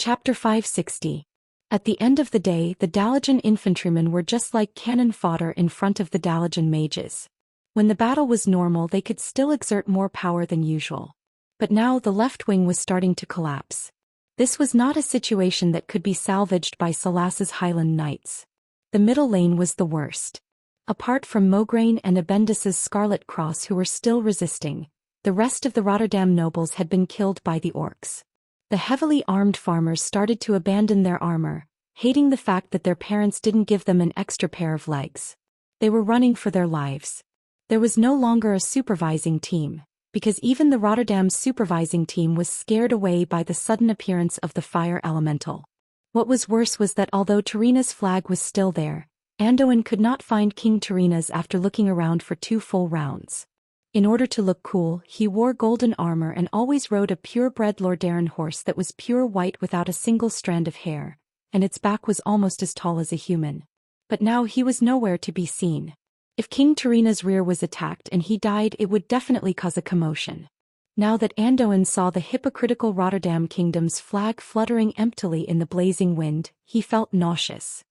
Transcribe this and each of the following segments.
Chapter 560. At the end of the day, the Dalijan infantrymen were just like cannon fodder in front of the Dalijan mages. When the battle was normal, they could still exert more power than usual. But now the left wing was starting to collapse. This was not a situation that could be salvaged by Salas's Highland Knights. The middle lane was the worst. Apart from Mograine and Abendis's Scarlet Cross, who were still resisting, the rest of the Rotterdam nobles had been killed by the orcs. The heavily armed farmers started to abandon their armor, hating the fact that their parents didn't give them an extra pair of legs. They were running for their lives. There was no longer a supervising team, because even the Rotterdam's supervising team was scared away by the sudden appearance of the fire elemental. What was worse was that although Tarina's flag was still there, Anduin could not find King Tarina's after looking around for 2 full rounds. In order to look cool, he wore golden armor and always rode a purebred Lordaeron horse that was pure white without a single strand of hair, and its back was almost as tall as a human. But now he was nowhere to be seen. If King Tarina's rear was attacked and he died, it would definitely cause a commotion. Now that Anduin saw the hypocritical Rotterdam kingdom's flag fluttering emptily in the blazing wind, he felt nauseous.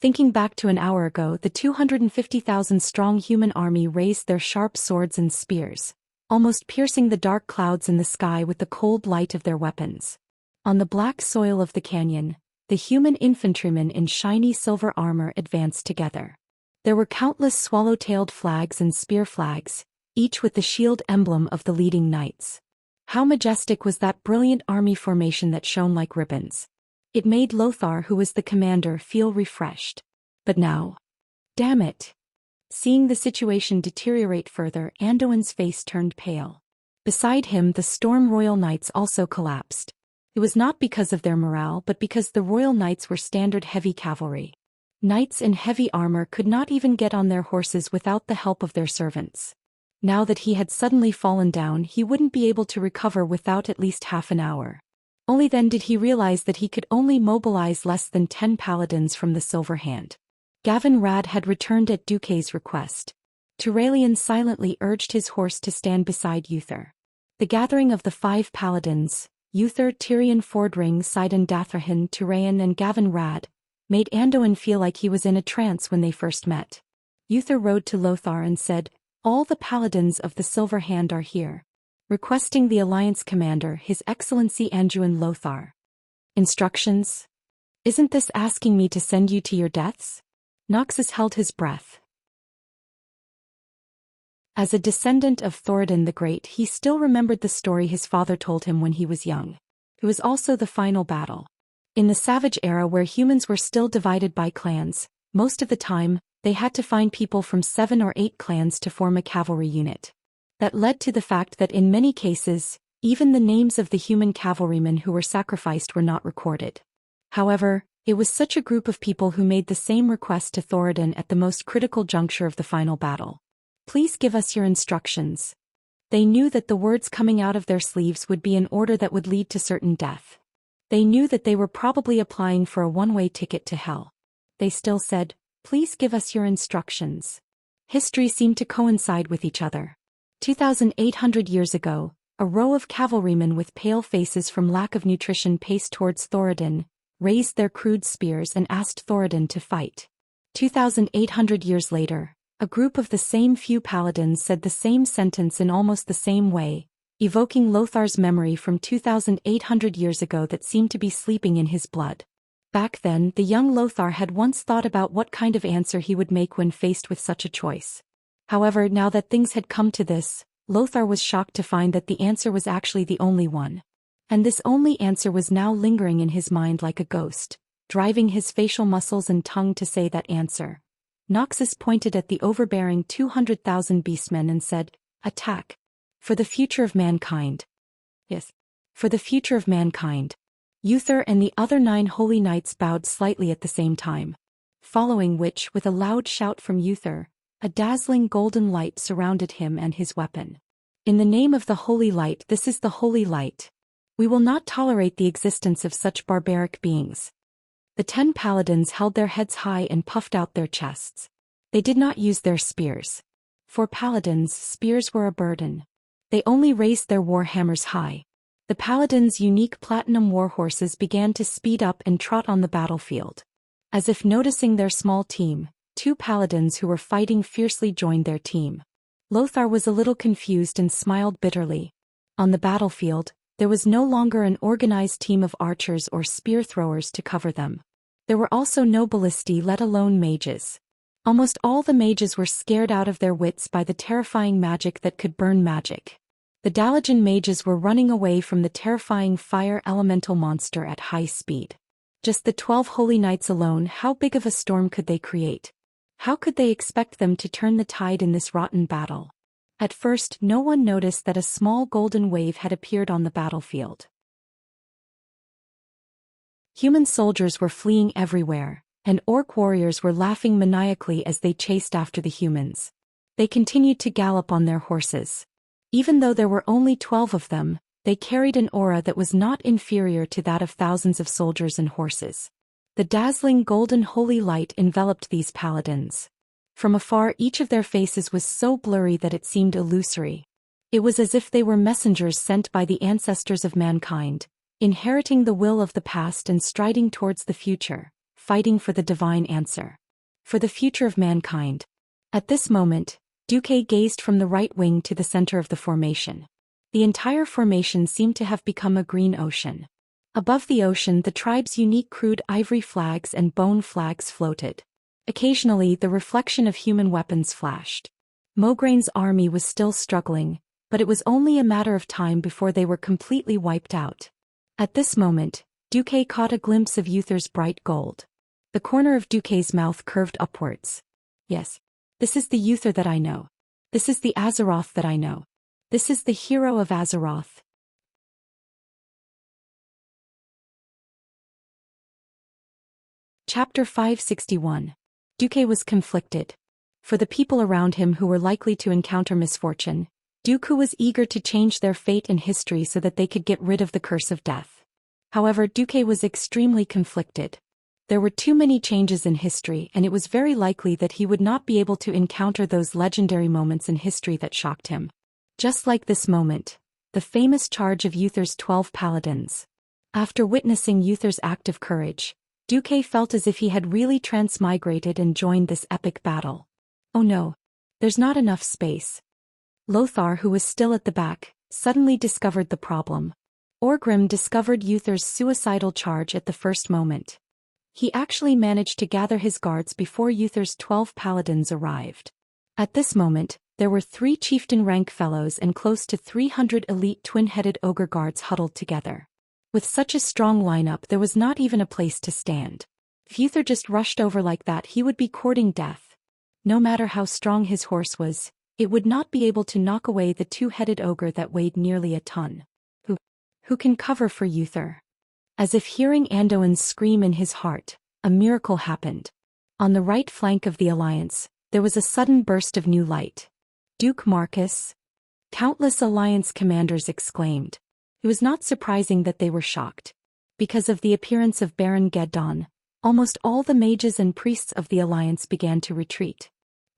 Thinking back to an hour ago, the 250,000-strong human army raised their sharp swords and spears, almost piercing the dark clouds in the sky with the cold light of their weapons. On the black soil of the canyon, the human infantrymen in shiny silver armor advanced together. There were countless swallow-tailed flags and spear flags, each with the shield emblem of the leading knights. How majestic was that brilliant army formation that shone like ribbons. It made Lothar, who was the commander, feel refreshed. But now... Damn it! Seeing the situation deteriorate further, Anduin's face turned pale. Beside him, the Storm Royal Knights also collapsed. It was not because of their morale, but because the Royal Knights were standard heavy cavalry. Knights in heavy armor could not even get on their horses without the help of their servants. Now that he had suddenly fallen down, he wouldn't be able to recover without at least half an hour. Only then did he realize that he could only mobilize less than 10 paladins from the Silver Hand. Gavin Rad had returned at Duque's request. Turalian silently urged his horse to stand beside Uther. The gathering of the 5 paladins, Uther, Tyrion Fordring, Sidon Dathrahan, Turayan and Gavin Rad, made Anduin feel like he was in a trance when they first met. Uther rode to Lothar and said, "All the paladins of the Silver Hand are here. Requesting the Alliance Commander, His Excellency Anduin Lothar." Instructions? Isn't this asking me to send you to your deaths? Noxus held his breath. As a descendant of Thoradin the Great, he still remembered the story his father told him when he was young. It was also the final battle. In the Savage Era, where humans were still divided by clans, most of the time, they had to find people from 7 or 8 clans to form a cavalry unit. That led to the fact that in many cases, even the names of the human cavalrymen who were sacrificed were not recorded. However, it was such a group of people who made the same request to Thoradin at the most critical juncture of the final battle. "Please give us your instructions." They knew that the words coming out of their sleeves would be an order that would lead to certain death. They knew that they were probably applying for a one-way ticket to hell. They still said, "Please give us your instructions." History seemed to coincide with each other. 2,800 years ago, a row of cavalrymen with pale faces from lack of nutrition paced towards Thoradin, raised their crude spears and asked Thoradin to fight. 2,800 years later, a group of the same few paladins said the same sentence in almost the same way, evoking Lothar's memory from 2,800 years ago that seemed to be sleeping in his blood. Back then, the young Lothar had once thought about what kind of answer he would make when faced with such a choice. However, now that things had come to this, Lothar was shocked to find that the answer was actually the only one. And this only answer was now lingering in his mind like a ghost, driving his facial muscles and tongue to say that answer. Noxus pointed at the overbearing 200,000 beastmen and said, "Attack. For the future of mankind." Yes. For the future of mankind. Uther and the other 9 holy knights bowed slightly at the same time. Following which, with a loud shout from Uther, a dazzling golden light surrounded him and his weapon. "In the name of the Holy Light, this is the Holy Light. We will not tolerate the existence of such barbaric beings." The 10 paladins held their heads high and puffed out their chests. They did not use their spears. For paladins, spears were a burden. They only raised their war hammers high. The paladins' unique platinum warhorses began to speed up and trot on the battlefield. As if noticing their small team, two paladins who were fighting fiercely joined their team. Lothar was a little confused and smiled bitterly. On the battlefield, there was no longer an organized team of archers or spear throwers to cover them. There were also no ballistae, let alone mages. Almost all the mages were scared out of their wits by the terrifying magic that could burn magic. The Daoist mages were running away from the terrifying fire elemental monster at high speed. Just the 12 holy knights alone, how big of a storm could they create? How could they expect them to turn the tide in this rotten battle? At first, no one noticed that a small golden wave had appeared on the battlefield. Human soldiers were fleeing everywhere, and orc warriors were laughing maniacally as they chased after the humans. They continued to gallop on their horses. Even though there were only 12 of them, they carried an aura that was not inferior to that of thousands of soldiers and horses. The dazzling golden holy light enveloped these paladins. From afar, each of their faces was so blurry that it seemed illusory. It was as if they were messengers sent by the ancestors of mankind, inheriting the will of the past and striding towards the future, fighting for the divine answer. For the future of mankind. At this moment, Duque gazed from the right wing to the center of the formation. The entire formation seemed to have become a green ocean. Above the ocean, the tribe's unique crude ivory flags and bone flags floated. Occasionally, the reflection of human weapons flashed. Mograine's army was still struggling, but it was only a matter of time before they were completely wiped out. At this moment, Duque caught a glimpse of Uther's bright gold. The corner of Duque's mouth curved upwards. Yes. This is the Uther that I know. This is the Azeroth that I know. This is the hero of Azeroth. Chapter 561. Duque was conflicted. For the people around him who were likely to encounter misfortune, Duque was eager to change their fate in history so that they could get rid of the curse of death. However, Duque was extremely conflicted. There were too many changes in history, and it was very likely that he would not be able to encounter those legendary moments in history that shocked him. Just like this moment, the famous charge of Uther's 12 paladins. After witnessing Uther's act of courage, Duque felt as if he had really transmigrated and joined this epic battle. Oh no, there's not enough space. Lothar, who was still at the back, suddenly discovered the problem. Orgrim discovered Uther's suicidal charge at the first moment. He actually managed to gather his guards before Uther's 12 paladins arrived. At this moment, there were 3 chieftain rank fellows and close to 300 elite twin-headed ogre guards huddled together. With such a strong lineup, there was not even a place to stand. If Uther just rushed over like that, he would be courting death. No matter how strong his horse was, it would not be able to knock away the 2-headed ogre that weighed nearly a ton. Who can cover for Uther? As if hearing Anduin's scream in his heart, a miracle happened. On the right flank of the alliance, there was a sudden burst of new light. Duke Marcus? Countless alliance commanders exclaimed. It was not surprising that they were shocked. Because of the appearance of Baron Geddon, almost all the mages and priests of the alliance began to retreat.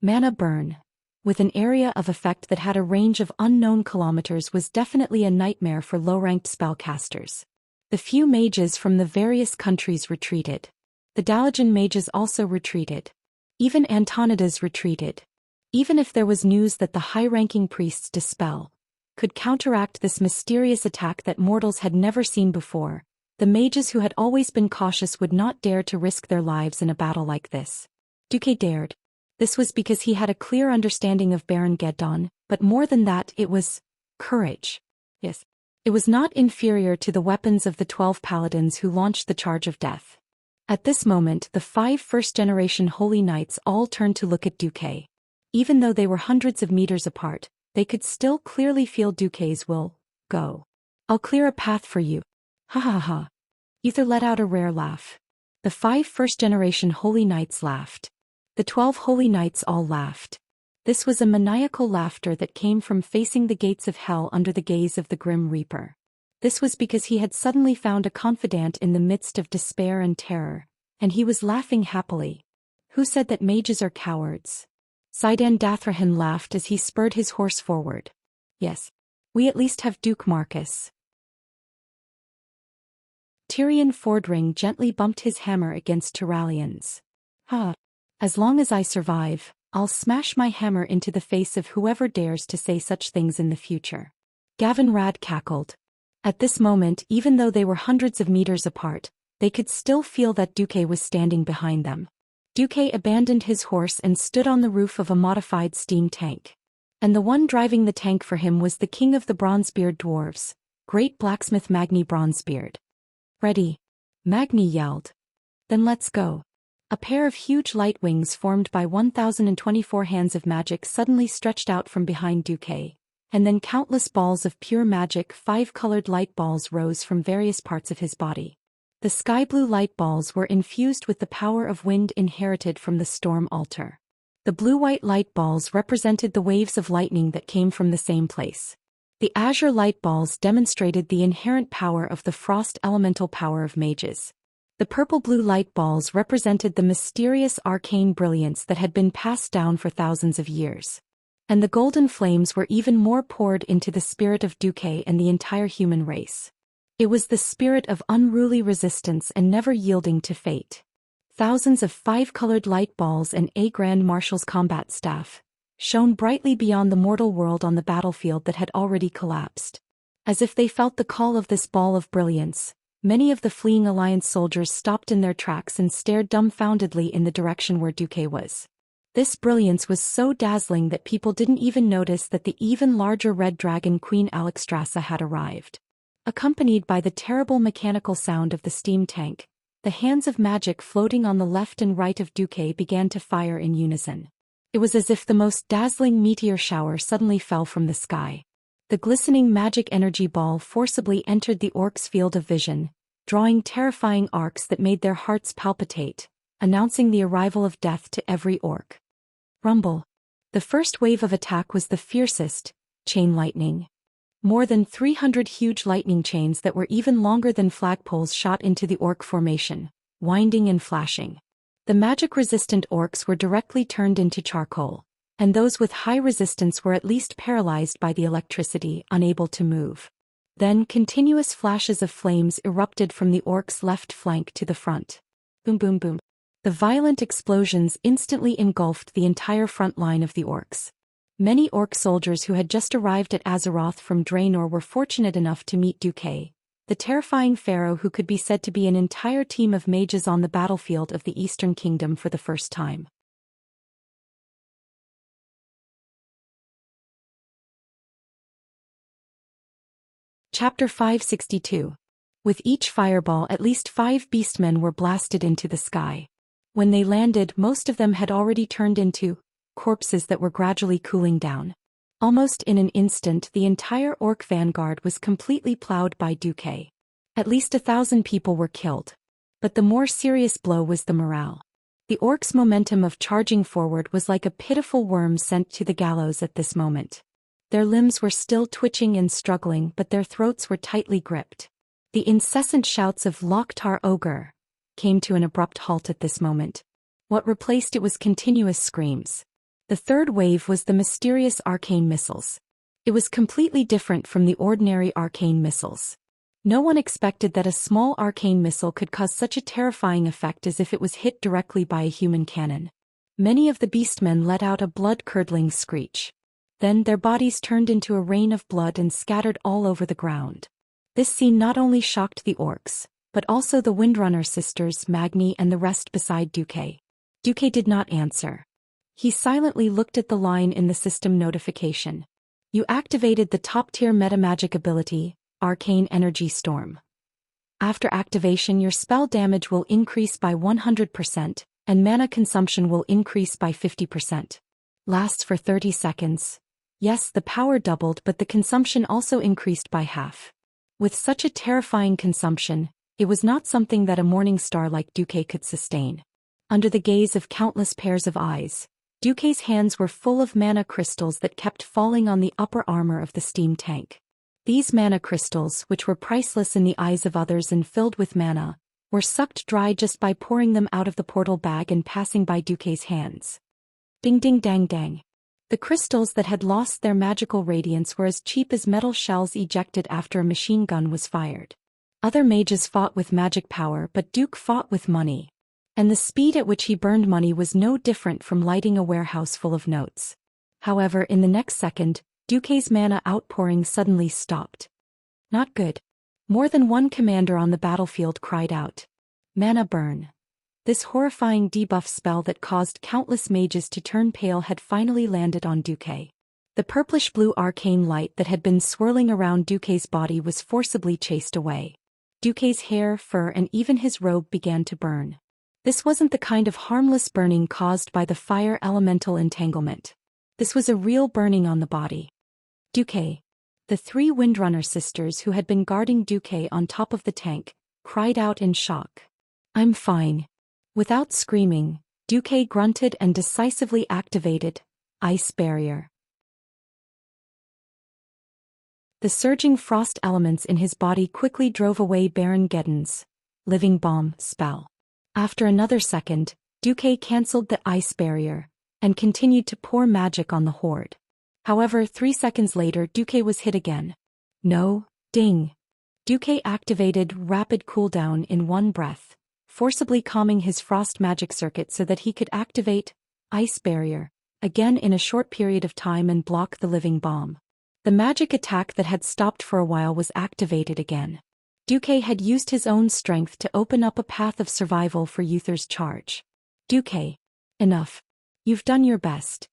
Mana burn, with an area of effect that had a range of unknown kilometers, was definitely a nightmare for low-ranked spellcasters. The few mages from the various countries retreated. The Daoist mages also retreated. Even Antonidas retreated. Even if there was news that the high-ranking priests dispel could counteract this mysterious attack that mortals had never seen before, the mages who had always been cautious would not dare to risk their lives in a battle like this. Duque dared. This was because he had a clear understanding of Baron Geddon, but more than that, it was courage. Yes. It was not inferior to the weapons of the 12 paladins who launched the charge of death. At this moment, the 5 first-generation holy knights all turned to look at Duque. Even though they were hundreds of meters apart, they could still clearly feel Duque's will. Go. I'll clear a path for you. Ha ha ha. Uther let out a rare laugh. The 5 first-generation holy knights laughed. The 12 holy knights all laughed. This was a maniacal laughter that came from facing the gates of hell under the gaze of the Grim Reaper. This was because he had suddenly found a confidant in the midst of despair and terror, and he was laughing happily. Who said that mages are cowards? Sidan Dathrahan laughed as he spurred his horse forward. Yes. We at least have Duke Marcus. Tyrion Fordring gently bumped his hammer against Tyralion's. As long as I survive, I'll smash my hammer into the face of whoever dares to say such things in the future. Gavin Rad cackled. At this moment, even though they were hundreds of meters apart, they could still feel that Duque was standing behind them. Duque abandoned his horse and stood on the roof of a modified steam tank. And the one driving the tank for him was the king of the Bronzebeard dwarves, great blacksmith Magni Bronzebeard. Ready? Magni yelled. Then let's go. A pair of huge light wings formed by 1024 hands of magic suddenly stretched out from behind Duque, and then countless balls of pure magic, 5-colored light balls rose from various parts of his body. The sky-blue light balls were infused with the power of wind inherited from the storm altar. The blue-white light balls represented the waves of lightning that came from the same place. The azure light balls demonstrated the inherent power of the frost elemental power of mages. The purple-blue light balls represented the mysterious arcane brilliance that had been passed down for thousands of years. And the golden flames were even more poured into the spirit of Duque and the entire human race. It was the spirit of unruly resistance and never yielding to fate. Thousands of 5-colored light balls and a Grand Marshal's combat staff shone brightly beyond the mortal world on the battlefield that had already collapsed. As if they felt the call of this ball of brilliance, many of the fleeing Alliance soldiers stopped in their tracks and stared dumbfoundedly in the direction where Duque was. This brilliance was so dazzling that people didn't even notice that the even larger red dragon Queen Alexstrasza had arrived. Accompanied by the terrible mechanical sound of the steam tank, the hands of magic floating on the left and right of Duque began to fire in unison. It was as if the most dazzling meteor shower suddenly fell from the sky. The glistening magic energy ball forcibly entered the orcs' field of vision, drawing terrifying arcs that made their hearts palpitate, announcing the arrival of death to every orc. Rumble. The first wave of attack was the fiercest, chain lightning. More than 300 huge lightning chains that were even longer than flagpoles shot into the orc formation, winding and flashing. The magic-resistant orcs were directly turned into charcoal, and those with high resistance were at least paralyzed by the electricity, unable to move. Then continuous flashes of flames erupted from the orcs' left flank to the front. Boom boom boom. The violent explosions instantly engulfed the entire front line of the orcs. Many orc soldiers who had just arrived at Azeroth from Draenor were fortunate enough to meet Duque, the terrifying pharaoh who could be said to be an entire team of mages on the battlefield of the Eastern Kingdom for the first time. Chapter 562. With each fireball, at least 5 beastmen were blasted into the sky. When they landed, most of them had already turned into corpses that were gradually cooling down. Almost in an instant, the entire orc vanguard was completely plowed by Duque. At least 1,000 people were killed. But the more serious blow was the morale. The orcs' momentum of charging forward was like a pitiful worm sent to the gallows at this moment. Their limbs were still twitching and struggling, but their throats were tightly gripped. The incessant shouts of Loktar Ogre came to an abrupt halt at this moment. What replaced it was continuous screams. The third wave was the mysterious arcane missiles. It was completely different from the ordinary arcane missiles. No one expected that a small arcane missile could cause such a terrifying effect as if it was hit directly by a human cannon. Many of the beastmen let out a blood-curdling screech. Then their bodies turned into a rain of blood and scattered all over the ground. This scene not only shocked the orcs, but also the Windrunner sisters Magni and the rest beside Duque. Duque did not answer. He silently looked at the line in the system notification. You activated the top-tier metamagic ability, Arcane Energy Storm. After activation, your spell damage will increase by 100%, and mana consumption will increase by 50%. Lasts for 30 seconds. Yes, the power doubled, but the consumption also increased by half. With such a terrifying consumption, it was not something that a morning star like Duque could sustain. Under the gaze of countless pairs of eyes, Duque's hands were full of mana crystals that kept falling on the upper armor of the steam tank. These mana crystals, which were priceless in the eyes of others and filled with mana, were sucked dry just by pouring them out of the portal bag and passing by Duque's hands. Ding ding dang dang. The crystals that had lost their magical radiance were as cheap as metal shells ejected after a machine gun was fired. Other mages fought with magic power, but Duke fought with money. And the speed at which he burned money was no different from lighting a warehouse full of notes. However, in the next second, Duke's mana outpouring suddenly stopped. Not good. More than one commander on the battlefield cried out. Mana burn. This horrifying debuff spell that caused countless mages to turn pale had finally landed on Duke. The purplish-blue arcane light that had been swirling around Duke's body was forcibly chased away. Duke's hair, fur, and even his robe began to burn. This wasn't the kind of harmless burning caused by the fire elemental entanglement. This was a real burning on the body. Duke. The three Windrunner sisters who had been guarding Duke on top of the tank, cried out in shock. I'm fine. Without screaming, Duke grunted and decisively activated Ice Barrier. The surging frost elements in his body quickly drove away Baron Geddon's Living Bomb spell. After another second, Duke cancelled the Ice Barrier and continued to pour magic on the horde. However, 3 seconds later Duke was hit again. No, ding. Duke activated Rapid Cooldown in one breath, forcibly calming his frost magic circuit so that he could activate Ice Barrier again in a short period of time and block the Living Bomb. The magic attack that had stopped for a while was activated again. Duke had used his own strength to open up a path of survival for Uther's charge. Duke. Enough. You've done your best.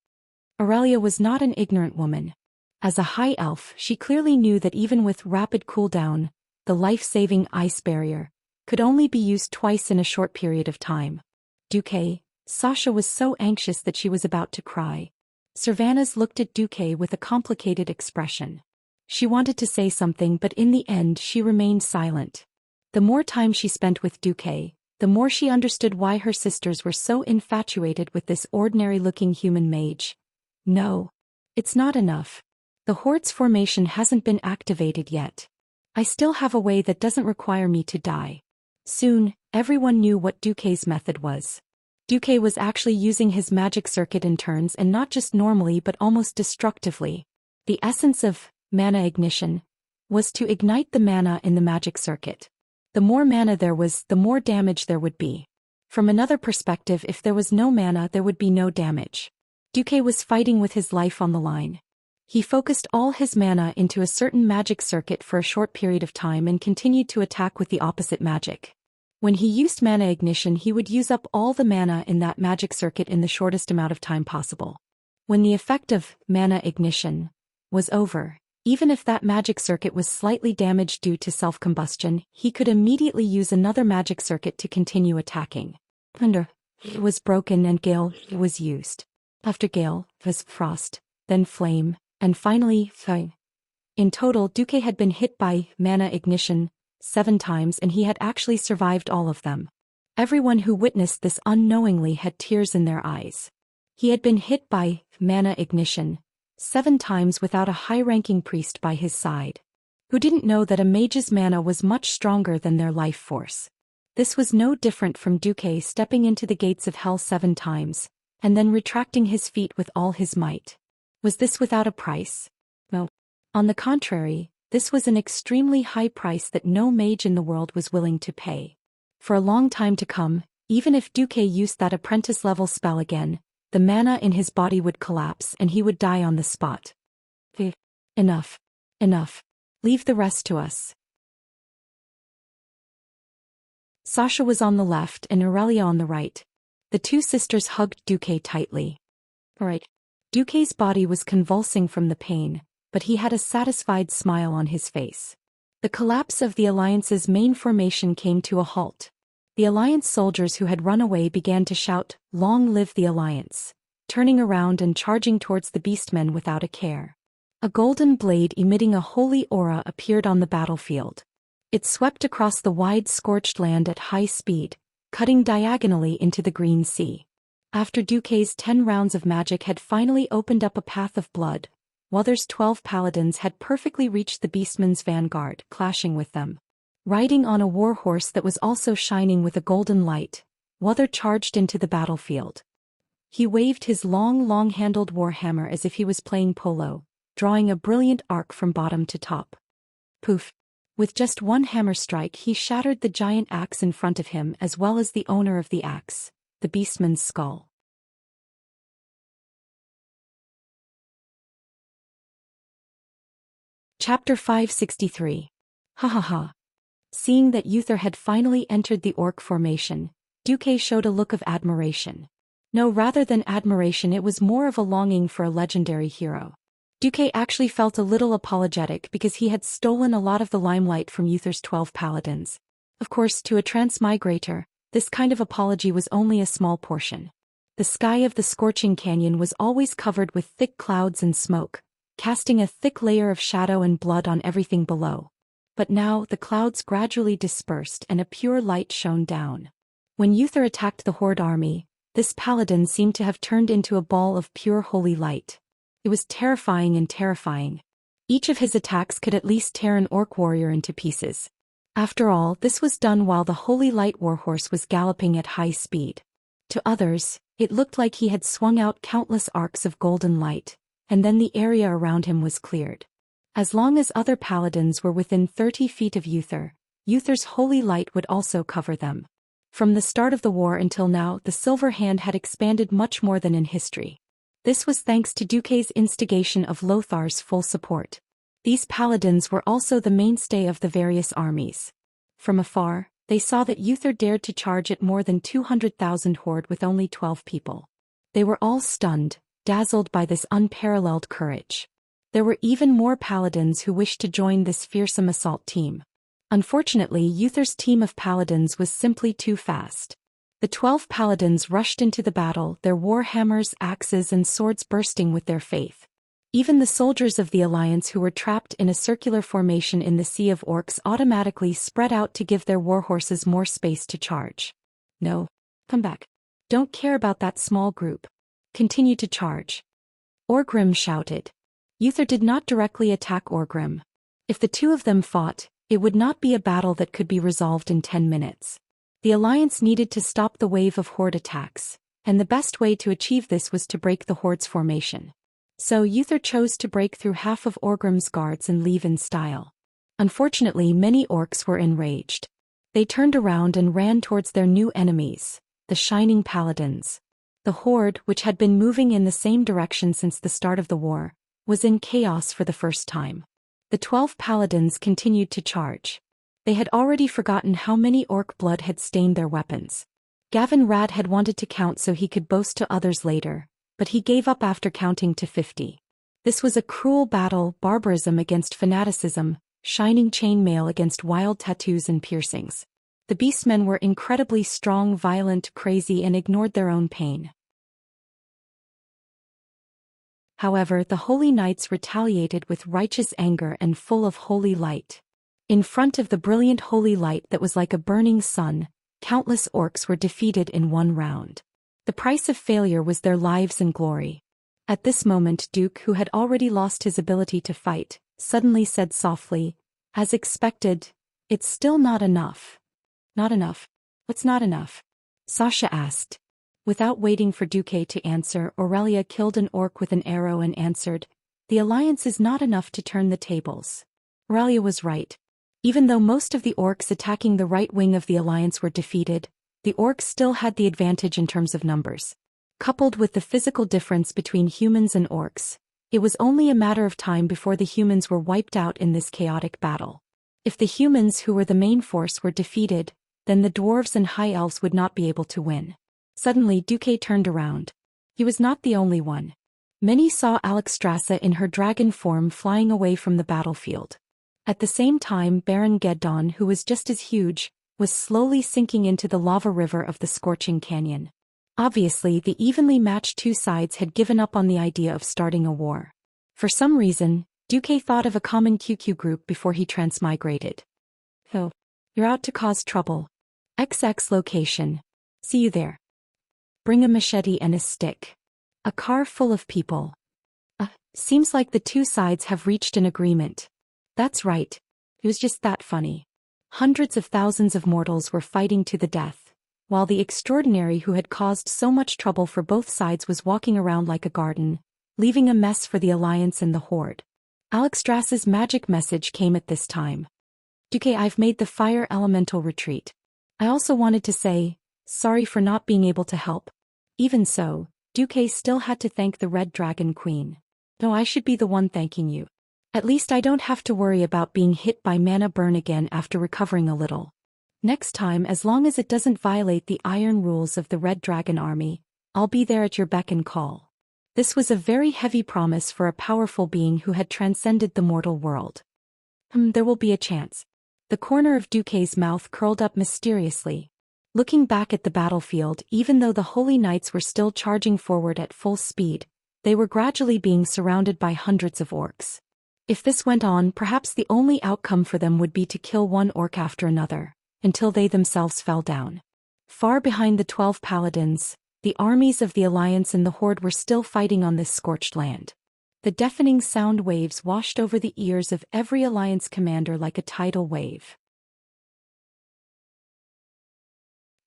Aurelia was not an ignorant woman. As a high elf, she clearly knew that even with rapid cooldown, the life-saving Ice Barrier could only be used twice in a short period of time. Duke. Sasha was so anxious that she was about to cry. Servanas looked at Duke with a complicated expression. She wanted to say something, but in the end she remained silent. The more time she spent with Duke, the more she understood why her sisters were so infatuated with this ordinary-looking human mage. No. It's not enough. The Horde's formation hasn't been activated yet. I still have a way that doesn't require me to die. Soon, everyone knew what Duke's method was. Duke was actually using his magic circuit in turns, and not just normally but almost destructively. The essence of mana ignition was to ignite the mana in the magic circuit. The more mana there was, the more damage there would be. From another perspective, if there was no mana, there would be no damage. Duke was fighting with his life on the line. He focused all his mana into a certain magic circuit for a short period of time and continued to attack with the opposite magic. When he used mana ignition, he would use up all the mana in that magic circuit in the shortest amount of time possible. When the effect of mana ignition was over, even if that magic circuit was slightly damaged due to self-combustion, he could immediately use another magic circuit to continue attacking. Thunder was broken and Gale was used. After Gale was Frost, then Flame, and finally Fire. In total, Duke had been hit by mana ignition 7 times, and he had actually survived all of them. Everyone who witnessed this unknowingly had tears in their eyes. He had been hit by mana ignition 7 times without a high-ranking priest by his side, who didn't know that a mage's mana was much stronger than their life force. This was no different from Duke stepping into the gates of hell 7 times, and then retracting his feet with all his might. Was this without a price? No. On the contrary, this was an extremely high price that no mage in the world was willing to pay. For a long time to come, even if Duke used that apprentice-level spell again, the mana in his body would collapse and he would die on the spot. Enough. Enough. Leave the rest to us. Sasha was on the left and Aurelia on the right. The two sisters hugged Duke tightly. Right. Duke's body was convulsing from the pain, but he had a satisfied smile on his face. The collapse of the Alliance's main formation came to a halt. The Alliance soldiers who had run away began to shout, "Long live the Alliance," turning around and charging towards the beastmen without a care. A golden blade emitting a holy aura appeared on the battlefield. It swept across the wide scorched land at high speed, cutting diagonally into the green sea. After Duke's 10 rounds of magic had finally opened up a path of blood, Wuthers' 12 paladins had perfectly reached the beastmen's vanguard, clashing with them. Riding on a warhorse that was also shining with a golden light, Wuther charged into the battlefield. He waved his long-handled warhammer as if he was playing polo, drawing a brilliant arc from bottom to top. Poof! With just one hammer strike he shattered the giant axe in front of him as well as the owner of the axe, the beastman's skull. Chapter 563. Ha ha ha. Seeing that Uther had finally entered the orc formation, Duque showed a look of admiration. No, rather than admiration, it was more of a longing for a legendary hero. Duque actually felt a little apologetic because he had stolen a lot of the limelight from Uther's 12 paladins. Of course, to a transmigrator, this kind of apology was only a small portion. The sky of the scorching canyon was always covered with thick clouds and smoke, casting a thick layer of shadow and blood on everything below. But now the clouds gradually dispersed and a pure light shone down. When Uther attacked the Horde army, this paladin seemed to have turned into a ball of pure holy light. It was terrifying and terrifying. Each of his attacks could at least tear an orc warrior into pieces. After all, this was done while the holy light warhorse was galloping at high speed. To others, it looked like he had swung out countless arcs of golden light, and then the area around him was cleared. As long as other paladins were within 30 feet of Uther, Uther's holy light would also cover them. From the start of the war until now, the Silver Hand had expanded much more than in history. This was thanks to Duque's instigation of Lothar's full support. These paladins were also the mainstay of the various armies. From afar, they saw that Uther dared to charge at more than 200,000 horde with only 12 people. They were all stunned, dazzled by this unparalleled courage. There were even more paladins who wished to join this fearsome assault team. Unfortunately, Uther's team of paladins was simply too fast. The 12 paladins rushed into the battle, their war hammers, axes and swords bursting with their faith. Even the soldiers of the Alliance who were trapped in a circular formation in the Sea of Orcs automatically spread out to give their warhorses more space to charge. No. Come back. Don't care about that small group. Continue to charge. Orgrim shouted. Uther did not directly attack Orgrim. If the two of them fought, it would not be a battle that could be resolved in 10 minutes. The Alliance needed to stop the wave of horde attacks, and the best way to achieve this was to break the horde's formation. So Uther chose to break through half of Orgrim's guards and leave in style. Unfortunately, many orcs were enraged. They turned around and ran towards their new enemies, the Shining Paladins. The horde, which had been moving in the same direction since the start of the war, was in chaos for the first time. The 12 paladins continued to charge. They had already forgotten how many orc blood had stained their weapons. Gavin Rad had wanted to count so he could boast to others later, but he gave up after counting to 50. This was a cruel battle, barbarism against fanaticism, shining chainmail against wild tattoos and piercings. The beastmen were incredibly strong, violent, crazy, and ignored their own pain. However, the Holy Knights retaliated with righteous anger and full of holy light. In front of the brilliant holy light that was like a burning sun, countless orcs were defeated in one round. The price of failure was their lives and glory. At this moment, Duke, who had already lost his ability to fight, suddenly said softly, "As expected, it's still not enough." "Not enough? What's not enough?" Sasha asked. Without waiting for Duque to answer, Aurelia killed an orc with an arrow and answered, "The Alliance is not enough to turn the tables." Aurelia was right. Even though most of the orcs attacking the right wing of the Alliance were defeated, the orcs still had the advantage in terms of numbers. Coupled with the physical difference between humans and orcs, it was only a matter of time before the humans were wiped out in this chaotic battle. If the humans who were the main force were defeated, then the dwarves and high elves would not be able to win. Suddenly Duque turned around. He was not the only one. Many saw Alexstrasza in her dragon form flying away from the battlefield. At the same time, Baron Geddon, who was just as huge, was slowly sinking into the lava river of the scorching canyon. Obviously, the evenly matched two sides had given up on the idea of starting a war. For some reason, Duque thought of a common QQ group before he transmigrated. "Oh, you're out to cause trouble. XX location. See you there. Bring a machete and a stick. A car full of people." Seems like the two sides have reached an agreement. That's right. It was just that funny. Hundreds of thousands of mortals were fighting to the death, while the extraordinary who had caused so much trouble for both sides was walking around like a garden, leaving a mess for the Alliance and the Horde. Alexstrasza's magic message came at this time. Duque, I've made the fire elemental retreat. I also wanted to say, sorry for not being able to help. Even so, Duque still had to thank the Red Dragon Queen. No, I should be the one thanking you. At least I don't have to worry about being hit by mana burn again after recovering a little. Next time, as long as it doesn't violate the iron rules of the Red Dragon Army, I'll be there at your beck and call. This was a very heavy promise for a powerful being who had transcended the mortal world. There will be a chance. The corner of Duque's mouth curled up mysteriously. Looking back at the battlefield, even though the Holy Knights were still charging forward at full speed, they were gradually being surrounded by hundreds of orcs. If this went on, perhaps the only outcome for them would be to kill one orc after another, until they themselves fell down. Far behind the 12 paladins, the armies of the Alliance and the Horde were still fighting on this scorched land. The deafening sound waves washed over the ears of every Alliance commander like a tidal wave.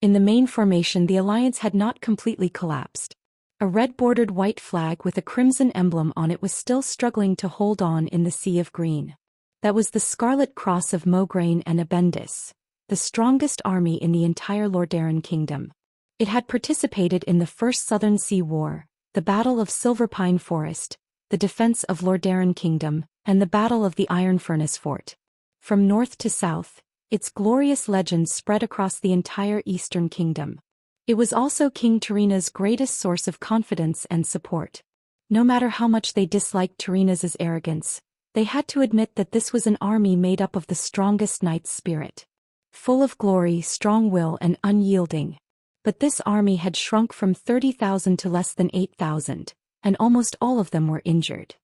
In the main formation, the Alliance had not completely collapsed. A red-bordered white flag with a crimson emblem on it was still struggling to hold on in the sea of green. That was the Scarlet Cross of Mograine and Abendis, the strongest army in the entire Lordaeron Kingdom. It had participated in the First Southern Sea War, the Battle of Silverpine Forest, the defense of Lordaeron Kingdom, and the Battle of the Iron Furnace Fort. From north to south, its glorious legend spread across the entire Eastern Kingdom. It was also King Tarina's greatest source of confidence and support. No matter how much they disliked Tarina's arrogance, they had to admit that this was an army made up of the strongest knight's spirit. Full of glory, strong will, and unyielding. But this army had shrunk from 30,000 to less than 8,000. And almost all of them were injured.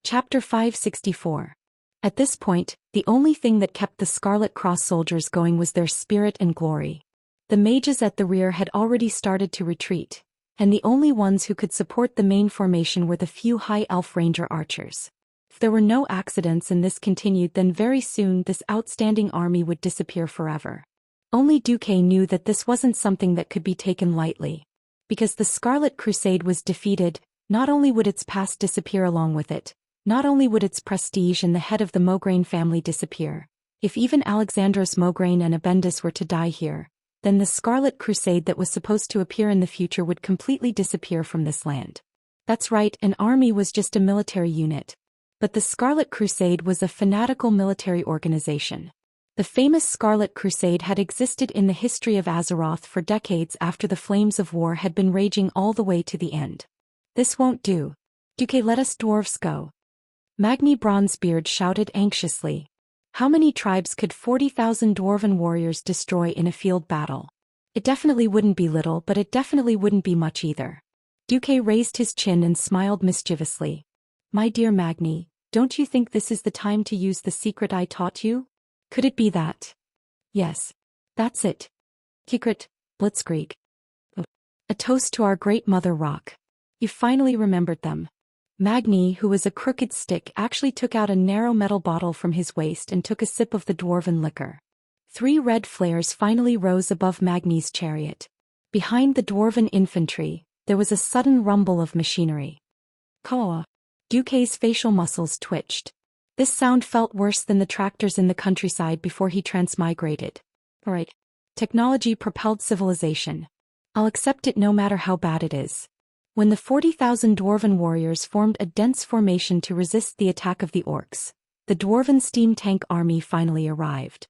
Chapter 564. At this point, the only thing that kept the Scarlet Cross soldiers going was their spirit and glory. The mages at the rear had already started to retreat, and the only ones who could support the main formation were the few High Elf Ranger archers. If there were no accidents and this continued, then very soon this outstanding army would disappear forever. Only Duque knew that this wasn't something that could be taken lightly. Because the Scarlet Crusade was defeated, not only would its past disappear along with it, not only would its prestige and the head of the Mograine family disappear. If even Alexandros Mograine and Abendis were to die here, then the Scarlet Crusade that was supposed to appear in the future would completely disappear from this land. That's right, an army was just a military unit. But the Scarlet Crusade was a fanatical military organization. The famous Scarlet Crusade had existed in the history of Azeroth for decades after the flames of war had been raging all the way to the end. This won't do. Duque, let us dwarves go. Magni Bronzebeard shouted anxiously. How many tribes could 40,000 dwarven warriors destroy in a field battle? It definitely wouldn't be little, but it definitely wouldn't be much either. Duque raised his chin and smiled mischievously. My dear Magni, don't you think this is the time to use the secret I taught you? Could it be that? Yes. That's it. Secret, Blitzkrieg. A toast to our great Mother Rock. You finally remembered them. Magni, who was a crooked stick, actually took out a narrow metal bottle from his waist and took a sip of the dwarven liquor. 3 red flares finally rose above Magni's chariot. Behind the dwarven infantry, there was a sudden rumble of machinery. Caw. Duque's facial muscles twitched. This sound felt worse than the tractors in the countryside before he transmigrated. Alright. Technology propelled civilization. I'll accept it no matter how bad it is. When the 40,000 dwarven warriors formed a dense formation to resist the attack of the orcs, the dwarven steam tank army finally arrived.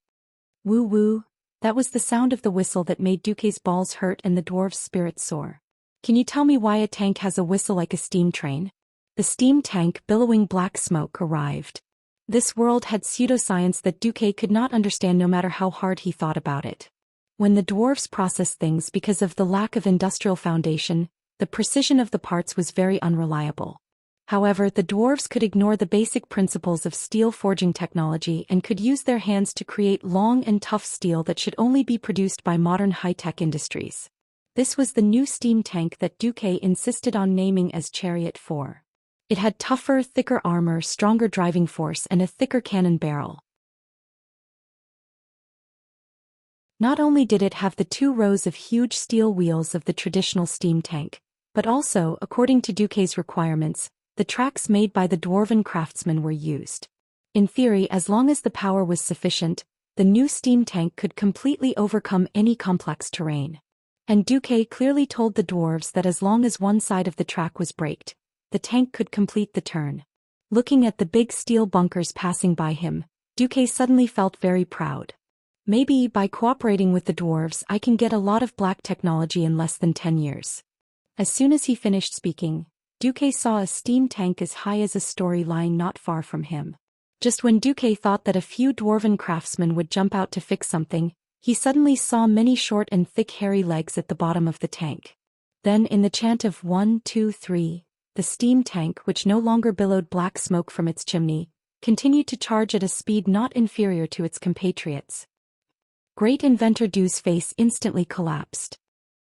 Woo woo, that was the sound of the whistle that made Duque's balls hurt and the dwarf's spirit soar. Can you tell me why a tank has a whistle like a steam train? The steam tank, billowing black smoke, arrived. This world had pseudoscience that Duque could not understand no matter how hard he thought about it. When the dwarves processed things because of the lack of industrial foundation, the precision of the parts was very unreliable. However, the dwarves could ignore the basic principles of steel forging technology and could use their hands to create long and tough steel that should only be produced by modern high-tech industries. This was the new steam tank that Duque insisted on naming as Chariot 4. It had tougher, thicker armor, stronger driving force, and a thicker cannon barrel. Not only did it have the 2 rows of huge steel wheels of the traditional steam tank, but also, according to Duque's requirements, The tracks made by the dwarven craftsmen were used. In theory, as long as the power was sufficient, the new steam tank could completely overcome any complex terrain. And Duque clearly told the dwarves that as long as one side of the track was braked, the tank could complete the turn. Looking at the big steel bunkers passing by him, Duque suddenly felt very proud. Maybe by cooperating with the dwarves I can get a lot of black technology in less than 10 years. As soon as he finished speaking, Duque saw a steam tank as high as a story lying not far from him. Just when Duque thought that a few dwarven craftsmen would jump out to fix something, he suddenly saw many short and thick hairy legs at the bottom of the tank. Then in the chant of 1, 2, 3, the steam tank, which no longer billowed black smoke from its chimney, continued to charge at a speed not inferior to its compatriots. Great inventor Du's face instantly collapsed.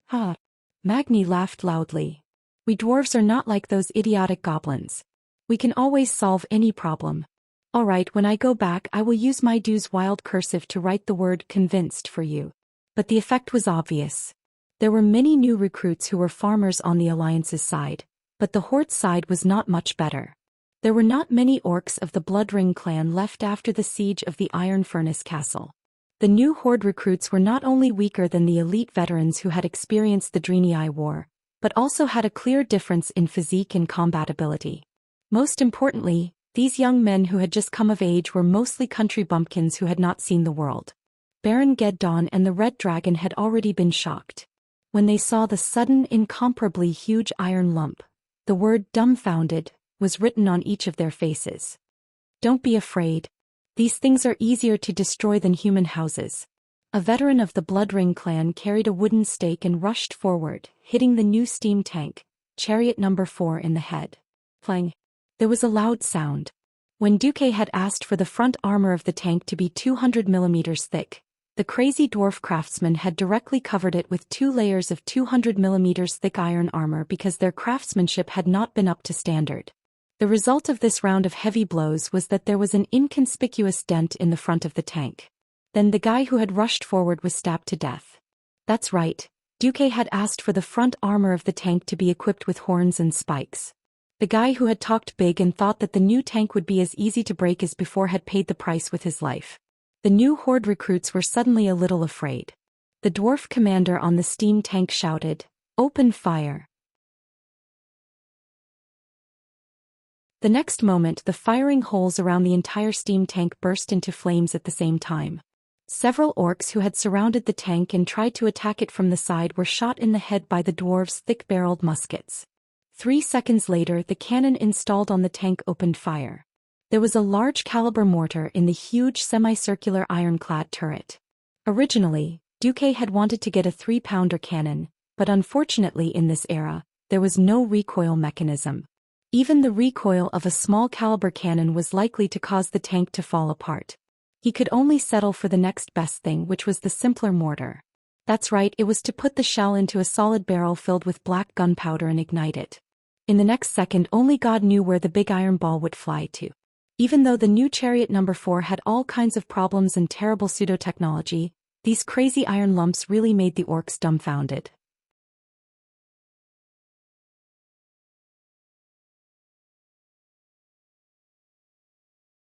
Ha! Magni laughed loudly. We dwarves are not like those idiotic goblins. We can always solve any problem. Alright, when I go back I will use my Du's wild cursive to write the word convinced for you. But the effect was obvious. There were many new recruits who were farmers on the Alliance's side, but the Horde's side was not much better. There were not many orcs of the Bloodring clan left after the siege of the Iron Furnace Castle. The new Horde recruits were not only weaker than the elite veterans who had experienced the Draenei War, but also had a clear difference in physique and combat ability. Most importantly, these young men who had just come of age were mostly country bumpkins who had not seen the world. Baron Geddon and the Red Dragon had already been shocked. When they saw the sudden, incomparably huge iron lump, the word dumbfounded was written on each of their faces. Don't be afraid. These things are easier to destroy than human houses. A veteran of the Bloodring clan carried a wooden stake and rushed forward, hitting the new steam tank, chariot number 4, in the head. Clang. There was a loud sound. When Duque had asked for the front armor of the tank to be 200 millimeters thick, the crazy dwarf craftsmen had directly covered it with 2 layers of 200 millimeters thick iron armor because their craftsmanship had not been up to standard. The result of this round of heavy blows was that there was an inconspicuous dent in the front of the tank. Then the guy who had rushed forward was stabbed to death. That's right, Duque had asked for the front armor of the tank to be equipped with horns and spikes. The guy who had talked big and thought that the new tank would be as easy to break as before had paid the price with his life. The new Horde recruits were suddenly a little afraid. The dwarf commander on the steam tank shouted, "Open fire!" The next moment the firing holes around the entire steam tank burst into flames at the same time. Several orcs who had surrounded the tank and tried to attack it from the side were shot in the head by the dwarves' thick-barreled muskets. 3 seconds later the cannon installed on the tank opened fire. There was a large-caliber mortar in the huge semicircular ironclad turret. Originally, Duque had wanted to get a 3-pounder cannon, but unfortunately in this era, there was no recoil mechanism. Even the recoil of a small-caliber cannon was likely to cause the tank to fall apart. He could only settle for the next best thing, which was the simpler mortar. That's right, it was to put the shell into a solid barrel filled with black gunpowder and ignite it. In the next second only God knew where the big iron ball would fly to. Even though the new chariot number 4 had all kinds of problems and terrible pseudo-technology, these crazy iron lumps really made the orcs dumbfounded.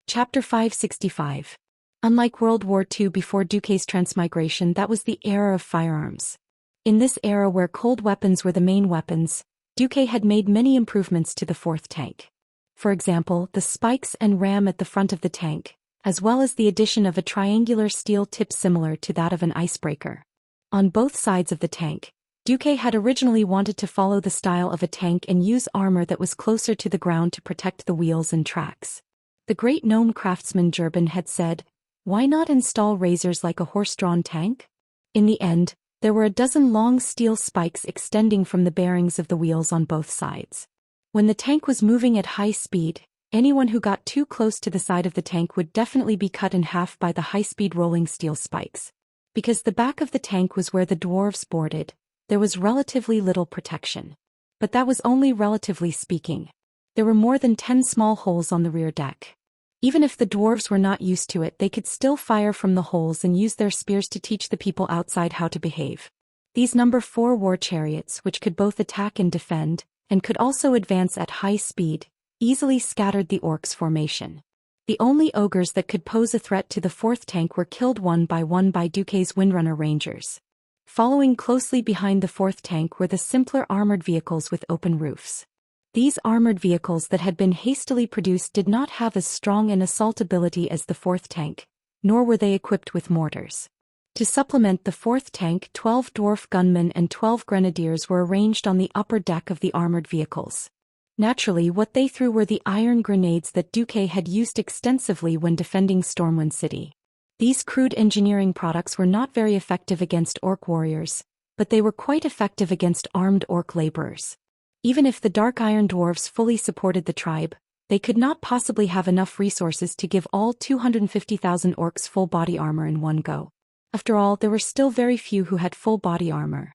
Chapter 565. Unlike World War II before Duque's transmigration, that was the era of firearms. In this era where cold weapons were the main weapons, Duque had made many improvements to the 4th tank. For example, the spikes and ram at the front of the tank, as well as the addition of a triangular steel tip similar to that of an icebreaker. On both sides of the tank, Duque had originally wanted to follow the style of a tank and use armor that was closer to the ground to protect the wheels and tracks. The great gnome craftsman Jurban had said, "Why not install razors like a horse-drawn tank?" In the end, there were a dozen long steel spikes extending from the bearings of the wheels on both sides. When the tank was moving at high speed, anyone who got too close to the side of the tank would definitely be cut in half by the high-speed rolling steel spikes. Because the back of the tank was where the dwarves boarded, there was relatively little protection. But that was only relatively speaking. There were more than 10 small holes on the rear deck. Even if the dwarves were not used to it, they could still fire from the holes and use their spears to teach the people outside how to behave. These number 4 war chariots, which could both attack and defend, and could also advance at high speed, easily scattered the orcs' formation. The only ogres that could pose a threat to the fourth tank were killed one by Duke's Windrunner Rangers. Following closely behind the fourth tank were the simpler armored vehicles with open roofs. These armored vehicles that had been hastily produced did not have as strong an assault ability as the fourth tank, nor were they equipped with mortars. To supplement the fourth tank, 12 dwarf gunmen and 12 grenadiers were arranged on the upper deck of the armored vehicles. Naturally, what they threw were the iron grenades that Duke had used extensively when defending Stormwind City. These crude engineering products were not very effective against orc warriors, but they were quite effective against armed orc laborers. Even if the dark iron dwarves fully supported the tribe, they could not possibly have enough resources to give all 250,000 orcs full body armor in one go. After all, there were still very few who had full body armor.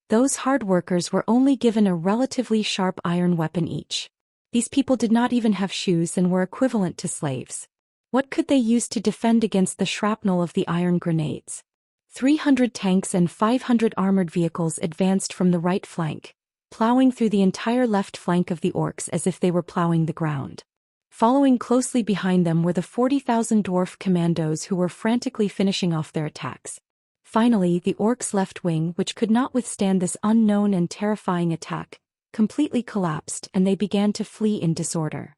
Those hard workers were only given a relatively sharp iron weapon each. These people did not even have shoes and were equivalent to slaves. What could they use to defend against the shrapnel of the iron grenades? 300 tanks and 500 armored vehicles advanced from the right flank, plowing through the entire left flank of the orcs as if they were plowing the ground. Following closely behind them were the 40,000 dwarf commandos who were frantically finishing off their attacks. Finally, the orcs' left wing, which could not withstand this unknown and terrifying attack, completely collapsed and they began to flee in disorder.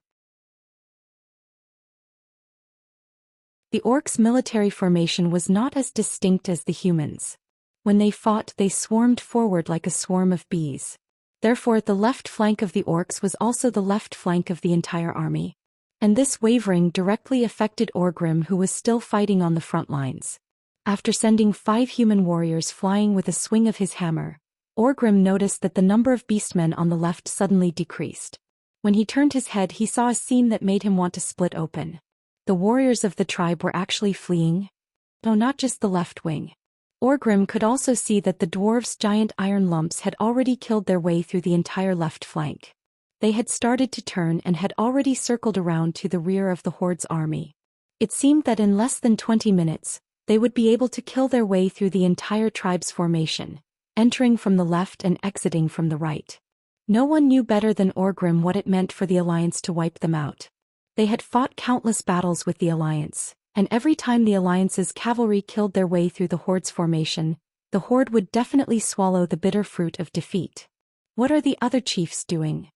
The orcs' military formation was not as distinct as the humans. When they fought, they swarmed forward like a swarm of bees. Therefore, the left flank of the orcs was also the left flank of the entire army. And this wavering directly affected Orgrim, who was still fighting on the front lines. After sending 5 human warriors flying with a swing of his hammer, Orgrim noticed that the number of beastmen on the left suddenly decreased. When he turned his head, he saw a scene that made him want to split open. The warriors of the tribe were actually fleeing. No, not just the left wing. Orgrim could also see that the dwarves' giant iron lumps had already killed their way through the entire left flank. They had started to turn and had already circled around to the rear of the horde's army. It seemed that in less than 20 minutes, they would be able to kill their way through the entire tribe's formation, entering from the left and exiting from the right. No one knew better than Orgrim what it meant for the Alliance to wipe them out. They had fought countless battles with the Alliance, and every time the Alliance's cavalry killed their way through the horde's formation, the horde would definitely swallow the bitter fruit of defeat. What are the other chiefs doing?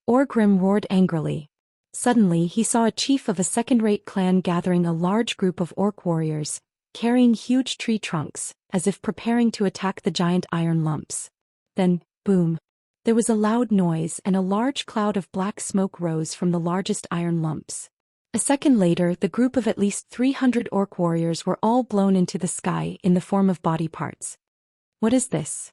Orgrim roared angrily. Suddenly he saw a chief of a second-rate clan gathering a large group of orc warriors, carrying huge tree trunks, as if preparing to attack the giant iron lumps. Then, boom! There was a loud noise and a large cloud of black smoke rose from the largest iron lumps. A second later, the group of at least 300 orc warriors were all blown into the sky in the form of body parts. What is this?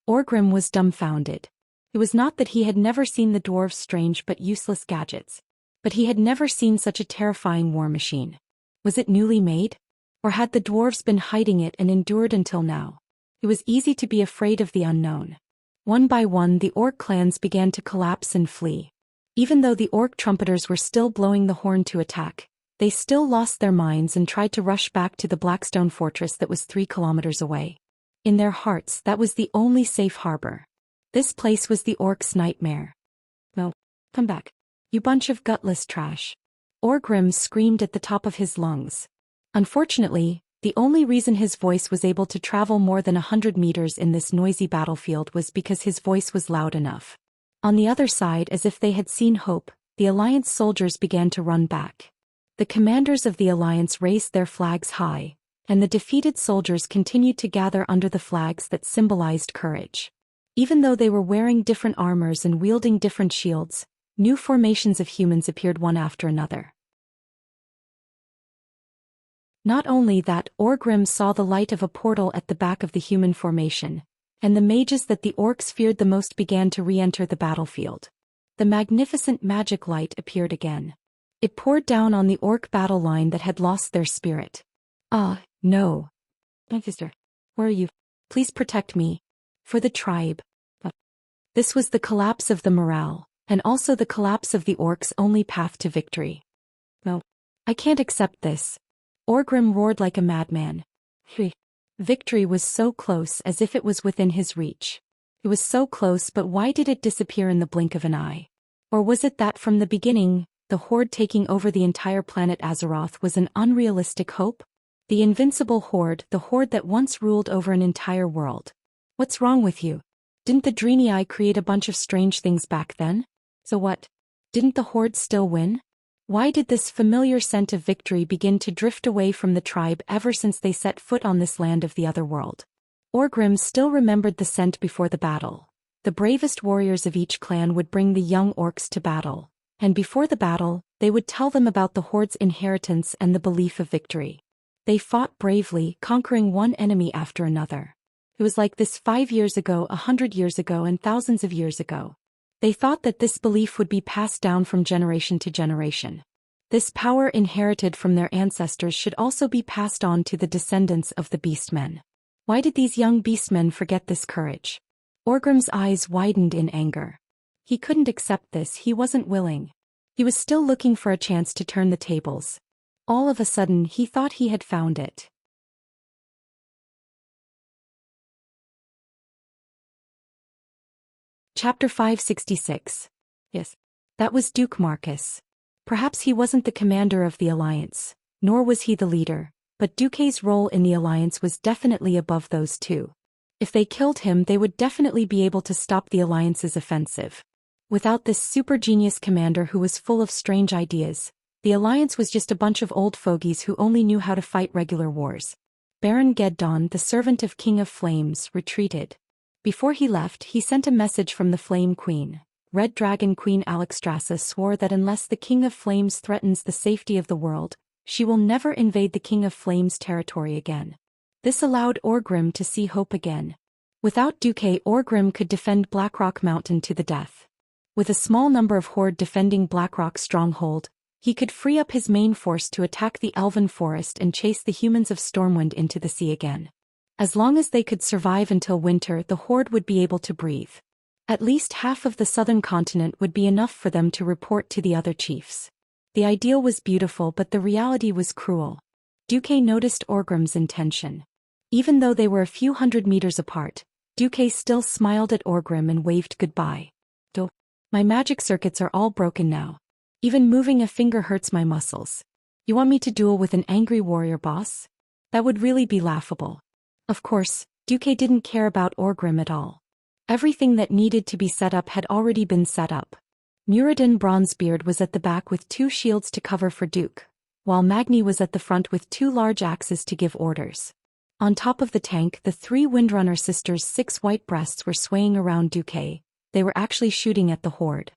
Orgrim was dumbfounded. It was not that he had never seen the dwarves' strange but useless gadgets, but he had never seen such a terrifying war machine. Was it newly made? Or had the dwarves been hiding it and endured until now? It was easy to be afraid of the unknown. One by one, the orc clans began to collapse and flee. Even though the orc trumpeters were still blowing the horn to attack, they still lost their minds and tried to rush back to the Blackstone fortress that was 3 kilometers away. In their hearts, that was the only safe harbor. This place was the orcs' nightmare. No, come back. You bunch of gutless trash. Orgrim screamed at the top of his lungs. Unfortunately, the only reason his voice was able to travel more than 100 meters in this noisy battlefield was because his voice was loud enough. On the other side, as if they had seen hope, the Alliance soldiers began to run back. The commanders of the Alliance raised their flags high, and the defeated soldiers continued to gather under the flags that symbolized courage. Even though they were wearing different armors and wielding different shields, new formations of humans appeared one after another. Not only that, Orgrim saw the light of a portal at the back of the human formation, and the mages that the orcs feared the most began to re-enter the battlefield. The magnificent magic light appeared again. It poured down on the orc battle line that had lost their spirit. Ah, no. My sister, where are you? Please protect me. For the tribe. This was the collapse of the morale, and also the collapse of the orcs' only path to victory. No, I can't accept this. Orgrim roared like a madman. Victory was so close, as if it was within his reach. It was so close, but why did it disappear in the blink of an eye? Or was it that from the beginning, the Horde taking over the entire planet Azeroth was an unrealistic hope? The invincible Horde, the Horde that once ruled over an entire world. What's wrong with you? Didn't the Draenei create a bunch of strange things back then? So what? Didn't the Horde still win? Why did this familiar scent of victory begin to drift away from the tribe ever since they set foot on this land of the other world? Orgrim still remembered the scent before the battle. The bravest warriors of each clan would bring the young orcs to battle, and before the battle, they would tell them about the Horde's inheritance and the belief of victory. They fought bravely, conquering one enemy after another. It was like this 5 years ago, 100 years ago, and thousands of years ago. They thought that this belief would be passed down from generation to generation. This power inherited from their ancestors should also be passed on to the descendants of the Beastmen. Why did these young Beastmen forget this courage? Orgrim's eyes widened in anger. He couldn't accept this, he wasn't willing. He was still looking for a chance to turn the tables. All of a sudden he thought he had found it. Chapter 566. Yes. That was Duke Marcus. Perhaps he wasn't the commander of the Alliance, nor was he the leader, but Duke's role in the Alliance was definitely above those two. If they killed him, they would definitely be able to stop the Alliance's offensive. Without this super genius commander who was full of strange ideas, the Alliance was just a bunch of old fogies who only knew how to fight regular wars. Baron Geddon, the servant of King of Flames, retreated. Before he left, he sent a message from the Flame Queen. Red Dragon Queen Alexstrasza swore that unless the King of Flames threatens the safety of the world, she will never invade the King of Flames' territory again. This allowed Orgrim to see hope again. Without Duke, Orgrim could defend Blackrock Mountain to the death. With a small number of Horde defending Blackrock's stronghold, he could free up his main force to attack the Elven Forest and chase the humans of Stormwind into the sea again. As long as they could survive until winter, the Horde would be able to breathe. At least half of the southern continent would be enough for them to report to the other chiefs. The ideal was beautiful, but the reality was cruel. Duke noticed Orgrim's intention. Even though they were a few hundred meters apart, Duke still smiled at Orgrim and waved goodbye. My magic circuits are all broken now. Even moving a finger hurts my muscles. You want me to duel with an angry warrior boss? That would really be laughable. Of course, Duke didn't care about Orgrim at all. Everything that needed to be set up had already been set up. Muradin Bronzebeard was at the back with 2 shields to cover for Duke, while Magni was at the front with 2 large axes to give orders. On top of the tank, the 3 Windrunner sisters' 6 white breasts were swaying around Duque. They were actually shooting at the Horde.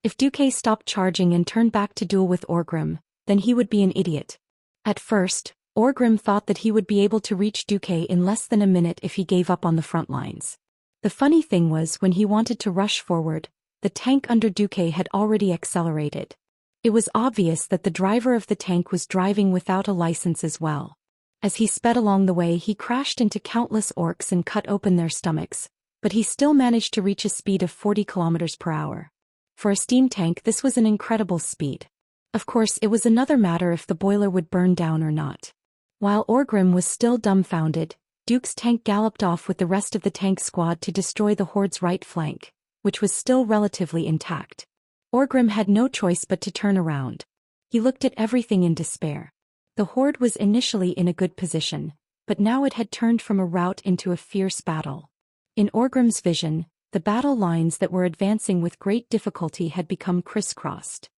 If Duque stopped charging and turned back to duel with Orgrim, then he would be an idiot. At first, Orgrim thought that he would be able to reach Duque in less than a minute if he gave up on the front lines. The funny thing was, when he wanted to rush forward, the tank under Duque had already accelerated. It was obvious that the driver of the tank was driving without a license as well. As he sped along the way, he crashed into countless orcs and cut open their stomachs, but he still managed to reach a speed of 40 kilometers per hour. For a steam tank, this was an incredible speed. Of course, it was another matter if the boiler would burn down or not. While Orgrim was still dumbfounded, Duke's tank galloped off with the rest of the tank squad to destroy the Horde's right flank, which was still relatively intact. Orgrim had no choice but to turn around. He looked at everything in despair. The Horde was initially in a good position, but now it had turned from a rout into a fierce battle. In Orgrim's vision, the battle lines that were advancing with great difficulty had become crisscrossed.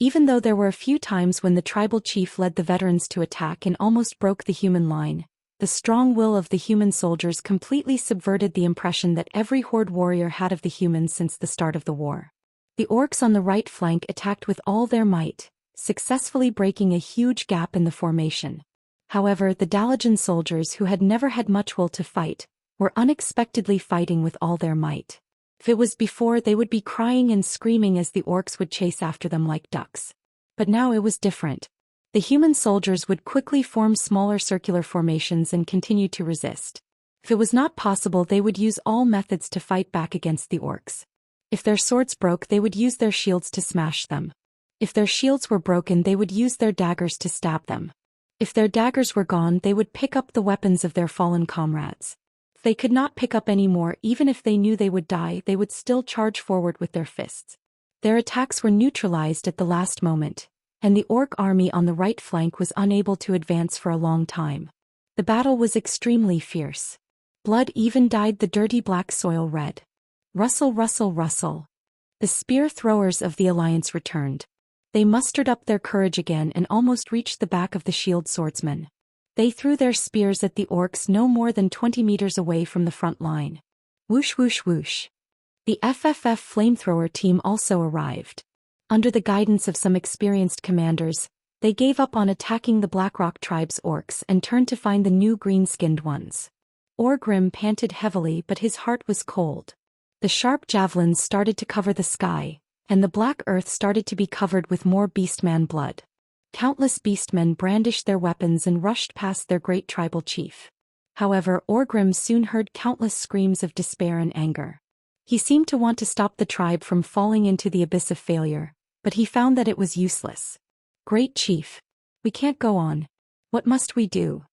Even though there were a few times when the tribal chief led the veterans to attack and almost broke the human line, the strong will of the human soldiers completely subverted the impression that every Horde warrior had of the humans since the start of the war. The orcs on the right flank attacked with all their might, successfully breaking a huge gap in the formation. However, the Dalajan soldiers, who had never had much will to fight, were unexpectedly fighting with all their might. If it was before, they would be crying and screaming as the orcs would chase after them like ducks. But now it was different. The human soldiers would quickly form smaller circular formations and continue to resist. If it was not possible, they would use all methods to fight back against the orcs. If their swords broke, they would use their shields to smash them. If their shields were broken, they would use their daggers to stab them. If their daggers were gone, they would pick up the weapons of their fallen comrades. If they could not pick up any more, even if they knew they would die, they would still charge forward with their fists. Their attacks were neutralized at the last moment, and the orc army on the right flank was unable to advance for a long time. The battle was extremely fierce. Blood even dyed the dirty black soil red. Rustle, rustle, rustle. The spear throwers of the alliance returned. They mustered up their courage again and almost reached the back of the shield swordsmen. They threw their spears at the orcs no more than 20 meters away from the front line. Whoosh, whoosh, whoosh. The FFF flamethrower team also arrived. Under the guidance of some experienced commanders, they gave up on attacking the Blackrock tribe's orcs and turned to find the new green-skinned ones. Orgrim panted heavily, but his heart was cold. The sharp javelins started to cover the sky, and the black earth started to be covered with more beastman blood. Countless beastmen brandished their weapons and rushed past their great tribal chief. However, Orgrim soon heard countless screams of despair and anger. He seemed to want to stop the tribe from falling into the abyss of failure, but he found that it was useless. Great chief. We can't go on. What must we do?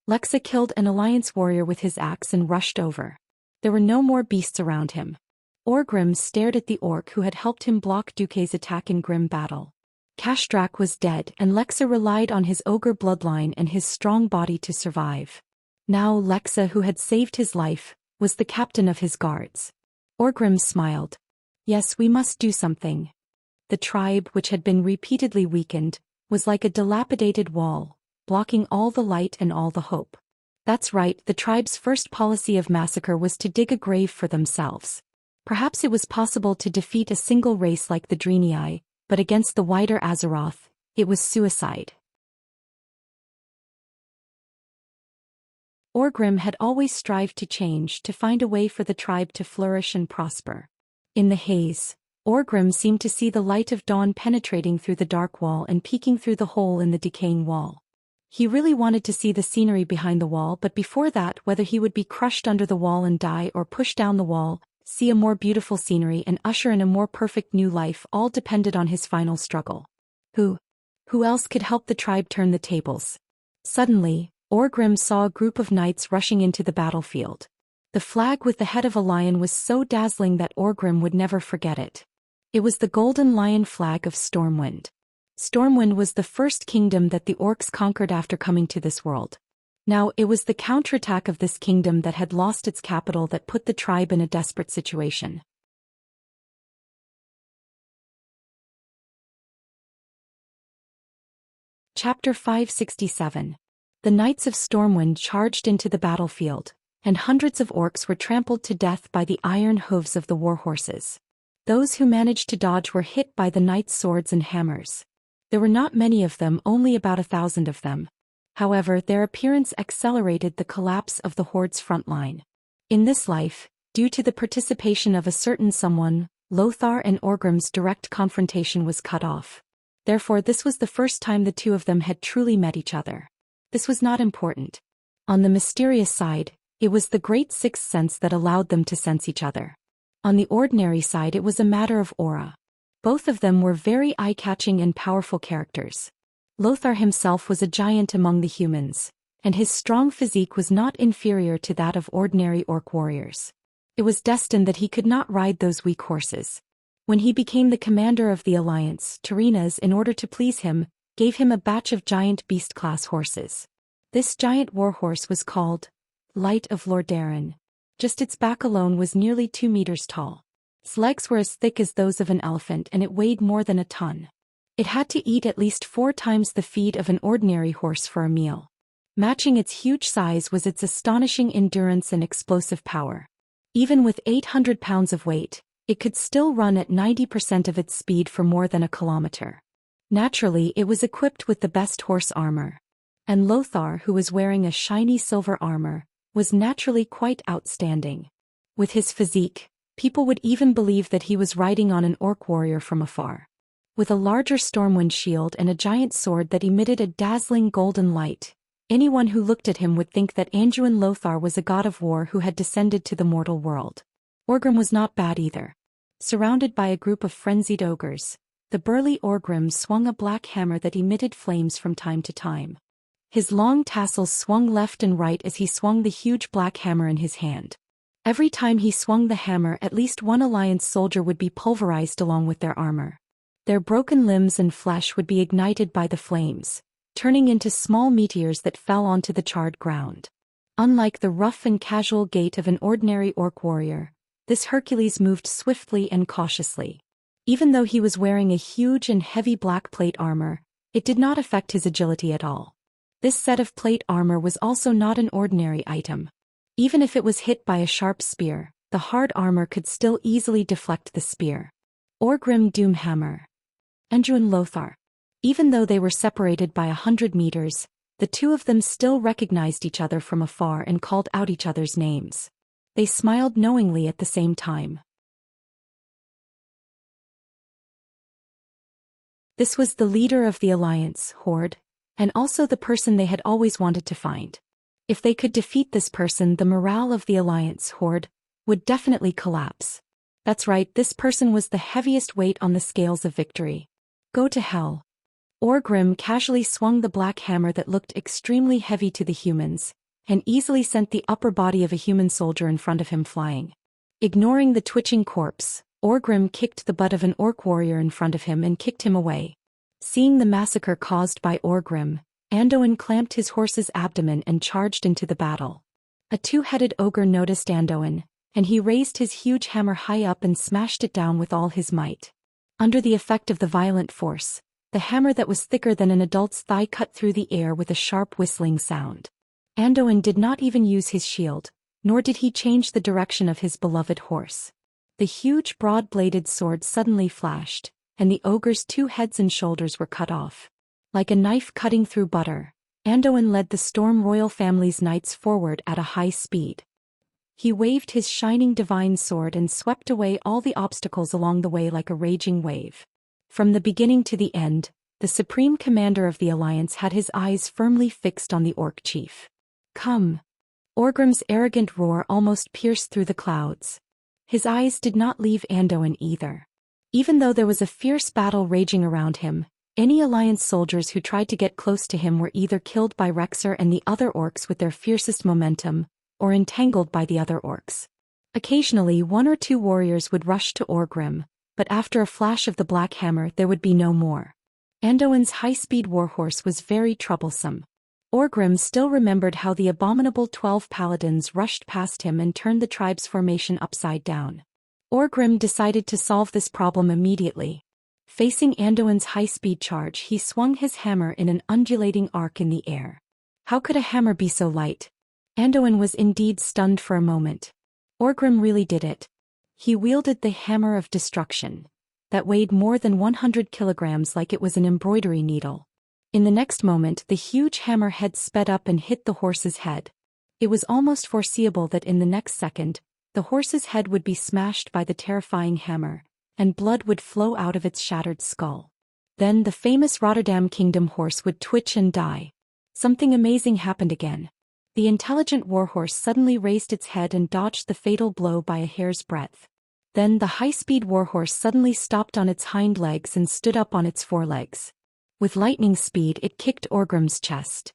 Lexa killed an alliance warrior with his axe and rushed over. There were no more beasts around him. Orgrim stared at the orc who had helped him block Duque's attack in grim battle. Kashtrak was dead, and Lexa relied on his ogre bloodline and his strong body to survive. Now Lexa, who had saved his life, was the captain of his guards. Orgrim smiled. Yes, we must do something. The tribe, which had been repeatedly weakened, was like a dilapidated wall, blocking all the light and all the hope. That's right, the tribe's first policy of massacre was to dig a grave for themselves. Perhaps it was possible to defeat a single race like the Dreenii, but against the wider Azeroth, it was suicide. Orgrim had always strived to change, to find a way for the tribe to flourish and prosper. In the haze, Orgrim seemed to see the light of dawn penetrating through the dark wall and peeking through the hole in the decaying wall. He really wanted to see the scenery behind the wall, but before that, whether he would be crushed under the wall and die or push down the wall, see a more beautiful scenery and usher in a more perfect new life, all depended on his final struggle. Who else could help the tribe turn the tables? Suddenly, Orgrim saw a group of knights rushing into the battlefield. The flag with the head of a lion was so dazzling that Orgrim would never forget it. It was the golden lion flag of Stormwind. Stormwind was the first kingdom that the orcs conquered after coming to this world. Now, it was the counterattack of this kingdom that had lost its capital that put the tribe in a desperate situation. Chapter 567. The Knights of Stormwind charged into the battlefield, and hundreds of orcs were trampled to death by the iron hooves of the warhorses. Those who managed to dodge were hit by the knights' swords and hammers. There were not many of them, only about 1,000 of them. However, their appearance accelerated the collapse of the horde's front line. In this life, due to the participation of a certain someone, Lothar and Orgrim's direct confrontation was cut off. Therefore, this was the first time the two of them had truly met each other. This was not important. On the mysterious side, it was the great sixth sense that allowed them to sense each other. On the ordinary side, it was a matter of aura. Both of them were very eye-catching and powerful characters. Lothar himself was a giant among the humans, and his strong physique was not inferior to that of ordinary orc warriors. It was destined that he could not ride those weak horses. When he became the commander of the alliance, Tyreenas, in order to please him, gave him a batch of giant beast-class horses. This giant warhorse was called Light of Lordaeron. Just its back alone was nearly 2 meters tall. Its legs were as thick as those of an elephant, and it weighed more than a ton. It had to eat at least 4 times the feed of an ordinary horse for a meal. Matching its huge size was its astonishing endurance and explosive power. Even with 800 pounds of weight, it could still run at 90% of its speed for more than a kilometer. Naturally, it was equipped with the best horse armor. And Lothar, who was wearing a shiny silver armor, was naturally quite outstanding. With his physique, people would even believe that he was riding on an orc warrior from afar. With a larger Stormwind shield and a giant sword that emitted a dazzling golden light, anyone who looked at him would think that Anduin Lothar was a god of war who had descended to the mortal world. Orgrim was not bad either. Surrounded by a group of frenzied ogres, the burly Orgrim swung a black hammer that emitted flames from time to time. His long tassels swung left and right as he swung the huge black hammer in his hand. Every time he swung the hammer, at least one Alliance soldier would be pulverized along with their armor. Their broken limbs and flesh would be ignited by the flames, turning into small meteors that fell onto the charred ground. Unlike the rough and casual gait of an ordinary orc warrior, this Hercules moved swiftly and cautiously. Even though he was wearing a huge and heavy black plate armor, it did not affect his agility at all. This set of plate armor was also not an ordinary item. Even if it was hit by a sharp spear, the hard armor could still easily deflect the spear. Orgrim Doomhammer. Anduin Lothar. Even though they were separated by 100 meters, the two of them still recognized each other from afar and called out each other's names. They smiled knowingly at the same time. This was the leader of the Alliance, Horde, and also the person they had always wanted to find. If they could defeat this person, the morale of the Alliance, Horde, would definitely collapse. That's right, this person was the heaviest weight on the scales of victory. Go to hell. Orgrim casually swung the black hammer that looked extremely heavy to the humans, and easily sent the upper body of a human soldier in front of him flying. Ignoring the twitching corpse, Orgrim kicked the butt of an orc warrior in front of him and kicked him away. Seeing the massacre caused by Orgrim, Anduin clamped his horse's abdomen and charged into the battle. A two-headed ogre noticed Anduin, and he raised his huge hammer high up and smashed it down with all his might. Under the effect of the violent force, the hammer that was thicker than an adult's thigh cut through the air with a sharp whistling sound. Anduin did not even use his shield, nor did he change the direction of his beloved horse. The huge broad-bladed sword suddenly flashed, and the ogre's two heads and shoulders were cut off. Like a knife cutting through butter, Anduin led the Storm Royal family's knights forward at a high speed. He waved his shining divine sword and swept away all the obstacles along the way like a raging wave. From the beginning to the end, the supreme commander of the Alliance had his eyes firmly fixed on the orc chief. Come! Orgrim's arrogant roar almost pierced through the clouds. His eyes did not leave Anduin either. Even though there was a fierce battle raging around him, any Alliance soldiers who tried to get close to him were either killed by Rexer and the other orcs with their fiercest momentum, or entangled by the other orcs. Occasionally one or two warriors would rush to Orgrim, but after a flash of the black hammer there would be no more. Anduin's high-speed warhorse was very troublesome. Orgrim still remembered how the abominable 12 paladins rushed past him and turned the tribe's formation upside down. Orgrim decided to solve this problem immediately. Facing Anduin's high-speed charge, he swung his hammer in an undulating arc in the air. How could a hammer be so light? Anduin was indeed stunned for a moment. Orgrim really did it. He wielded the hammer of destruction, that weighed more than 100 kilograms like it was an embroidery needle. In the next moment, the huge hammer head sped up and hit the horse's head. It was almost foreseeable that in the next second, the horse's head would be smashed by the terrifying hammer, and blood would flow out of its shattered skull. Then the famous Rotterdam Kingdom horse would twitch and die. Something amazing happened again. The intelligent warhorse suddenly raised its head and dodged the fatal blow by a hair's breadth. Then the high-speed warhorse suddenly stopped on its hind legs and stood up on its forelegs. With lightning speed it kicked Orgrim's chest.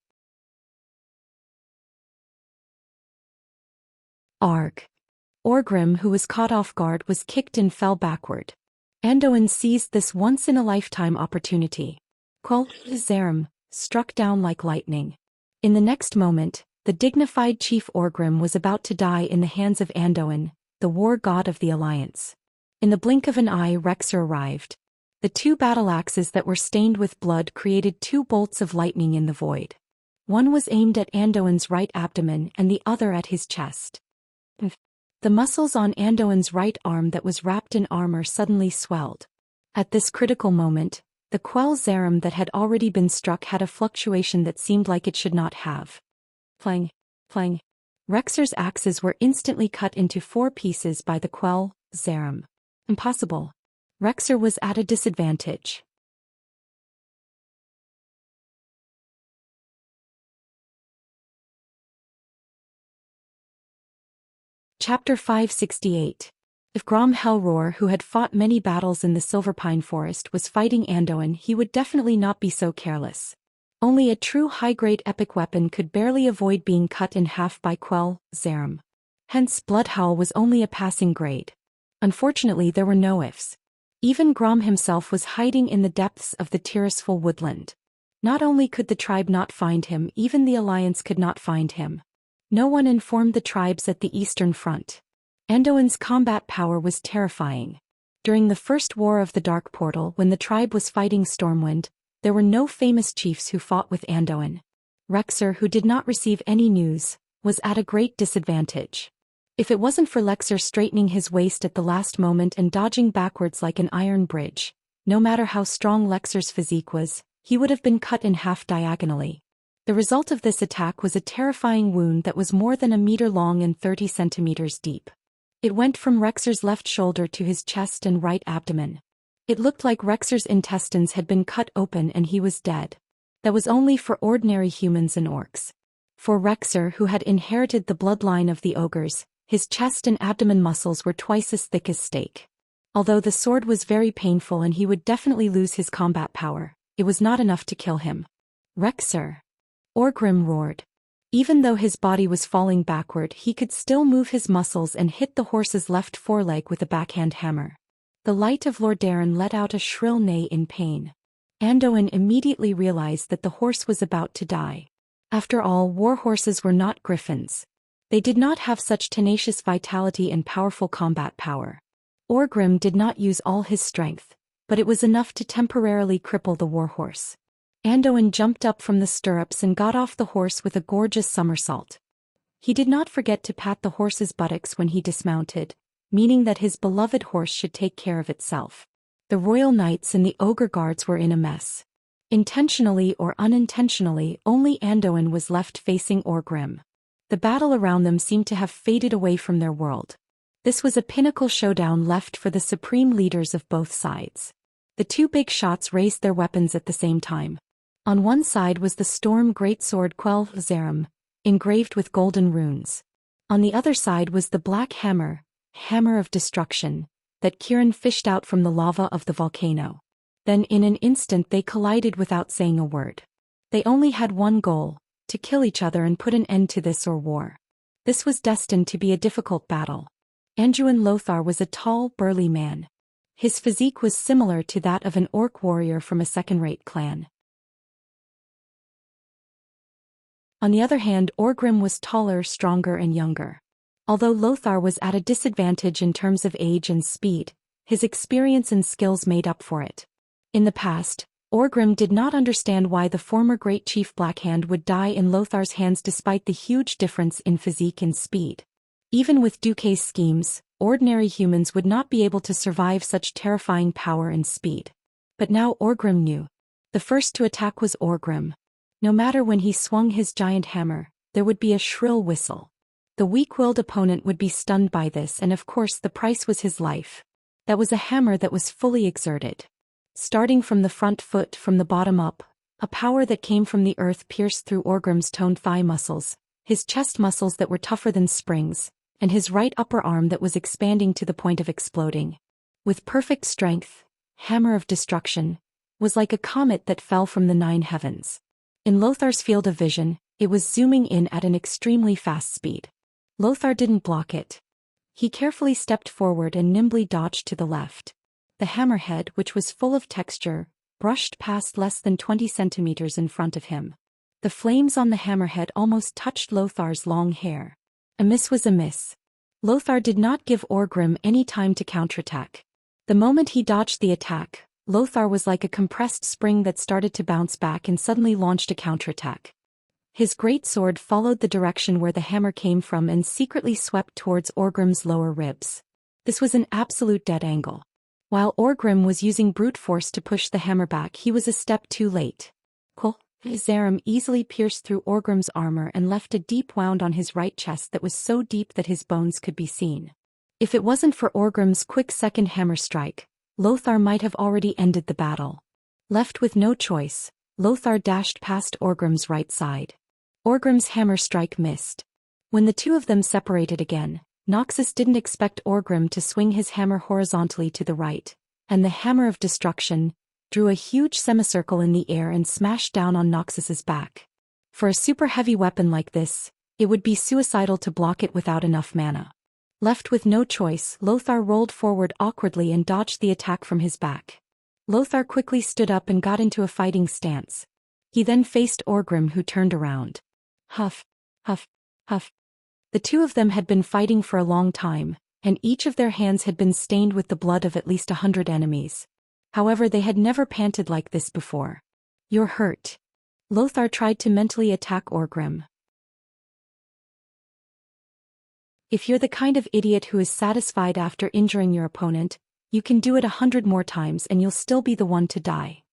Arg! Orgrim, who was caught off guard, was kicked and fell backward. Anduin seized this once-in-a-lifetime opportunity. Quell Zerum struck down like lightning. In the next moment, the dignified Chief Orgrim was about to die in the hands of Anduin, the war god of the Alliance. In the blink of an eye, Rexer arrived. The two battle axes that were stained with blood created two bolts of lightning in the void. One was aimed at Anduin's right abdomen and the other at his chest. The muscles on Anduin's right arm that was wrapped in armor suddenly swelled. At this critical moment, the Quell Zerum that had already been struck had a fluctuation that seemed like it should not have. Clang, clang. Rexer's axes were instantly cut into 4 pieces by the Quell Zerum. Impossible. Rexer was at a disadvantage. Chapter 568. If Grom Hellroar, who had fought many battles in the Silverpine Forest, was fighting Anduin, he would definitely not be so careless. Only a true high-grade epic weapon could barely avoid being cut in half by Zhou Xian. Hence Bloodhowl was only a passing grade. Unfortunately there were no ifs. Even Grom himself was hiding in the depths of the terraceful woodland. Not only could the tribe not find him, even the Alliance could not find him. No one informed the tribes at the Eastern Front. Anduin's combat power was terrifying. During the First War of the Dark Portal, when the tribe was fighting Stormwind, there were no famous chiefs who fought with Anduin. Rexer, who did not receive any news, was at a great disadvantage. If it wasn't for Lexer straightening his waist at the last moment and dodging backwards like an iron bridge, no matter how strong Lexer's physique was, he would have been cut in half diagonally. The result of this attack was a terrifying wound that was more than a meter long and 30 centimeters deep. It went from Rexer's left shoulder to his chest and right abdomen. It looked like Rexer's intestines had been cut open and he was dead. That was only for ordinary humans and orcs. For Rexer, who had inherited the bloodline of the ogres, his chest and abdomen muscles were twice as thick as steak. Although the sword was very painful and he would definitely lose his combat power, it was not enough to kill him. Rexer! Orgrim roared. Even though his body was falling backward, he could still move his muscles and hit the horse's left foreleg with a backhand hammer. The light of Lordaeron let out a shrill neigh in pain. Anduin immediately realized that the horse was about to die. After all, war horses were not griffins. They did not have such tenacious vitality and powerful combat power. Orgrim did not use all his strength, but it was enough to temporarily cripple the warhorse. Anduin jumped up from the stirrups and got off the horse with a gorgeous somersault. He did not forget to pat the horse's buttocks when he dismounted, meaning that his beloved horse should take care of itself. The royal knights and the ogre guards were in a mess. Intentionally or unintentionally, only Anduin was left facing Orgrim. The battle around them seemed to have faded away from their world. This was a pinnacle showdown left for the supreme leaders of both sides. The two big shots raised their weapons at the same time. On one side was the storm greatsword Quell Zerum, engraved with golden runes. On the other side was the black hammer, Hammer of Destruction, that Kieran fished out from the lava of the volcano. Then in an instant they collided without saying a word. They only had one goal, to kill each other and put an end to this or war. This was destined to be a difficult battle. Anduin Lothar was a tall, burly man. His physique was similar to that of an orc warrior from a second-rate clan. On the other hand, Orgrim was taller, stronger and younger. Although Lothar was at a disadvantage in terms of age and speed, his experience and skills made up for it. In the past, Orgrim did not understand why the former Great Chief Blackhand would die in Lothar's hands despite the huge difference in physique and speed. Even with Duque's schemes, ordinary humans would not be able to survive such terrifying power and speed. But now Orgrim knew. The first to attack was Orgrim. No matter when he swung his giant hammer, there would be a shrill whistle. The weak-willed opponent would be stunned by this, and of course the price was his life. That was a hammer that was fully exerted. Starting from the front foot from the bottom up, a power that came from the earth pierced through Orgrim's toned thigh muscles, his chest muscles that were tougher than springs, and his right upper arm that was expanding to the point of exploding. With perfect strength, Hammer of Destruction was like a comet that fell from the 9 heavens. In Lothar's field of vision, it was zooming in at an extremely fast speed. Lothar didn't block it. He carefully stepped forward and nimbly dodged to the left. The hammerhead, which was full of texture, brushed past less than 20 centimeters in front of him. The flames on the hammerhead almost touched Lothar's long hair. A miss was a miss. Lothar did not give Orgrim any time to counterattack. The moment he dodged the attack, Lothar was like a compressed spring that started to bounce back and suddenly launched a counterattack. His great sword followed the direction where the hammer came from and secretly swept towards Orgrim's lower ribs. This was an absolute dead angle. While Orgrim was using brute force to push the hammer back, he was a step too late. Zerum easily pierced through Orgrim's armor and left a deep wound on his right chest that was so deep that his bones could be seen. If it wasn't for Orgrim's quick second hammer strike, Lothar might have already ended the battle. Left with no choice, Lothar dashed past Orgrim's right side. Orgrim's hammer strike missed. When the two of them separated again, Noxus didn't expect Orgrim to swing his hammer horizontally to the right, and the Hammer of Destruction, drew a huge semicircle in the air and smashed down on Noxus's back. For a super heavy weapon like this, it would be suicidal to block it without enough mana. Left with no choice, Lothar rolled forward awkwardly and dodged the attack from his back. Lothar quickly stood up and got into a fighting stance. He then faced Orgrim, who turned around. Huff, huff, huff. The two of them had been fighting for a long time, and each of their hands had been stained with the blood of at least 100 enemies. However, they had never panted like this before. You're hurt. Lothar tried to mentally attack Orgrim. If you're the kind of idiot who is satisfied after injuring your opponent, you can do it 100 more times and you'll still be the one to die.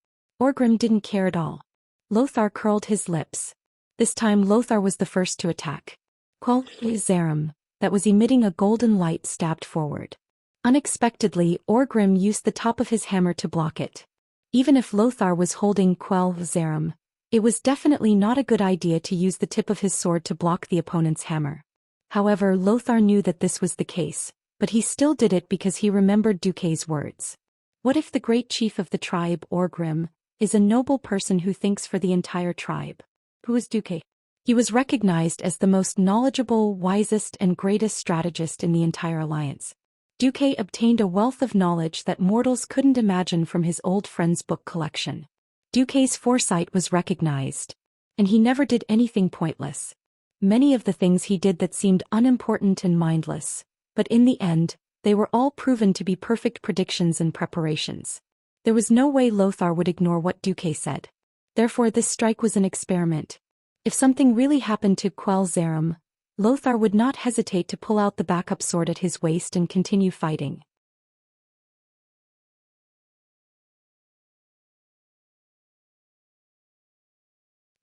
Orgrim didn't care at all. Lothar curled his lips. This time Lothar was the first to attack. Cultivation, that was emitting a golden light, stabbed forward. Unexpectedly, Orgrim used the top of his hammer to block it. Even if Lothar was holding Cultivation, it was definitely not a good idea to use the tip of his sword to block the opponent's hammer. However, Lothar knew that this was the case, but he still did it because he remembered Duque's words. What if the great chief of the tribe, Orgrim, is a noble person who thinks for the entire tribe? Who is Duque? He was recognized as the most knowledgeable, wisest, and greatest strategist in the entire alliance. Duque obtained a wealth of knowledge that mortals couldn't imagine from his old friend's book collection. Duque's foresight was recognized. And he never did anything pointless. Many of the things he did that seemed unimportant and mindless, but in the end, they were all proven to be perfect predictions and preparations. There was no way Lothar would ignore what Duque said. Therefore this strike was an experiment. If something really happened to Cultivation, Lothar would not hesitate to pull out the backup sword at his waist and continue fighting.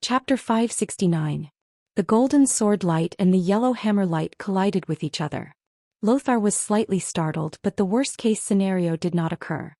Chapter 569. The golden sword light and the yellow hammer light collided with each other. Lothar was slightly startled, but the worst-case scenario did not occur.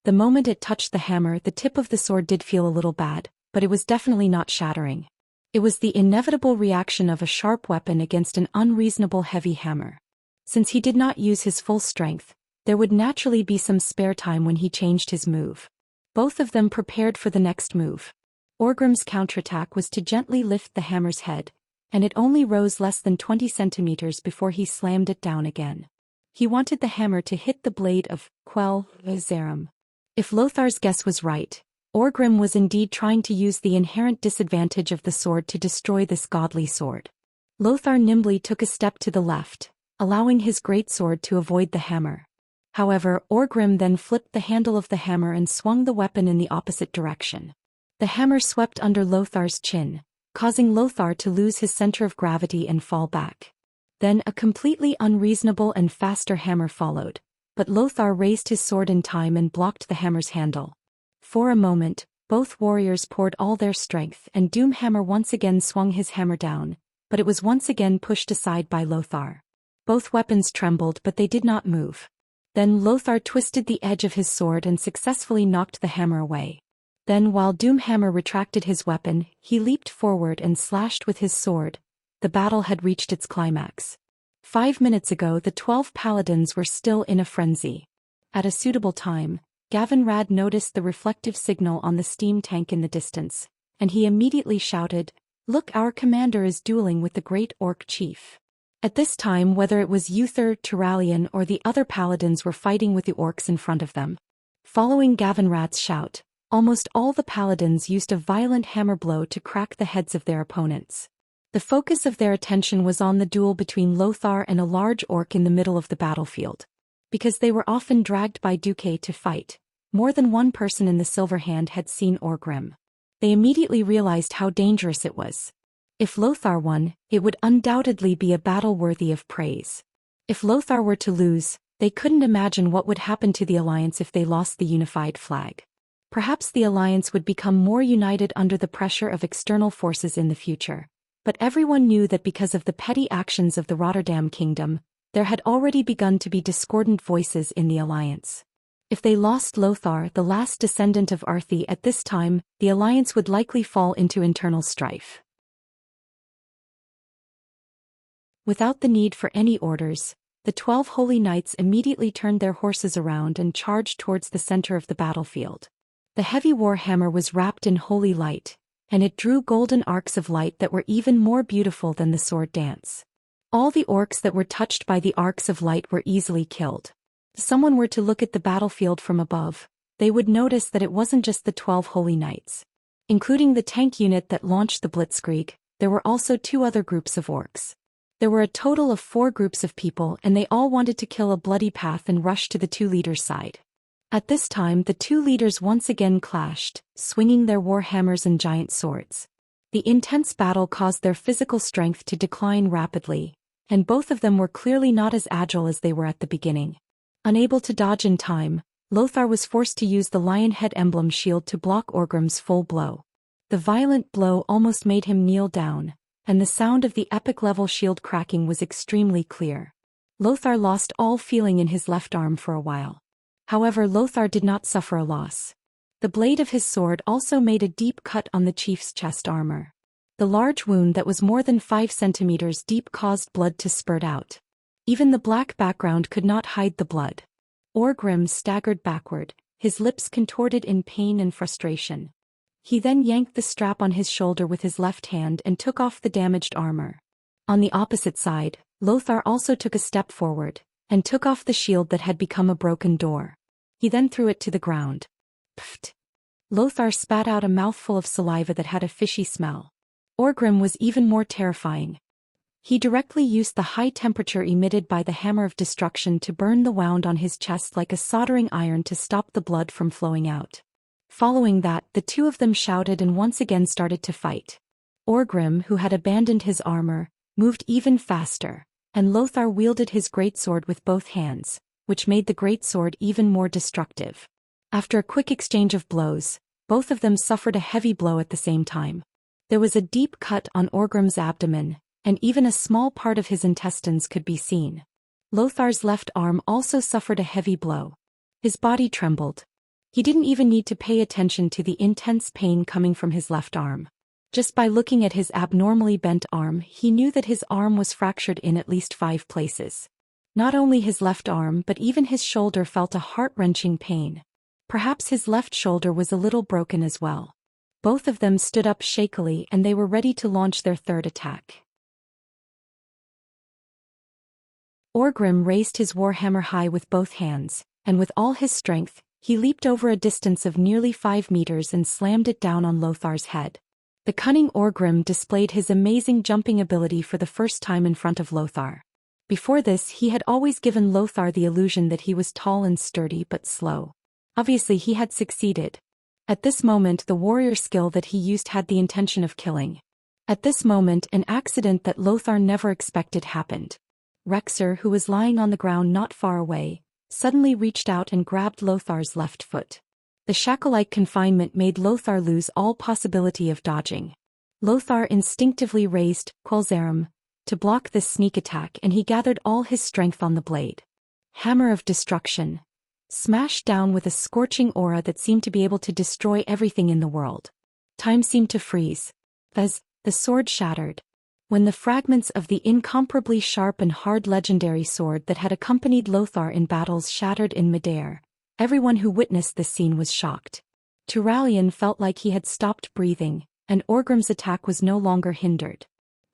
The moment it touched the hammer, the tip of the sword did feel a little bad, but it was definitely not shattering. It was the inevitable reaction of a sharp weapon against an unreasonable heavy hammer. Since he did not use his full strength, there would naturally be some spare time when he changed his move. Both of them prepared for the next move. Orgrim's counterattack was to gently lift the hammer's head, and it only rose less than 20 centimeters before he slammed it down again. He wanted the hammer to hit the blade of Cultivation. If Lothar's guess was right, Orgrim was indeed trying to use the inherent disadvantage of the sword to destroy this godly sword. Lothar nimbly took a step to the left, allowing his great sword to avoid the hammer. However, Orgrim then flipped the handle of the hammer and swung the weapon in the opposite direction. The hammer swept under Lothar's chin, causing Lothar to lose his center of gravity and fall back. Then a completely unreasonable and faster hammer followed, but Lothar raised his sword in time and blocked the hammer's handle. For a moment, both warriors poured all their strength, and Doomhammer once again swung his hammer down, but it was once again pushed aside by Lothar. Both weapons trembled, but they did not move. Then Lothar twisted the edge of his sword and successfully knocked the hammer away. Then while Doomhammer retracted his weapon, he leaped forward and slashed with his sword. The battle had reached its climax. 5 minutes ago the 12 paladins were still in a frenzy. At a suitable time, Gavinrad noticed the reflective signal on the steam tank in the distance, and he immediately shouted, "Look, our commander is dueling with the great orc chief." At this time, whether it was Uther, Turalian, or the other paladins were fighting with the orcs in front of them. Following Gavinrad's shout, almost all the paladins used a violent hammer blow to crack the heads of their opponents. The focus of their attention was on the duel between Lothar and a large orc in the middle of the battlefield. Because they were often dragged by Duque to fight, more than one person in the Silver Hand had seen Orgrim. They immediately realized how dangerous it was. If Lothar won, it would undoubtedly be a battle worthy of praise. If Lothar were to lose, they couldn't imagine what would happen to the alliance if they lost the unified flag. Perhaps the alliance would become more united under the pressure of external forces in the future. But everyone knew that because of the petty actions of the Rotterdam kingdom, there had already begun to be discordant voices in the alliance. If they lost Lothar, the last descendant of Arthi, at this time, the alliance would likely fall into internal strife. Without the need for any orders, the 12 holy knights immediately turned their horses around and charged towards the center of the battlefield. The heavy war hammer was wrapped in holy light, and it drew golden arcs of light that were even more beautiful than the sword dance. All the orcs that were touched by the arcs of light were easily killed. If someone were to look at the battlefield from above, they would notice that it wasn't just the 12 holy knights. Including the tank unit that launched the blitzkrieg, there were also 2 other groups of orcs. There were a total of 4 groups of people, and they all wanted to kill a bloody path and rush to the 2 leaders' side. At this time the 2 leaders once again clashed, swinging their war hammers and giant swords. The intense battle caused their physical strength to decline rapidly, and both of them were clearly not as agile as they were at the beginning. Unable to dodge in time, Lothar was forced to use the lion head emblem shield to block Orgrim's full blow. The violent blow almost made him kneel down, and the sound of the epic-level shield cracking was extremely clear. Lothar lost all feeling in his left arm for a while. However, Lothar did not suffer a loss. The blade of his sword also made a deep cut on the chief's chest armor. The large wound that was more than 5 centimeters deep caused blood to spurt out. Even the black background could not hide the blood. Orgrim staggered backward, his lips contorted in pain and frustration. He then yanked the strap on his shoulder with his left hand and took off the damaged armor. On the opposite side, Lothar also took a step forward, and took off the shield that had become a broken door. He then threw it to the ground. Pfft! Lothar spat out a mouthful of saliva that had a fishy smell. Orgrim was even more terrifying. He directly used the high temperature emitted by the hammer of destruction to burn the wound on his chest like a soldering iron to stop the blood from flowing out. Following that, the 2 of them shouted and once again started to fight. Orgrim, who had abandoned his armor, moved even faster, and Lothar wielded his greatsword with both hands, which made the greatsword even more destructive. After a quick exchange of blows, both of them suffered a heavy blow at the same time. There was a deep cut on Orgrim's abdomen, and even a small part of his intestines could be seen. Lothar's left arm also suffered a heavy blow. His body trembled. He didn't even need to pay attention to the intense pain coming from his left arm. Just by looking at his abnormally bent arm, he knew that his arm was fractured in at least 5 places. Not only his left arm but even his shoulder felt a heart-wrenching pain. Perhaps his left shoulder was a little broken as well. Both of them stood up shakily and they were ready to launch their third attack. Orgrim raised his warhammer high with both hands, and with all his strength, he leaped over a distance of nearly 5 meters and slammed it down on Lothar's head. The cunning Orgrim displayed his amazing jumping ability for the first time in front of Lothar. Before this, he had always given Lothar the illusion that he was tall and sturdy but slow. Obviously he had succeeded. At this moment the warrior skill that he used had the intention of killing. At this moment an accident that Lothar never expected happened. Rexer, who was lying on the ground not far away, suddenly reached out and grabbed Lothar's left foot. The shackle-like confinement made Lothar lose all possibility of dodging. Lothar instinctively raised Qualzarum to block this sneak attack, and he gathered all his strength on the blade. Hammer of Destruction smashed down with a scorching aura that seemed to be able to destroy everything in the world. Time seemed to freeze. As the sword shattered. When the fragments of the incomparably sharp and hard legendary sword that had accompanied Lothar in battles shattered in midair, everyone who witnessed this scene was shocked. Turalian felt like he had stopped breathing, and Orgrim's attack was no longer hindered.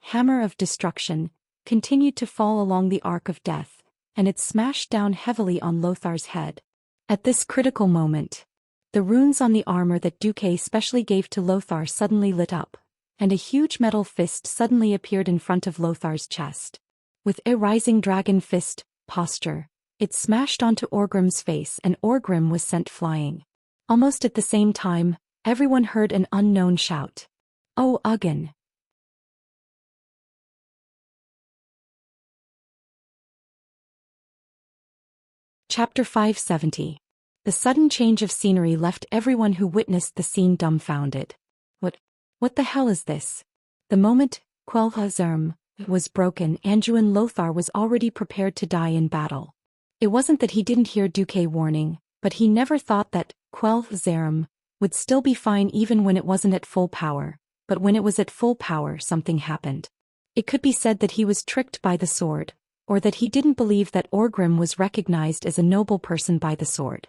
Hammer of Destruction continued to fall along the arc of death, and it smashed down heavily on Lothar's head. At this critical moment, the runes on the armor that Duque specially gave to Lothar suddenly lit up, and a huge metal fist suddenly appeared in front of Lothar's chest. With a rising dragon fist posture, it smashed onto Orgrim's face and Orgrim was sent flying. Almost at the same time, everyone heard an unknown shout. "Oh, Ugin!" Chapter 570. The sudden change of scenery left everyone who witnessed the scene dumbfounded. What the hell is this? The moment Qualzarum was broken, Anduin Lothar was already prepared to die in battle. It wasn't that he didn't hear Duque warning, but he never thought that Qualzarum would still be fine even when it wasn't at full power, but when it was at full power something happened. It could be said that he was tricked by the sword, or that he didn't believe that Orgrim was recognized as a noble person by the sword.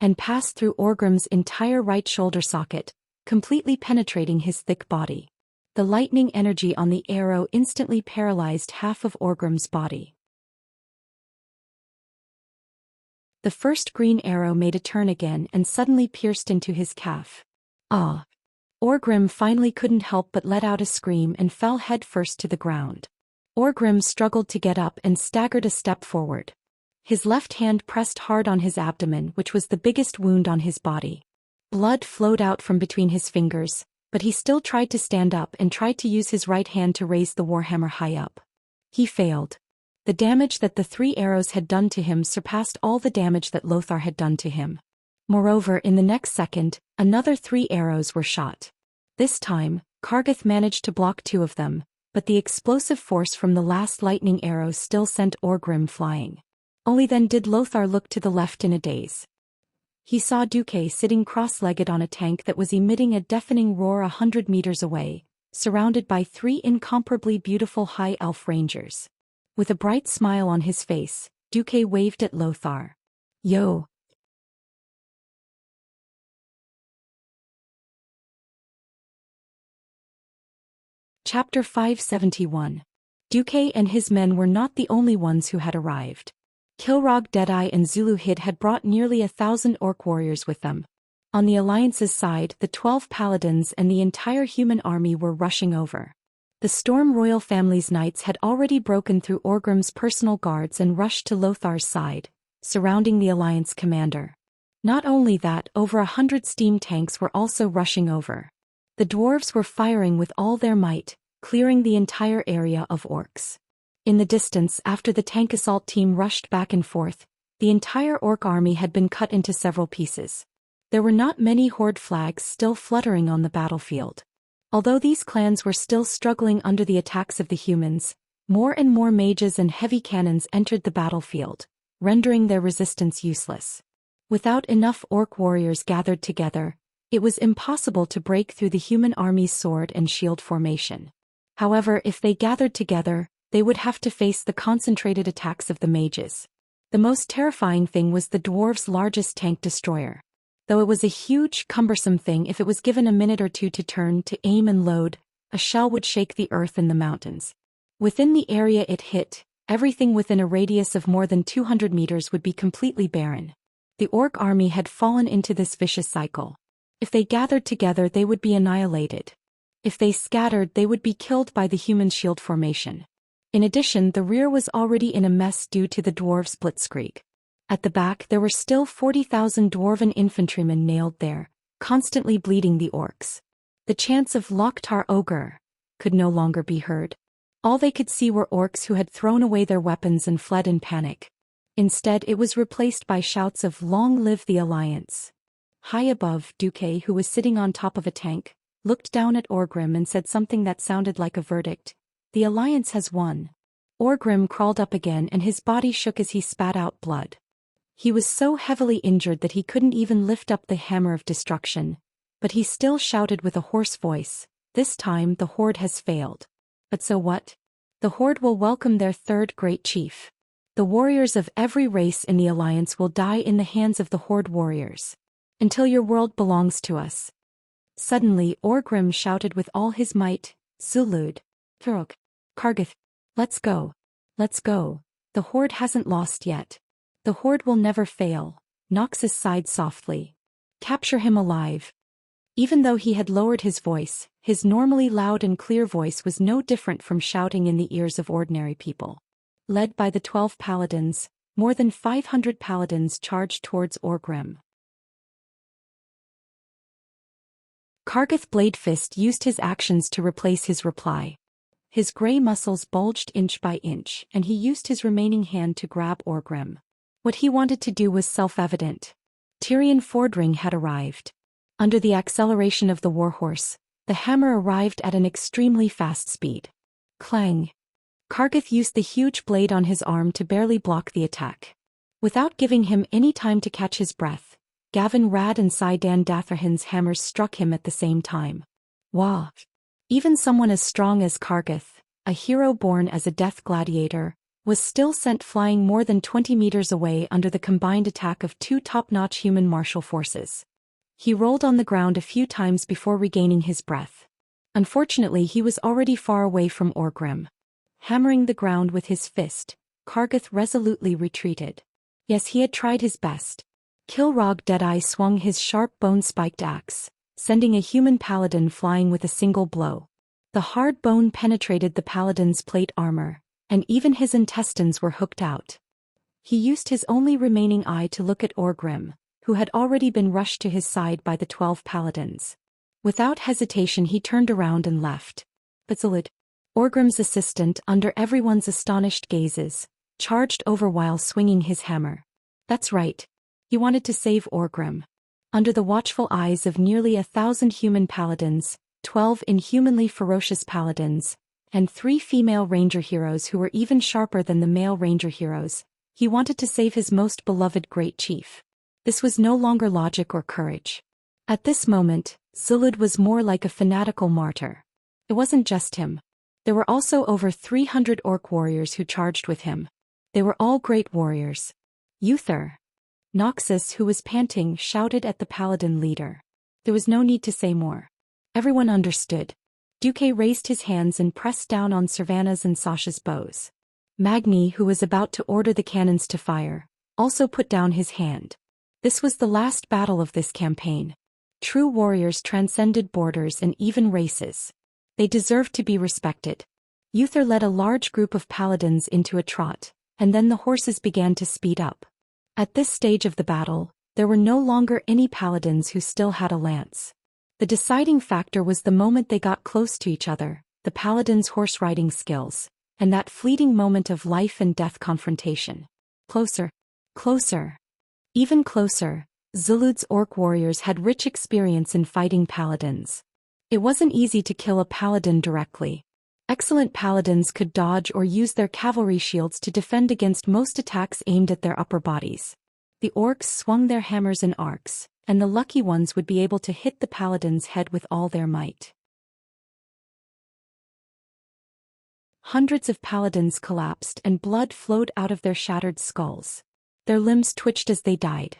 and passed through Orgrim's entire right shoulder socket, completely penetrating his thick body. The lightning energy on the arrow instantly paralyzed half of Orgrim's body. The first green arrow made a turn again and suddenly pierced into his calf. Ah! Orgrim finally couldn't help but let out a scream and fell headfirst to the ground. Orgrim struggled to get up and staggered a step forward. His left hand pressed hard on his abdomen, which was the biggest wound on his body. Blood flowed out from between his fingers, but he still tried to stand up and tried to use his right hand to raise the warhammer high up. He failed. The damage that the 3 arrows had done to him surpassed all the damage that Lothar had done to him. Moreover, in the next second, another 3 arrows were shot. This time, Kargath managed to block 2 of them, but the explosive force from the last lightning arrow still sent Orgrim flying. Only then did Lothar look to the left in a daze. He saw Duque sitting cross-legged on a tank that was emitting a deafening roar 100 meters away, surrounded by 3 incomparably beautiful high elf rangers. With a bright smile on his face, Duque waved at Lothar. Yo! Chapter 571. Duque and his men were not the only ones who had arrived. Kilrog, Deadeye and Zulu Hid had brought nearly 1,000 orc warriors with them. On the Alliance's side, the 12 paladins and the entire human army were rushing over. The Storm royal family's knights had already broken through Orgrim's personal guards and rushed to Lothar's side, surrounding the Alliance commander. Not only that, over 100 steam tanks were also rushing over. The dwarves were firing with all their might, clearing the entire area of orcs. In the distance, after the tank assault team rushed back and forth, the entire orc army had been cut into several pieces. There were not many horde flags still fluttering on the battlefield. Although these clans were still struggling under the attacks of the humans, more and more mages and heavy cannons entered the battlefield, rendering their resistance useless. Without enough orc warriors gathered together, it was impossible to break through the human army's sword and shield formation. However, if they gathered together, they would have to face the concentrated attacks of the mages. The most terrifying thing was the dwarves' largest tank destroyer. Though it was a huge, cumbersome thing, if it was given a minute or two to turn, to aim and load, a shell would shake the earth and the mountains. Within the area it hit, everything within a radius of more than 200 meters would be completely barren. The orc army had fallen into this vicious cycle. If they gathered together, they would be annihilated. If they scattered, they would be killed by the human shield formation. In addition, the rear was already in a mess due to the dwarves' blitzkrieg. At the back, there were still 40,000 dwarven infantrymen nailed there, constantly bleeding the orcs. The chants of Loktar Ogre could no longer be heard. All they could see were orcs who had thrown away their weapons and fled in panic. Instead, it was replaced by shouts of "Long live the Alliance." High above, Duque, who was sitting on top of a tank, looked down at Orgrim and said something that sounded like a verdict. "The Alliance has won." Orgrim crawled up again and his body shook as he spat out blood. He was so heavily injured that he couldn't even lift up the hammer of destruction, but he still shouted with a hoarse voice, "This time the Horde has failed. But so what? The Horde will welcome their third great chief. The warriors of every race in the Alliance will die in the hands of the Horde warriors. Until your world belongs to us." Suddenly, Orgrim shouted with all his might, "Zulud, Turok, Kargath, let's go. Let's go. The Horde hasn't lost yet. The Horde will never fail." Noxus sighed softly. "Capture him alive." Even though he had lowered his voice, his normally loud and clear voice was no different from shouting in the ears of ordinary people. Led by the 12 paladins, more than 500 paladins charged towards Orgrim. Kargath Bladefist used his actions to replace his reply. His grey muscles bulged inch by inch, and he used his remaining hand to grab Orgrim. What he wanted to do was self-evident. Tyrion Fordring had arrived. Under the acceleration of the warhorse, the hammer arrived at an extremely fast speed. Clang! Kargath used the huge blade on his arm to barely block the attack. Without giving him any time to catch his breath, Gavin Rad and Saidan Datharhan's hammers struck him at the same time. Wah! Even someone as strong as Kargath, a hero born as a death gladiator, was still sent flying more than 20 meters away under the combined attack of two top-notch human martial forces. He rolled on the ground a few times before regaining his breath. Unfortunately, he was already far away from Orgrim. Hammering the ground with his fist, Kargath resolutely retreated. Yes, he had tried his best. Kilrog Deadeye swung his sharp bone-spiked axe, sending a human paladin flying with a single blow. The hard bone penetrated the paladin's plate armor, and even his intestines were hooked out. He used his only remaining eye to look at Orgrim, who had already been rushed to his side by the 12 paladins. Without hesitation he turned around and left. But Zulud, Orgrim's assistant, under everyone's astonished gazes, charged over while swinging his hammer. That's right. He wanted to save Orgrim. Under the watchful eyes of nearly 1,000 human paladins, 12 inhumanly ferocious paladins, and 3 female ranger heroes who were even sharper than the male ranger heroes, he wanted to save his most beloved great chief. This was no longer logic or courage. At this moment, Zulud was more like a fanatical martyr. It wasn't just him. There were also over 300 orc warriors who charged with him. They were all great warriors. Uther. Noxus, who was panting, shouted at the paladin leader. There was no need to say more. Everyone understood. Duque raised his hands and pressed down on Servana's and Sasha's bows. Magni, who was about to order the cannons to fire, also put down his hand. This was the last battle of this campaign. True warriors transcended borders and even races. They deserved to be respected. Uther led a large group of paladins into a trot, and then the horses began to speed up. At this stage of the battle, there were no longer any paladins who still had a lance. The deciding factor was the moment they got close to each other, the paladins' horse-riding skills, and that fleeting moment of life and death confrontation. Closer. Closer. Even closer, Zulud's orc warriors had rich experience in fighting paladins. It wasn't easy to kill a paladin directly. Excellent paladins could dodge or use their cavalry shields to defend against most attacks aimed at their upper bodies. The orcs swung their hammers in arcs, and the lucky ones would be able to hit the paladin's head with all their might. Hundreds of paladins collapsed and blood flowed out of their shattered skulls. Their limbs twitched as they died.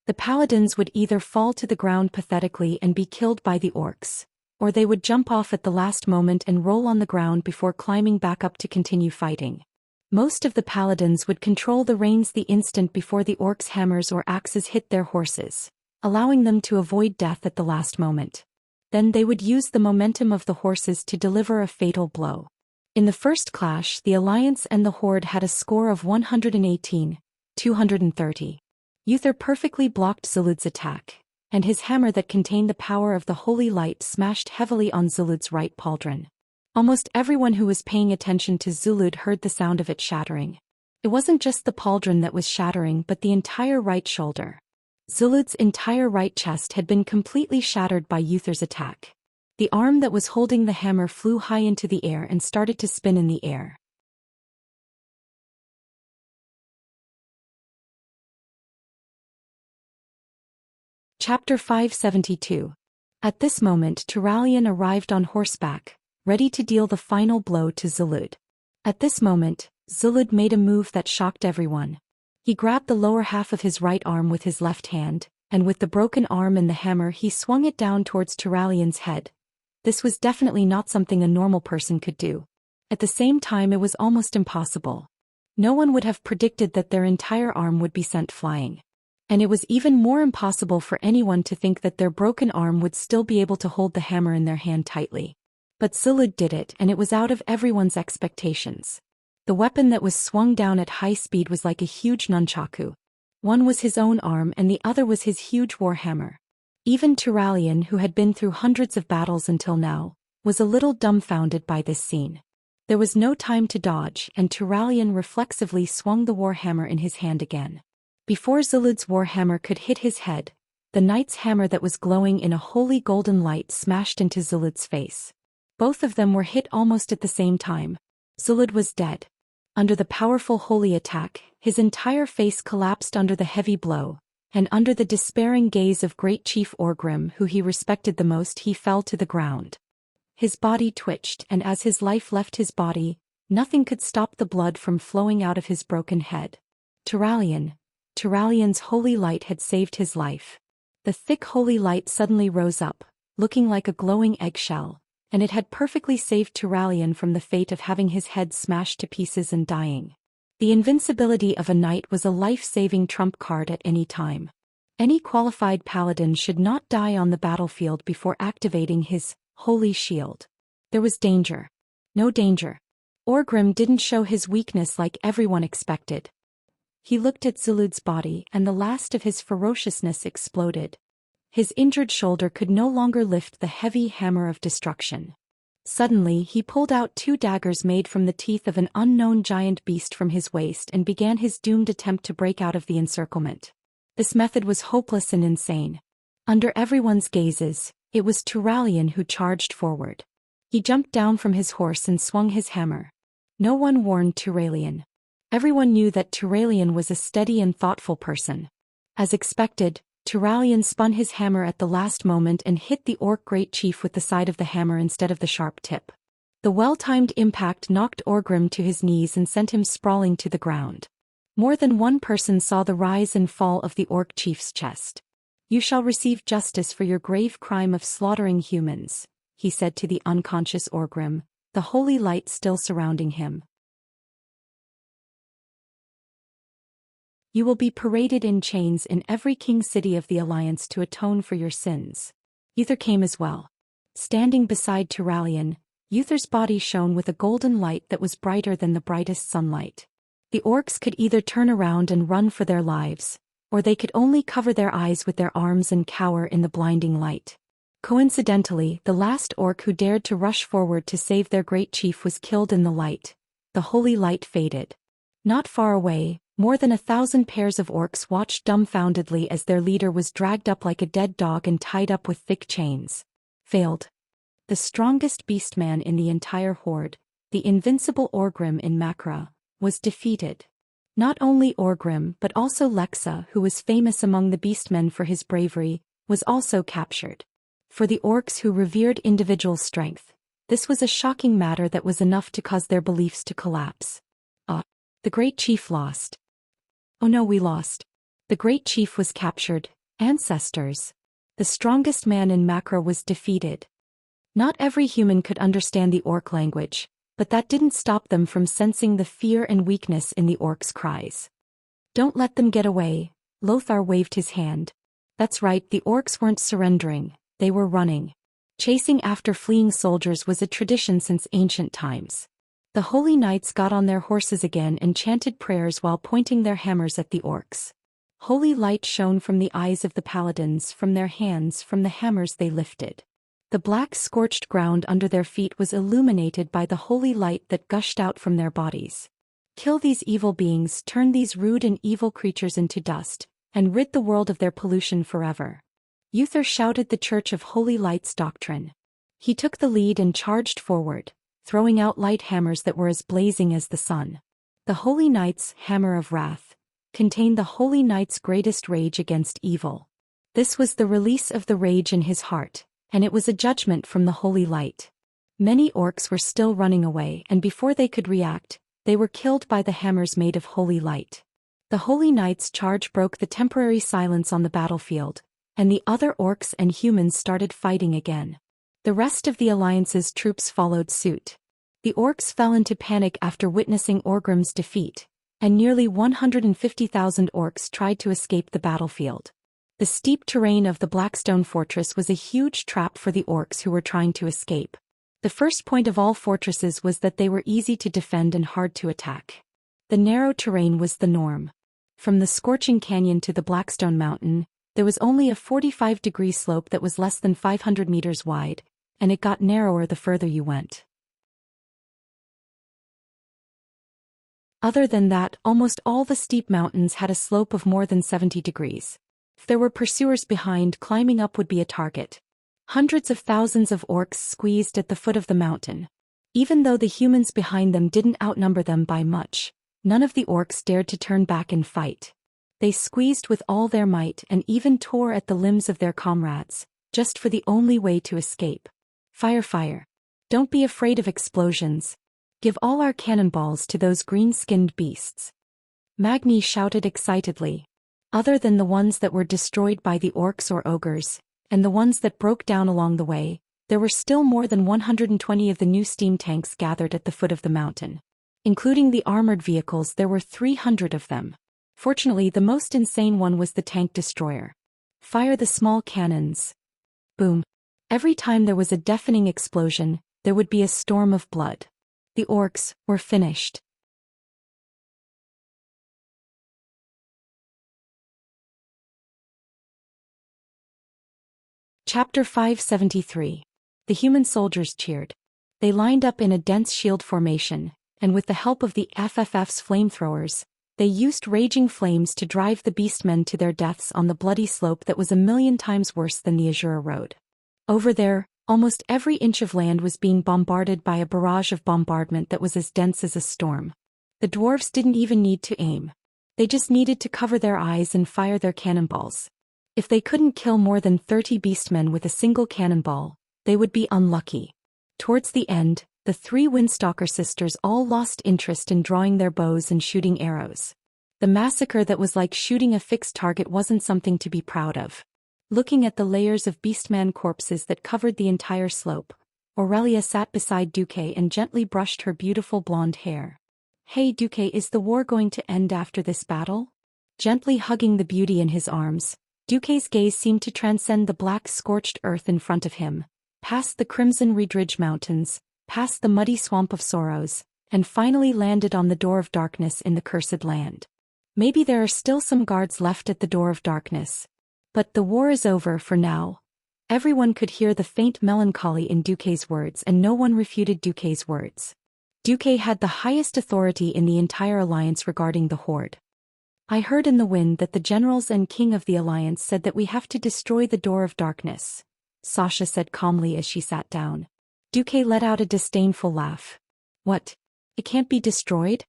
The paladins would either fall to the ground pathetically and be killed by the orcs, or they would jump off at the last moment and roll on the ground before climbing back up to continue fighting. Most of the paladins would control the reins the instant before the orcs' hammers or axes hit their horses, allowing them to avoid death at the last moment. Then they would use the momentum of the horses to deliver a fatal blow. In the first clash, the Alliance and the Horde had a score of 118, 230. Uther perfectly blocked Zulud's attack, and his hammer that contained the power of the holy light smashed heavily on Zulud's right pauldron. Almost everyone who was paying attention to Zulud heard the sound of it shattering. It wasn't just the pauldron that was shattering but the entire right shoulder. Zulud's entire right chest had been completely shattered by Uther's attack. The arm that was holding the hammer flew high into the air and started to spin in the air. Chapter 572. At this moment Turalian arrived on horseback, ready to deal the final blow to Zulud. At this moment, Zulud made a move that shocked everyone. He grabbed the lower half of his right arm with his left hand, and with the broken arm and the hammer he swung it down towards Turalian's head. This was definitely not something a normal person could do. At the same time it was almost impossible. No one would have predicted that their entire arm would be sent flying. And it was even more impossible for anyone to think that their broken arm would still be able to hold the hammer in their hand tightly. But Zulud did it, and it was out of everyone's expectations. The weapon that was swung down at high speed was like a huge nunchaku. One was his own arm and the other was his huge warhammer. Even Turalian, who had been through hundreds of battles until now, was a little dumbfounded by this scene. There was no time to dodge, and Turalian reflexively swung the warhammer in his hand again. Before Zulud's warhammer could hit his head, the knight's hammer that was glowing in a holy golden light smashed into Zulud's face. Both of them were hit almost at the same time. Zulud was dead. Under the powerful holy attack, his entire face collapsed under the heavy blow, and under the despairing gaze of Great Chief Orgrim, who he respected the most, he fell to the ground. His body twitched, and as his life left his body, Nothing could stop the blood from flowing out of his broken head. Turalian's holy light had saved his life. The thick holy light suddenly rose up, looking like a glowing eggshell, and it had perfectly saved Turalian from the fate of having his head smashed to pieces and dying. The invincibility of a knight was a life-saving trump card at any time. Any qualified paladin should not die on the battlefield before activating his holy shield. There was danger. No danger. Orgrim didn't show his weakness like everyone expected. He looked at Zulud's body and the last of his ferociousness exploded. His injured shoulder could no longer lift the heavy hammer of destruction. Suddenly he pulled out 2 daggers made from the teeth of an unknown giant beast from his waist and began his doomed attempt to break out of the encirclement. This method was hopeless and insane. Under everyone's gazes, it was Turalian who charged forward. He jumped down from his horse and swung his hammer. No one warned Turalian. Everyone knew that Turalian was a steady and thoughtful person. As expected, Turalian spun his hammer at the last moment and hit the orc great chief with the side of the hammer instead of the sharp tip. The well-timed impact knocked Orgrim to his knees and sent him sprawling to the ground. More than one person saw the rise and fall of the orc chief's chest. "You shall receive justice for your grave crime of slaughtering humans," he said to the unconscious Orgrim, the holy light still surrounding him. "You will be paraded in chains in every king city of the Alliance to atone for your sins." Uther came as well. Standing beside Turalian, Uther's body shone with a golden light that was brighter than the brightest sunlight. The orcs could either turn around and run for their lives, or they could only cover their eyes with their arms and cower in the blinding light. Coincidentally, the last orc who dared to rush forward to save their great chief was killed in the light. The holy light faded. Not far away, more than 1,000 pairs of orcs watched dumbfoundedly as their leader was dragged up like a dead dog and tied up with thick chains. Failed. The strongest beastman in the entire horde, the invincible Orgrim in Makra, was defeated. Not only Orgrim but also Lexa, who was famous among the beastmen for his bravery, was also captured. For the orcs who revered individual strength, this was a shocking matter that was enough to cause their beliefs to collapse. The great chief lost. Oh no, we lost. The great chief was captured. Ancestors. The strongest man in Makra was defeated. Not every human could understand the orc language, but that didn't stop them from sensing the fear and weakness in the orcs' cries. "Don't let them get away," Lothar waved his hand. That's right, the orcs weren't surrendering, they were running. Chasing after fleeing soldiers was a tradition since ancient times. The holy knights got on their horses again and chanted prayers while pointing their hammers at the orcs. Holy light shone from the eyes of the paladins, from their hands, from the hammers they lifted. The black scorched ground under their feet was illuminated by the holy light that gushed out from their bodies. Kill these evil beings, turn these rude and evil creatures into dust, and rid the world of their pollution forever. Uther shouted the Church of Holy Light's doctrine. He took the lead and charged forward, throwing out light hammers that were as blazing as the sun. The Holy Knight's Hammer of Wrath contained the Holy Knight's greatest rage against evil. This was the release of the rage in his heart, and it was a judgment from the Holy Light. Many orcs were still running away, and before they could react, they were killed by the hammers made of Holy Light. The Holy Knight's charge broke the temporary silence on the battlefield, and the other orcs and humans started fighting again. The rest of the Alliance's troops followed suit. The orcs fell into panic after witnessing Orgrim's defeat, and nearly 150,000 orcs tried to escape the battlefield. The steep terrain of the Blackstone Fortress was a huge trap for the orcs who were trying to escape. The first point of all fortresses was that they were easy to defend and hard to attack. The narrow terrain was the norm. From the scorching canyon to the Blackstone Mountain, there was only a 45-degree slope that was less than 500 meters wide, and it got narrower the further you went. Other than that, almost all the steep mountains had a slope of more than 70 degrees. If there were pursuers behind, climbing up would be a target. Hundreds of thousands of orcs squeezed at the foot of the mountain. Even though the humans behind them didn't outnumber them by much, none of the orcs dared to turn back and fight. They squeezed with all their might and even tore at the limbs of their comrades, just for the only way to escape. Fire, fire. Don't be afraid of explosions. Give all our cannonballs to those green-skinned beasts. Magni shouted excitedly. Other than the ones that were destroyed by the orcs or ogres, and the ones that broke down along the way, there were still more than 120 of the new steam tanks gathered at the foot of the mountain. Including the armored vehicles, there were 300 of them. Fortunately, the most insane one was the tank destroyer. Fire the small cannons. Boom. Every time there was a deafening explosion, there would be a storm of blood. The orcs were finished. Chapter 573. The human soldiers cheered. They lined up in a dense shield formation, and with the help of the FFF's flamethrowers, they used raging flames to drive the beastmen to their deaths on the bloody slope that was 1,000,000 times worse than the Azura Road. Over there, almost every inch of land was being bombarded by a barrage of bombardment that was as dense as a storm. The dwarves didn't even need to aim. They just needed to cover their eyes and fire their cannonballs. If they couldn't kill more than 30 beastmen with a single cannonball, they would be unlucky. Towards the end, the 3 Windstalker sisters all lost interest in drawing their bows and shooting arrows. The massacre that was like shooting a fixed target wasn't something to be proud of. Looking at the layers of beastman corpses that covered the entire slope, Aurelia sat beside Duque and gently brushed her beautiful blonde hair. "Hey Duque, is the war going to end after this battle?" Gently hugging the beauty in his arms, Duque's gaze seemed to transcend the black scorched earth in front of him, past the crimson Redridge Mountains, past the muddy swamp of sorrows, and finally landed on the door of darkness in the cursed land. Maybe there are still some guards left at the door of darkness. But the war is over for now. Everyone could hear the faint melancholy in Duque's words, and no one refuted Duque's words. Duque had the highest authority in the entire alliance regarding the Horde. "I heard in the wind that the generals and king of the alliance said that we have to destroy the door of darkness," Sasha said calmly as she sat down. Duque let out a disdainful laugh. "What? It can't be destroyed?"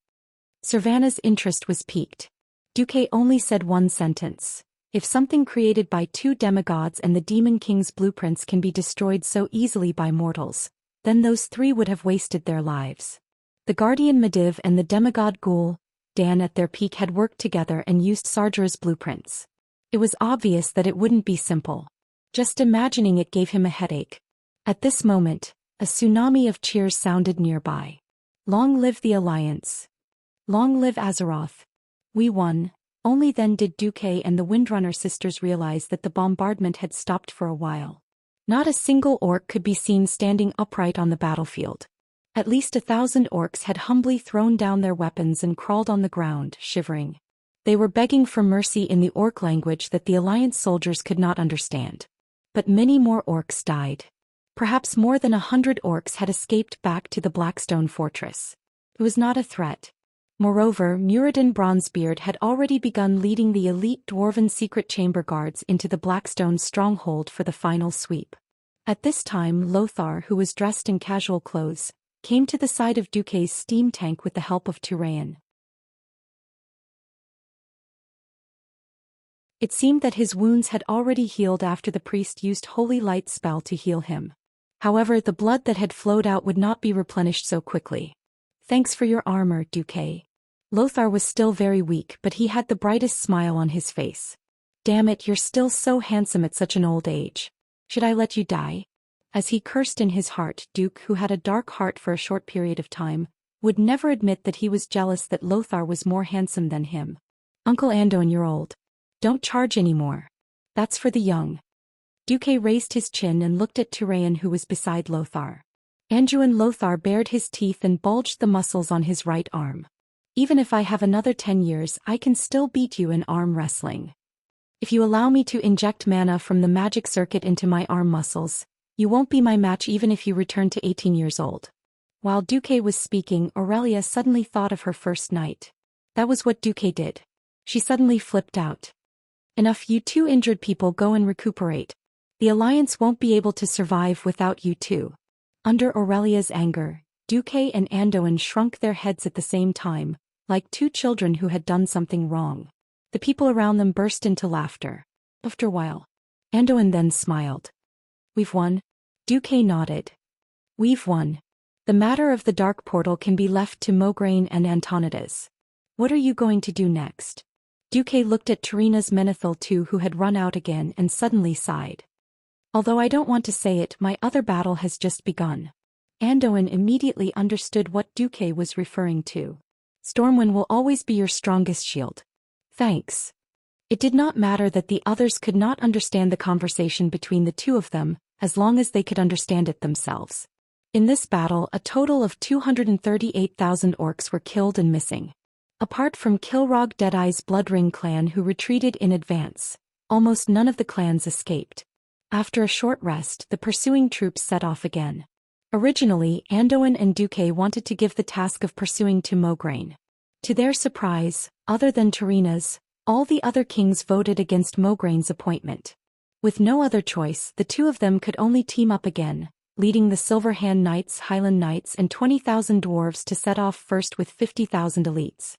Servana's interest was piqued. Duque only said one sentence. "If something created by 2 demigods and the Demon King's blueprints can be destroyed so easily by mortals, then those 3 would have wasted their lives." The Guardian Medivh and the demigod Ghoul, Dan at their peak, had worked together and used Sardra's blueprints. It was obvious that it wouldn't be simple. Just imagining it gave him a headache. At this moment, a tsunami of cheers sounded nearby. "Long live the Alliance! Long live Azeroth! We won!" Only then did Duque and the Windrunner sisters realize that the bombardment had stopped for a while. Not a single orc could be seen standing upright on the battlefield. At least 1,000 orcs had humbly thrown down their weapons and crawled on the ground, shivering. They were begging for mercy in the orc language that the Alliance soldiers could not understand. But many more orcs died. Perhaps more than 100 orcs had escaped back to the Blackstone Fortress. It was not a threat. Moreover, Muradin Bronzebeard had already begun leading the elite dwarven secret chamber guards into the Blackstone stronghold for the final sweep. At this time, Lothar, who was dressed in casual clothes, came to the side of Duque's steam tank with the help of Turayan. It seemed that his wounds had already healed after the priest used Holy Light spell to heal him. However, the blood that had flowed out would not be replenished so quickly. "Thanks for your armor, Duque." Lothar was still very weak, but he had the brightest smile on his face. "Damn it, you're still so handsome at such an old age. Should I let you die?" As he cursed in his heart, Duke, who had a dark heart for a short period of time, would never admit that he was jealous that Lothar was more handsome than him. "Uncle Anduin, you're old. Don't charge anymore. That's for the young." Duque raised his chin and looked at Turayan, who was beside Lothar. Anduin Lothar bared his teeth and bulged the muscles on his right arm. "Even if I have another 10 years, I can still beat you in arm wrestling. If you allow me to inject mana from the magic circuit into my arm muscles, you won't be my match even if you return to 18 years old." While Duque was speaking, Aurelia suddenly thought of her first night. That was what Duque did. She suddenly flipped out. "Enough, you 2 injured people, go and recuperate. The Alliance won't be able to survive without you 2. Under Aurelia's anger, Duque and Anduin shrunk their heads at the same time, like 2 children who had done something wrong. The people around them burst into laughter. After a while, Anduin then smiled. "We've won?" Duque nodded. "We've won. The matter of the dark portal can be left to Mograine and Antonidas. What are you going to do next? Duque looked at Tarina's Menethil too, who had run out again, and suddenly sighed. Although I don't want to say it, my other battle has just begun. Anduin immediately understood what Duque was referring to. Stormwind will always be your strongest shield. Thanks. It did not matter that the others could not understand the conversation between the two of them, as long as they could understand it themselves. In this battle, a total of 238,000 orcs were killed and missing. Apart from Kilrog Deadeye's Bloodring clan, who retreated in advance, almost none of the clans escaped. After a short rest, the pursuing troops set off again. Originally, Anduin and Duque wanted to give the task of pursuing to Mograine. To their surprise, other than Tarina's, all the other kings voted against Mograine's appointment. With no other choice, the two of them could only team up again, leading the Silverhand Knights, Highland Knights and 20,000 dwarves to set off first with 50,000 elites.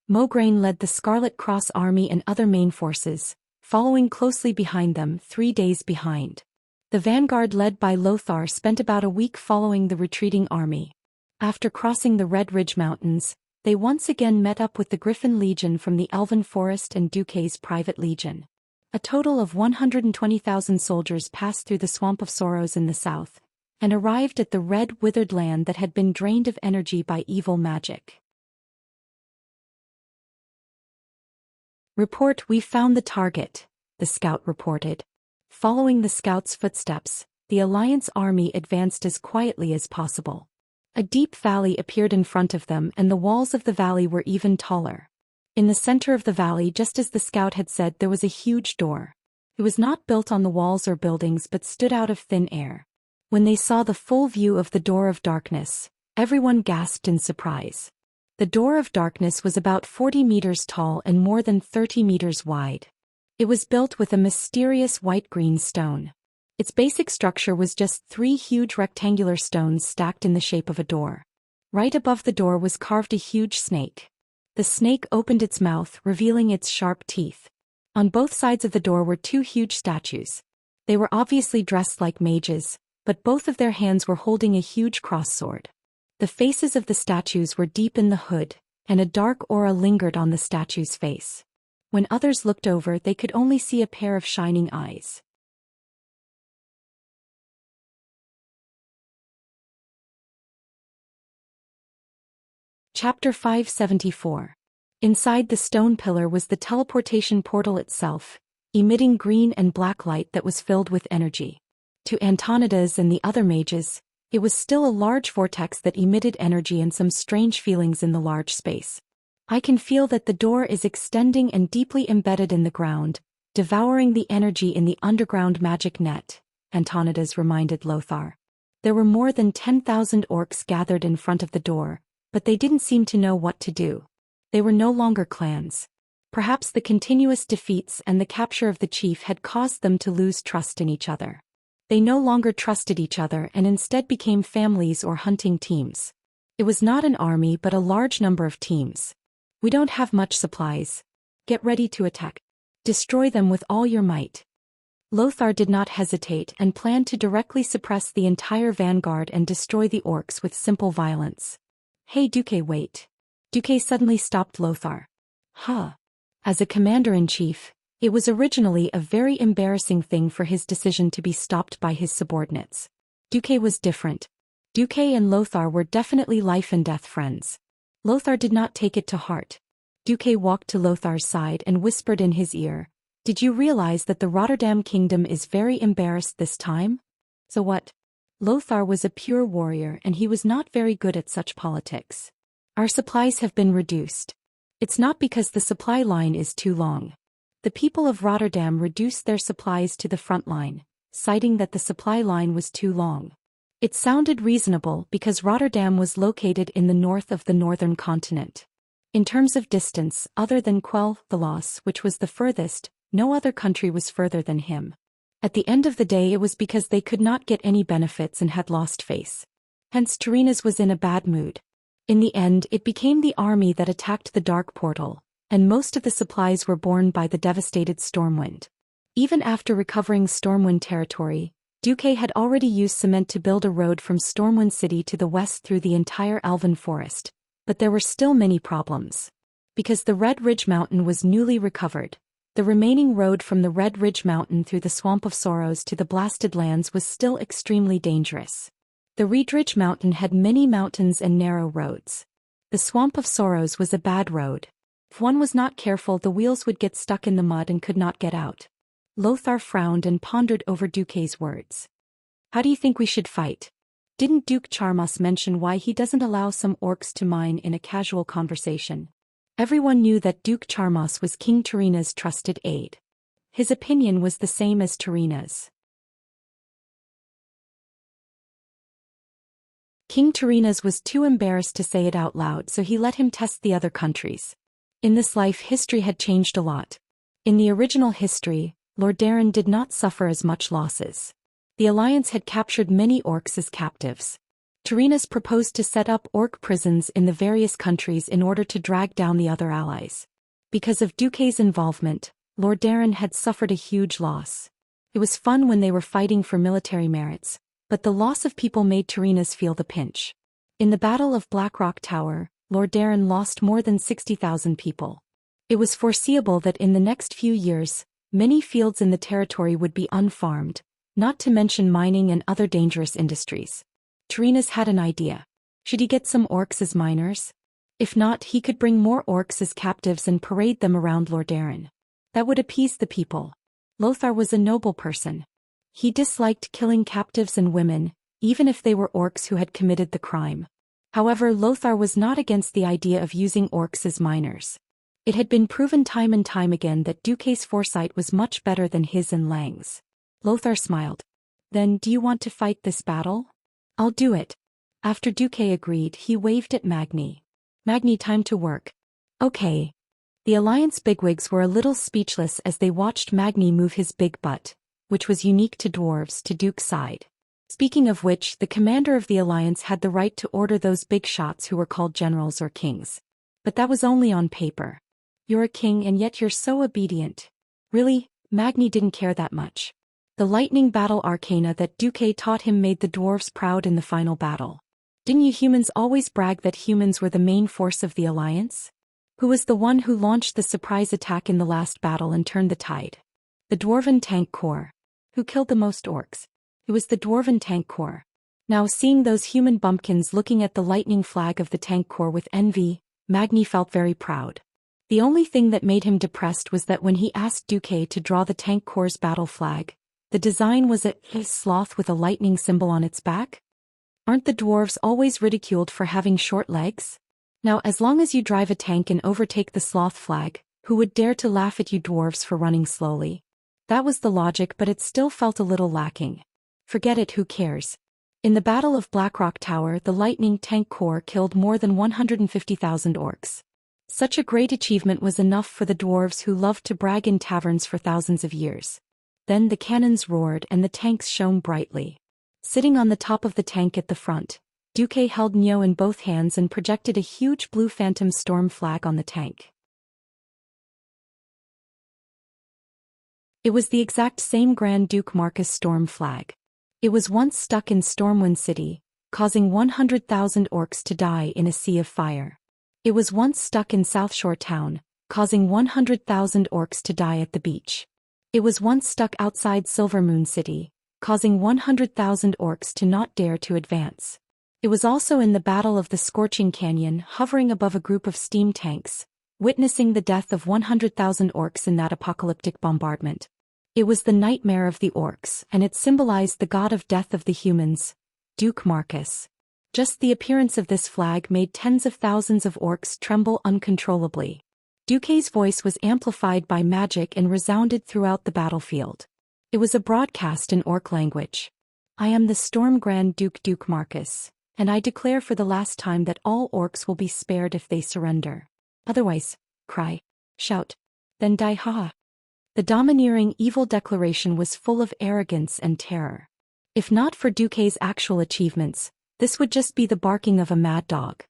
Mograine led the Scarlet Cross army and other main forces, following closely behind them, 3 days behind. The vanguard led by Lothar spent about a week following the retreating army. After crossing the Red Ridge Mountains, they once again met up with the Griffin Legion from the Elven Forest and Duque's private legion. A total of 120,000 soldiers passed through the Swamp of Sorrows in the south, and arrived at the red withered land that had been drained of energy by evil magic. Report, we found the target, the scout reported. Following the scout's footsteps, the Alliance army advanced as quietly as possible. A deep valley appeared in front of them, and the walls of the valley were even taller. In the center of the valley, just as the scout had said, there was a huge door. It was not built on the walls or buildings but stood out of thin air. When they saw the full view of the Door of Darkness, everyone gasped in surprise. The Door of Darkness was about 40 meters tall and more than 30 meters wide. It was built with a mysterious white-green stone. Its basic structure was just 3 huge rectangular stones stacked in the shape of a door. Right above the door was carved a huge snake. The snake opened its mouth, revealing its sharp teeth. On both sides of the door were 2 huge statues. They were obviously dressed like mages, but both of their hands were holding a huge cross-sword. The faces of the statues were deep in the hood, and a dark aura lingered on the statue's face. When others looked over, they could only see a pair of shining eyes. Chapter 574. Inside the stone pillar was the teleportation portal itself, emitting green and black light that was filled with energy. To Antonidas and the other mages, it was still a large vortex that emitted energy and some strange feelings in the large space. I can feel that the door is extending and deeply embedded in the ground, devouring the energy in the underground magic net, Antonidas reminded Lothar. There were more than 10,000 orcs gathered in front of the door, but they didn't seem to know what to do. They were no longer clans. Perhaps the continuous defeats and the capture of the chief had caused them to lose trust in each other. They no longer trusted each other and instead became families or hunting teams. It was not an army but a large number of teams. We don't have much supplies. Get ready to attack. Destroy them with all your might. Lothar did not hesitate and planned to directly suppress the entire vanguard and destroy the orcs with simple violence. Hey Duque, wait. Duque suddenly stopped Lothar. Huh. As a commander-in-chief, it was originally a very embarrassing thing for his decision to be stopped by his subordinates. Duque was different. Duque and Lothar were definitely life and death friends. Lothar did not take it to heart. Duque walked to Lothar's side and whispered in his ear, "Did you realize that the Rotterdam kingdom is very embarrassed this time?" So what? Lothar was a pure warrior and he was not very good at such politics. Our supplies have been reduced. It's not because the supply line is too long. The people of Rotterdam reduced their supplies to the front line, citing that the supply line was too long. It sounded reasonable because Rotterdam was located in the north of the northern continent. In terms of distance, other than Quel'Thalas, which was the furthest, no other country was further than him. At the end of the day, it was because they could not get any benefits and had lost face. Hence Tarina's was in a bad mood. In the end, it became the army that attacked the dark portal, and most of the supplies were borne by the devastated Stormwind. Even after recovering Stormwind territory, Duque had already used cement to build a road from Stormwind City to the west through the entire Alvan Forest, but there were still many problems. Because the Red Ridge Mountain was newly recovered, the remaining road from the Red Ridge Mountain through the Swamp of Sorrows to the Blasted Lands was still extremely dangerous. The Red Ridge Mountain had many mountains and narrow roads. The Swamp of Sorrows was a bad road. If one was not careful, the wheels would get stuck in the mud and could not get out. Lothar frowned and pondered over Duque's words. How do you think we should fight? Didn't Duke Charmas mention why he doesn't allow some orcs to mine in a casual conversation? Everyone knew that Duke Charmas was King Tarina's trusted aide. His opinion was the same as Tarina's. King Tarina's was too embarrassed to say it out loud, so he let him test the other countries. In this life, history had changed a lot. In the original history, Lord Darren did not suffer as much losses. The Alliance had captured many orcs as captives. Tarina's proposed to set up orc prisons in the various countries in order to drag down the other allies. Because of Duque's involvement, Lord Darren had suffered a huge loss. It was fun when they were fighting for military merits, but the loss of people made Tarina's feel the pinch. In the Battle of Blackrock Tower, Lord Darren lost more than 60,000 people. It was foreseeable that in the next few years, many fields in the territory would be unfarmed, not to mention mining and other dangerous industries. Tarina's had an idea. Should he get some orcs as miners? If not, he could bring more orcs as captives and parade them around Lord Darren. That would appease the people. Lothar was a noble person. He disliked killing captives and women, even if they were orcs who had committed the crime. However, Lothar was not against the idea of using orcs as miners. It had been proven time and time again that Duque's foresight was much better than his and Lang's. Lothar smiled. Then, do you want to fight this battle? I'll do it. After Duque agreed, he waved at Magni. Magni, time to work. Okay. The Alliance bigwigs were a little speechless as they watched Magni move his big butt, which was unique to dwarves, to Duke's side. Speaking of which, the commander of the Alliance had the right to order those big shots who were called generals or kings. But that was only on paper. You're a king and yet you're so obedient. Really, Magni didn't care that much. The lightning battle arcana that Duque taught him made the dwarves proud in the final battle. Didn't you humans always brag that humans were the main force of the Alliance? Who was the one who launched the surprise attack in the last battle and turned the tide? The Dwarven Tank Corps. Who killed the most orcs? It was the Dwarven Tank Corps. Now, seeing those human bumpkins looking at the lightning flag of the Tank Corps with envy, Magni felt very proud. The only thing that made him depressed was that when he asked Duque to draw the Tank Corps' battle flag, the design was a sloth with a lightning symbol on its back? Aren't the dwarves always ridiculed for having short legs? Now, as long as you drive a tank and overtake the sloth flag, who would dare to laugh at you dwarves for running slowly? That was the logic, but it still felt a little lacking. Forget it, who cares? In the Battle of Blackrock Tower, the Lightning Tank Corps killed more than 150,000 orcs. Such a great achievement was enough for the dwarves who loved to brag in taverns for thousands of years. Then the cannons roared and the tanks shone brightly. Sitting on the top of the tank at the front, Duque held Nyo in both hands and projected a huge blue phantom storm flag on the tank. It was the exact same Grand Duke Marcus storm flag. It was once stuck in Stormwind City, causing 100,000 orcs to die in a sea of fire. It was once stuck in South Shore Town, causing 100,000 orcs to die at the beach. It was once stuck outside Silvermoon City, causing 100,000 orcs to not dare to advance. It was also in the Battle of the Scorching Canyon, hovering above a group of steam tanks, witnessing the death of 100,000 orcs in that apocalyptic bombardment. It was the nightmare of the orcs, and it symbolized the god of death of the humans, Duke Marcus. Just the appearance of this flag made tens of thousands of orcs tremble uncontrollably. Duque's voice was amplified by magic and resounded throughout the battlefield. It was a broadcast in orc language. I am the Storm Grand Duke Marcus, and I declare for the last time that all orcs will be spared if they surrender. Otherwise, cry, shout, then die, haha. The domineering evil declaration was full of arrogance and terror. If not for Duque's actual achievements, this would just be the barking of a mad dog.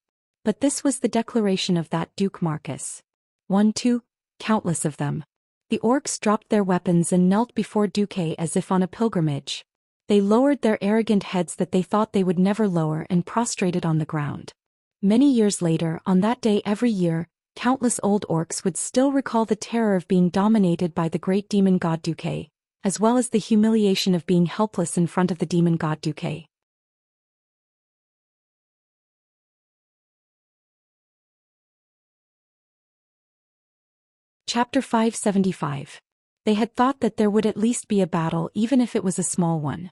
But this was the declaration of that Duke Marcus. 1, 2, countless of them. The orcs dropped their weapons and knelt before Duque as if on a pilgrimage. They lowered their arrogant heads that they thought they would never lower and prostrated on the ground. Many years later, on that day every year, countless old orcs would still recall the terror of being dominated by the great demon god Duque, as well as the humiliation of being helpless in front of the demon god Duque. Chapter 575. They had thought that there would at least be a battle even if it was a small one.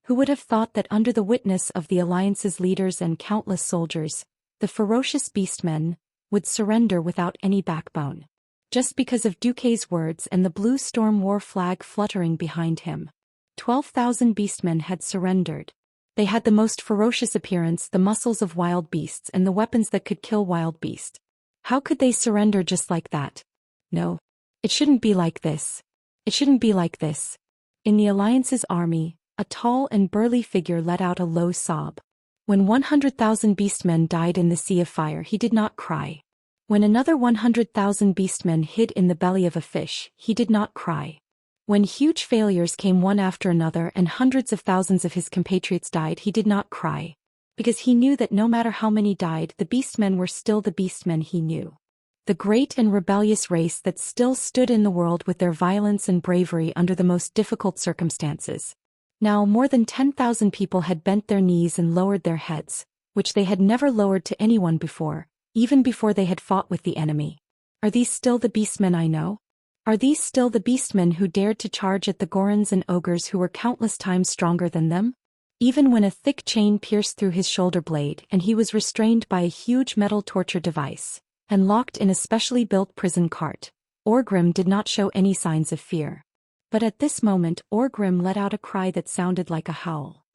Who would have thought that under the witness of the Alliance's leaders and countless soldiers, the ferocious beastmen would surrender without any backbone. Just because of Duque's words and the blue storm war flag fluttering behind him. 12,000 beastmen had surrendered. They had the most ferocious appearance, the muscles of wild beasts and the weapons that could kill wild beasts. How could they surrender just like that? No. It shouldn't be like this. It shouldn't be like this. In the Alliance's army, a tall and burly figure let out a low sob. When 100,000 beastmen died in the sea of fire, he did not cry. When another 100,000 beastmen hid in the belly of a fish, he did not cry. When huge failures came one after another and hundreds of thousands of his compatriots died, he did not cry. Because he knew that no matter how many died, the beastmen were still the beastmen he knew. The great and rebellious race that still stood in the world with their violence and bravery under the most difficult circumstances. Now more than 10,000 people had bent their knees and lowered their heads, which they had never lowered to anyone before, even before they had fought with the enemy. Are these still the beastmen I know? Are these still the beastmen who dared to charge at the Gorons and ogres who were countless times stronger than them? Even when a thick chain pierced through his shoulder blade and he was restrained by a huge metal torture device, and locked in a specially built prison cart, Orgrim did not show any signs of fear. But at this moment Orgrim let out a cry that sounded like a howl.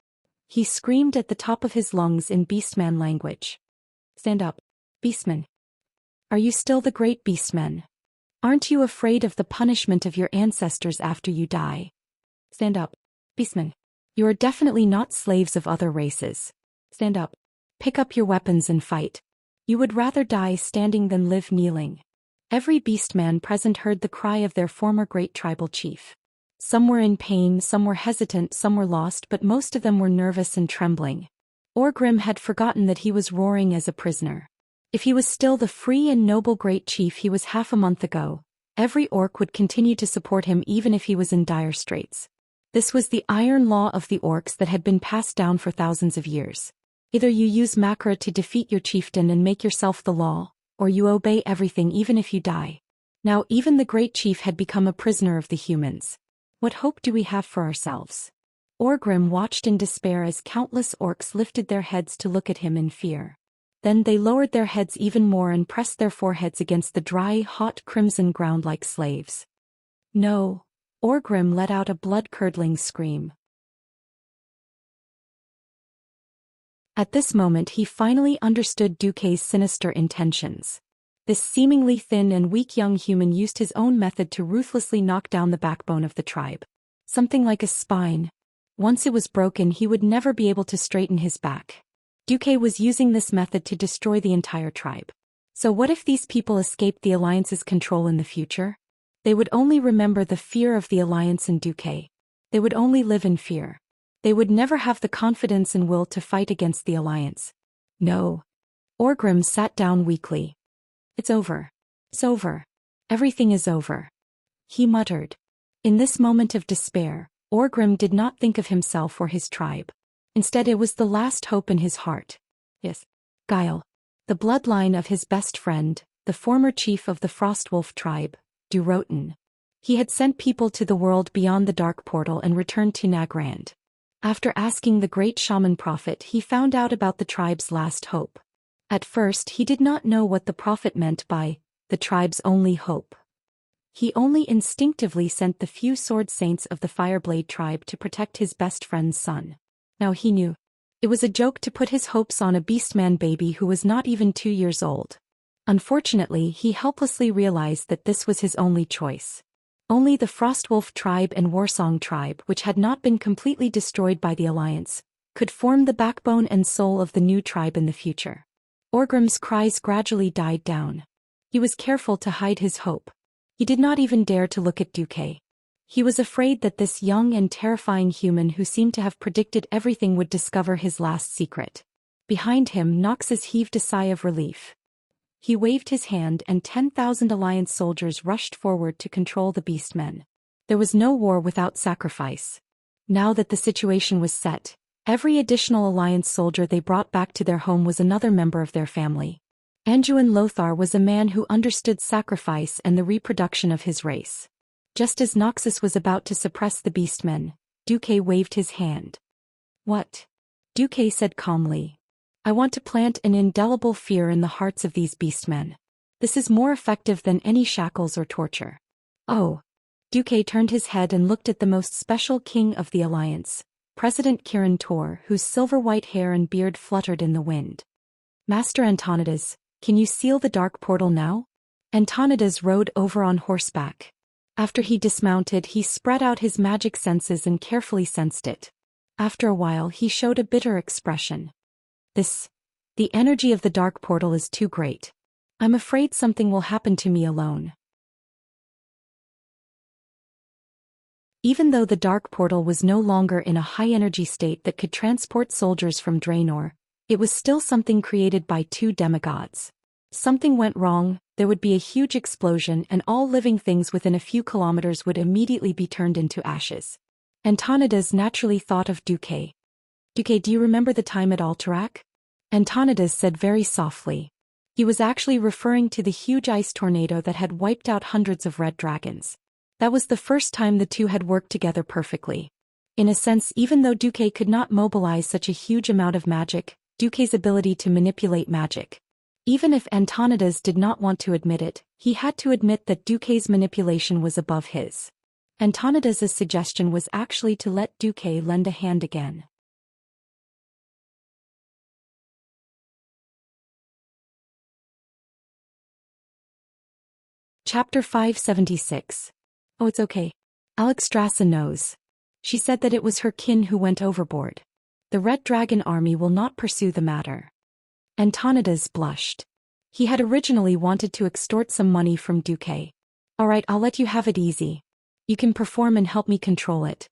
He screamed at the top of his lungs in beastman language. Stand up, beastmen. Are you still the great beastmen? Aren't you afraid of the punishment of your ancestors after you die? Stand up, beastmen. You are definitely not slaves of other races. Stand up. Pick up your weapons and fight. You would rather die standing than live kneeling. Every beastman present heard the cry of their former great tribal chief. Some were in pain, some were hesitant, some were lost, but most of them were nervous and trembling. Orgrim had forgotten that he was roaring as a prisoner. If he was still the free and noble great chief he was half a month ago, every orc would continue to support him even if he was in dire straits. This was the iron law of the orcs that had been passed down for thousands of years. Either you use Makra to defeat your chieftain and make yourself the law, or you obey everything even if you die. Now even the great chief had become a prisoner of the humans. What hope do we have for ourselves? Orgrim watched in despair as countless orcs lifted their heads to look at him in fear. Then they lowered their heads even more and pressed their foreheads against the dry, hot crimson ground like slaves. No. Orgrim let out a blood-curdling scream. At this moment he finally understood Duque's sinister intentions. This seemingly thin and weak young human used his own method to ruthlessly knock down the backbone of the tribe. Something like a spine. Once it was broken he would never be able to straighten his back. Duque was using this method to destroy the entire tribe. So what if these people escaped the Alliance's control in the future? They would only remember the fear of the Alliance and Duque. They would only live in fear. They would never have the confidence and will to fight against the Alliance. No. Orgrim sat down weakly. It's over. It's over. Everything is over. He muttered. In this moment of despair, Orgrim did not think of himself or his tribe. Instead it was the last hope in his heart. Yes. Guile. The bloodline of his best friend, the former chief of the Frostwolf tribe, Durotan. He had sent people to the world beyond the Dark Portal and returned to Nagrand. After asking the great shaman prophet he found out about the tribe's last hope. At first he did not know what the prophet meant by the tribe's only hope. He only instinctively sent the few sword saints of the Fireblade tribe to protect his best friend's son. Now he knew. It was a joke to put his hopes on a beastman baby who was not even 2 years old. Unfortunately he helplessly realized that this was his only choice. Only the Frostwolf tribe and Warsong tribe, which had not been completely destroyed by the Alliance, could form the backbone and soul of the new tribe in the future. Orgrim's cries gradually died down. He was careful to hide his hope. He did not even dare to look at Duque. He was afraid that this young and terrifying human who seemed to have predicted everything would discover his last secret. Behind him, Noxus heaved a sigh of relief. He waved his hand and 10,000 Alliance soldiers rushed forward to control the beastmen. There was no war without sacrifice. Now that the situation was set, every additional Alliance soldier they brought back to their home was another member of their family. Anduin Lothar was a man who understood sacrifice and the reproduction of his race. Just as Noxus was about to suppress the beastmen, Duque waved his hand. "What?" Duque said calmly. "I want to plant an indelible fear in the hearts of these beastmen. This is more effective than any shackles or torture." "Oh." Duque turned his head and looked at the most special king of the Alliance, President Kirin Tor, whose silver-white hair and beard fluttered in the wind. "Master Antonidas, can you seal the dark portal now?" Antonidas rode over on horseback. After he dismounted, he spread out his magic senses and carefully sensed it. After a while, he showed a bitter expression. The energy of the dark portal is too great. I'm afraid something will happen to me alone." Even though the dark portal was no longer in a high-energy state that could transport soldiers from Draenor, it was still something created by two demigods. Something went wrong, there would be a huge explosion and all living things within a few kilometers would immediately be turned into ashes. Antonidas naturally thought of Duque. "Duque, do you remember the time at Alterac?" Antonidas said very softly. He was actually referring to the huge ice tornado that had wiped out hundreds of red dragons. That was the first time the two had worked together perfectly. In a sense, even though Duque could not mobilize such a huge amount of magic, Duque's ability to manipulate magic. Even if Antonidas did not want to admit it, he had to admit that Duque's manipulation was above his. Antonidas's suggestion was actually to let Duque lend a hand again. Chapter 576. "Oh, it's okay. Alexstrasza knows. She said that it was her kin who went overboard. The Red Dragon army will not pursue the matter." Antonidas blushed. He had originally wanted to extort some money from Duque. "All right, I'll let you have it easy. You can perform and help me control it."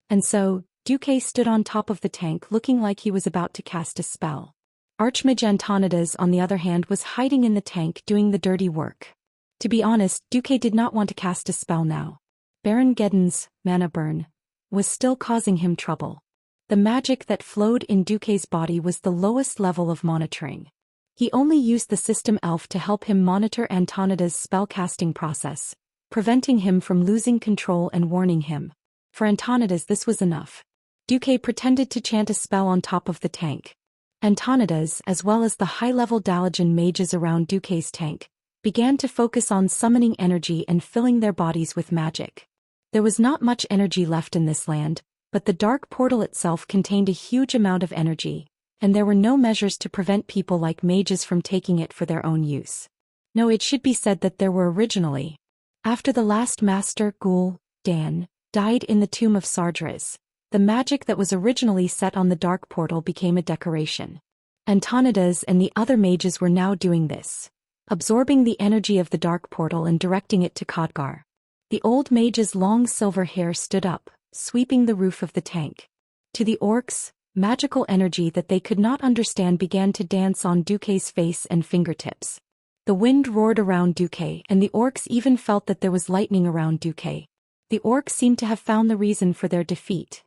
And so, Duque stood on top of the tank looking like he was about to cast a spell. Archmage Antonidas, on the other hand, was hiding in the tank doing the dirty work. To be honest, Duque did not want to cast a spell now. Baron Geddon's mana burn was still causing him trouble. The magic that flowed in Duque's body was the lowest level of monitoring. He only used the system elf to help him monitor Antonidas' spellcasting process, preventing him from losing control and warning him. For Antonidas this was enough. Duque pretended to chant a spell on top of the tank. Antonidas, as well as the high-level Dalajan mages around Duque's tank, began to focus on summoning energy and filling their bodies with magic. There was not much energy left in this land, but the dark portal itself contained a huge amount of energy, and there were no measures to prevent people like mages from taking it for their own use. No, it should be said that there were originally. After the last master, Ghoul, Dan, died in the tomb of Sardras, the magic that was originally set on the dark portal became a decoration. Antonidas and the other mages were now doing this, absorbing the energy of the dark portal and directing it to Khadgar. The old mage's long silver hair stood up, sweeping the roof of the tank. To the orcs, magical energy that they could not understand began to dance on Duque's face and fingertips. The wind roared around Duque, and the orcs even felt that there was lightning around Duque. The orcs seemed to have found the reason for their defeat.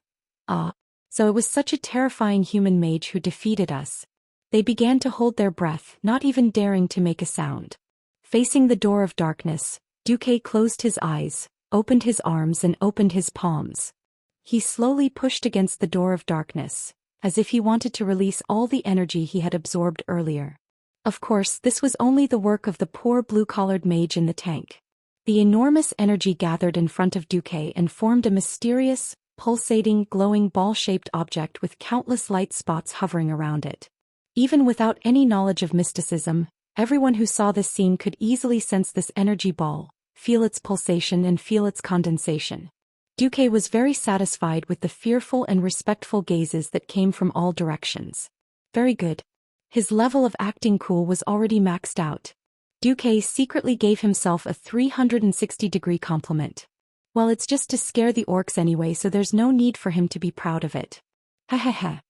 "Ah, so it was such a terrifying human mage who defeated us." They began to hold their breath, not even daring to make a sound. Facing the door of darkness, Duque closed his eyes, opened his arms and opened his palms. He slowly pushed against the door of darkness, as if he wanted to release all the energy he had absorbed earlier. Of course, this was only the work of the poor blue-collared mage in the tank. The enormous energy gathered in front of Duque and formed a mysterious, pulsating, glowing ball-shaped object with countless light spots hovering around it. Even without any knowledge of mysticism, everyone who saw this scene could easily sense this energy ball, feel its pulsation and feel its condensation. Duque was very satisfied with the fearful and respectful gazes that came from all directions. Very good. His level of acting cool was already maxed out. Duque secretly gave himself a 360-degree compliment. Well, it's just to scare the orcs anyway, so there's no need for him to be proud of it. Hehehe.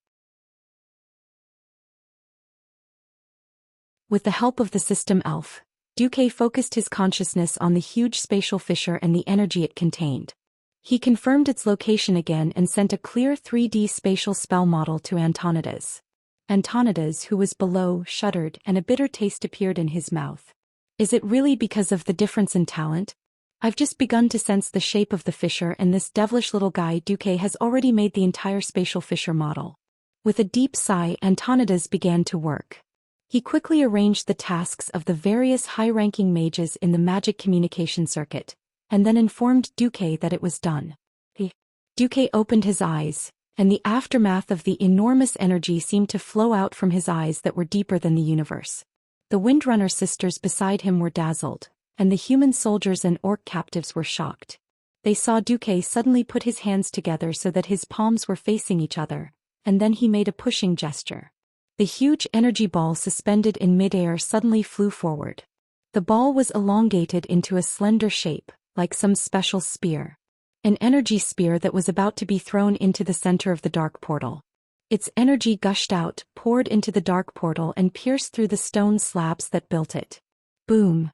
With the help of the system elf, Duque focused his consciousness on the huge spatial fissure and the energy it contained. He confirmed its location again and sent a clear 3D spatial spell model to Antonidas. Antonidas, who was below, shuddered, and a bitter taste appeared in his mouth. Is it really because of the difference in talent? I've just begun to sense the shape of the fissure, and this devilish little guy Duque has already made the entire spatial fissure model. With a deep sigh, Antonidas began to work. He quickly arranged the tasks of the various high-ranking mages in the magic communication circuit, and then informed Duque that it was done. Duque opened his eyes, and the aftermath of the enormous energy seemed to flow out from his eyes that were deeper than the universe. The Windrunner sisters beside him were dazzled, and the human soldiers and orc captives were shocked. They saw Duque suddenly put his hands together so that his palms were facing each other, and then he made a pushing gesture. The huge energy ball suspended in midair suddenly flew forward. The ball was elongated into a slender shape, like some special spear. An energy spear that was about to be thrown into the center of the dark portal. Its energy gushed out, poured into the dark portal and pierced through the stone slabs that built it. Boom!